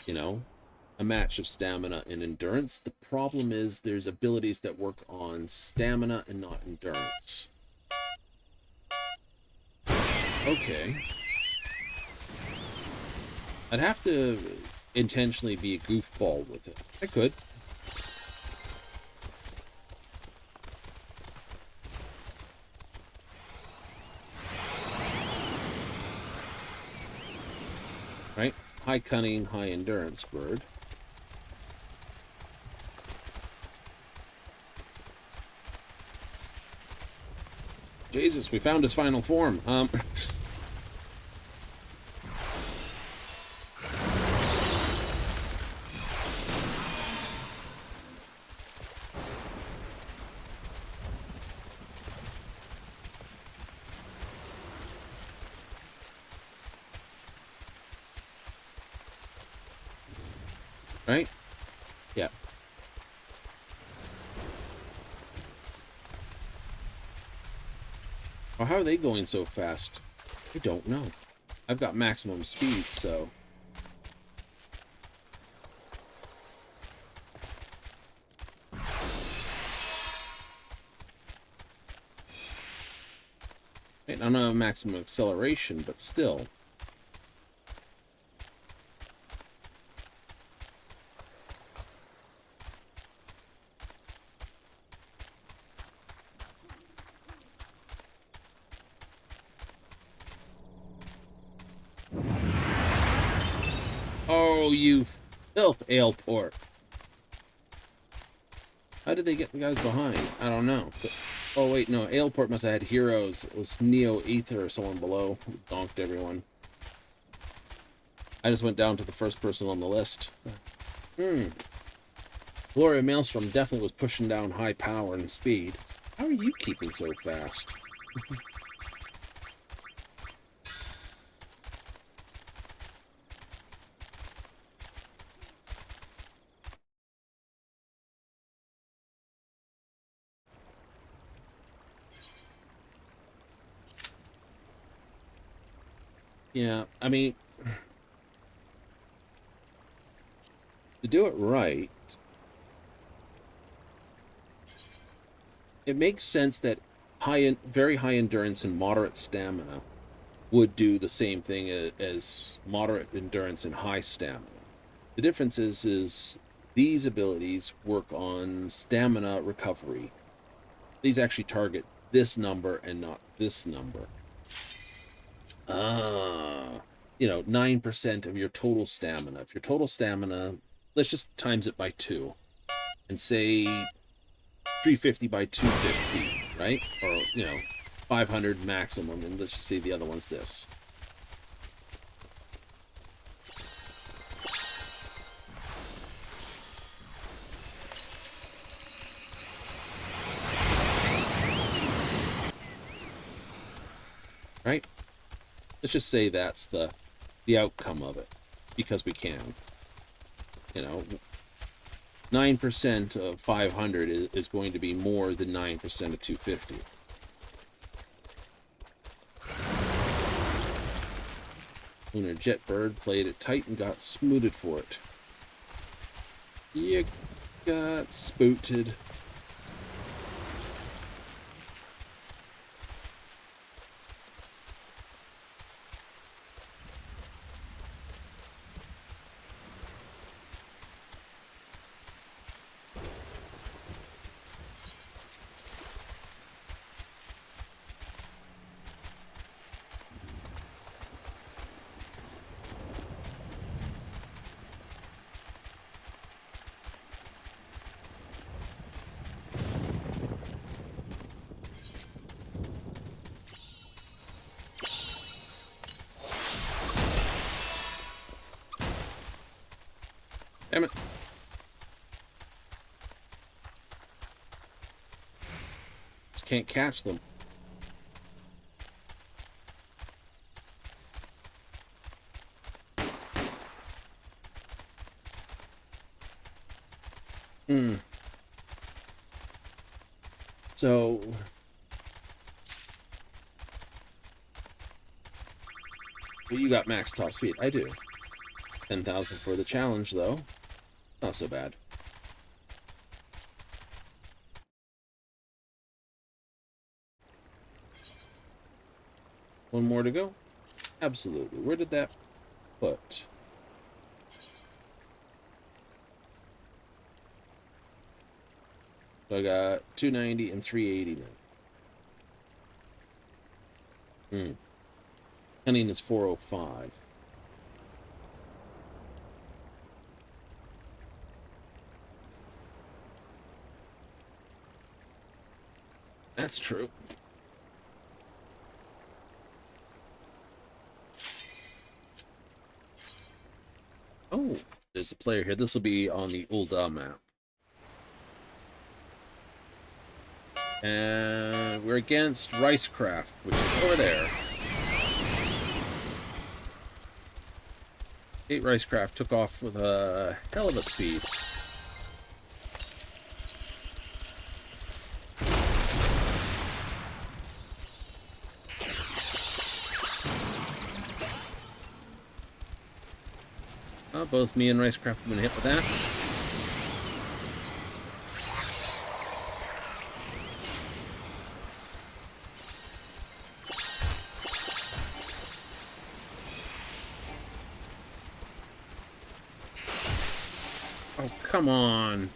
You know, a match of stamina and endurance. The problem is there's abilities that work on stamina and not endurance. Okay. I'd have to intentionally be a goofball with it. I could. Right? High cunning, high endurance bird. Jesus, we found his final form. Right? Yeah. Well, how are they going so fast? I don't know. I've got maximum speed, so... I don't have maximum acceleration, but still. Oh, you filth, Aleport. How did they get the guys behind? I don't know. But, oh, wait, no. Aleport must have had heroes. It was Neo Ether or someone below who donked everyone. I just went down to the first person on the list. Gloria Maelstrom definitely was pushing down high power and speed. How are you keeping so fast? Yeah, I mean, to do it right, it makes sense that very high endurance and moderate stamina would do the same thing as moderate endurance and high stamina. The difference is these abilities work on stamina recovery. These actually target this number and not this number. You know, 9% of your total stamina. If your total stamina, let's just times it by 2 and say 350 by 250, right? Or, you know, 500 maximum, and let's just say the other one's this. Right? Let's just say that's the outcome of it, because we can. You know, 9% of 500 is going to be more than 9% of 250. Lunar Jetbird played it tight and got smooted for it. You got spooted. Damn it. Just can't catch them. So you got max top speed. I do. 10,000 for the challenge, though. Not so bad. One more to go? Absolutely. Where did that put? So I got 290 and 380 now. Cunning is 405. That's true. Oh, there's a player here. This will be on the Ul'dah map. And we're against Ricecraft, which is over there. 8 Ricecraft took off with a hell of a speed. Both me and Ricecraft have been hit with that. Oh, come on.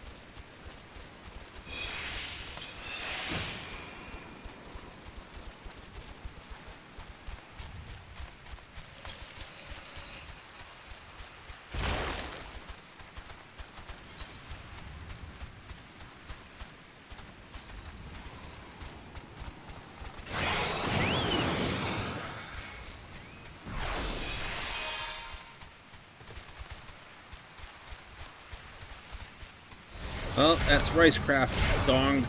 Well, that's Ricecraft, dong.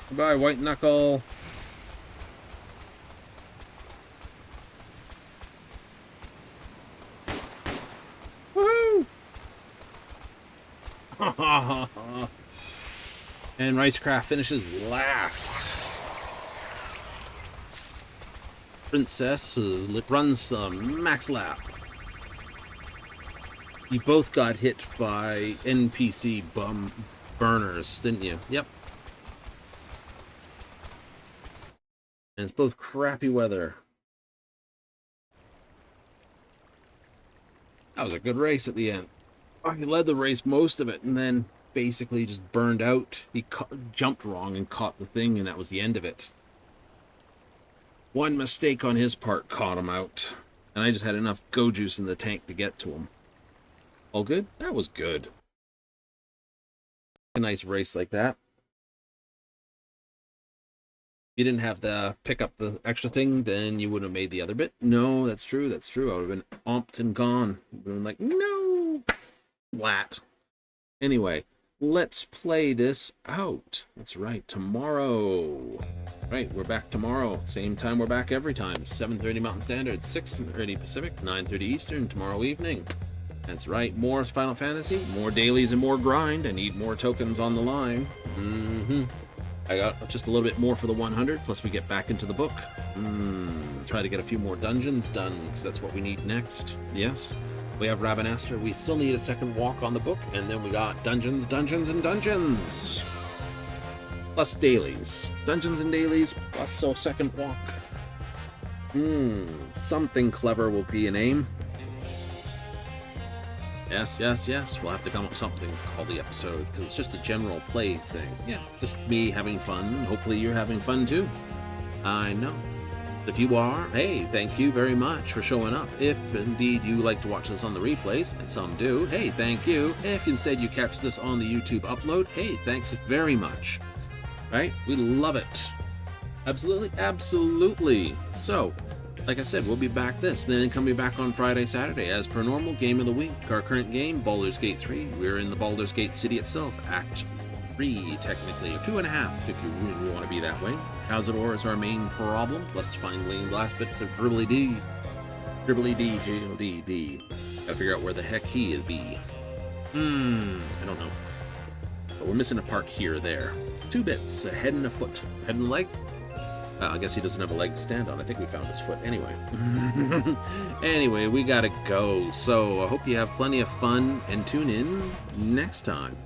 Goodbye, White Knuckle. Woohoo! And Ricecraft finishes last. Princess runs max lap. You both got hit by NPC bum burners, didn't you? Yep. And it's both crappy weather. That was a good race at the end. He led the race most of it, and then basically just burned out. He jumped wrong and caught the thing, and that was the end of it. One mistake on his part caught him out, and I just had enough go juice in the tank to get to him. All good? That was good. A nice race like that. If you didn't have to pick up the extra thing, then you wouldn't have made the other bit. No, that's true. That's true. I would have been omped and gone. I would have been like, no. Flat. Anyway, let's play this out. That's right. Tomorrow. Right, we're back tomorrow. Same time we're back every time. 7:30 Mountain Standard, 6:30 Pacific, 9:30 Eastern tomorrow evening. That's right. More Final Fantasy, more dailies and more grind. I need more tokens on the line. I got just a little bit more for the 100, plus we get back into the book. Try to get a few more dungeons done, because that's what we need next. Yes, we have Ravenaster. We still need a second walk on the book, and then we got dungeons, dungeons, and dungeons. Plus dailies. Dungeons and dailies, plus a second walk. Something clever will be a name. Yes, yes, yes. We'll have to come up with something to call the episode, because it's just a general play thing. Yeah, just me having fun. Hopefully you're having fun too. I know. If you are, hey, thank you very much for showing up. If indeed you like to watch this on the replays, and some do, hey, thank you. If instead you catch this on the YouTube upload, hey, thanks very much. Right? We love it. Absolutely, absolutely. So, like I said, we'll be back and then coming back on Friday, Saturday, as per normal, game of the week. Our current game, Baldur's Gate 3. We're in the Baldur's Gate city itself, Act 3, technically. 2.5, if you really want to be that way. Cazador is our main problem. Let's find the last bits of Dribbly-D. Dribbly-D. Gotta figure out where the heck he is be. I don't know. But we're missing a part here or there. 2 bits, a head and a foot. Head and a leg? I guess he doesn't have a leg to stand on. I think we found his foot. Anyway. Anyway, we gotta go. So I hope you have plenty of fun and tune in next time.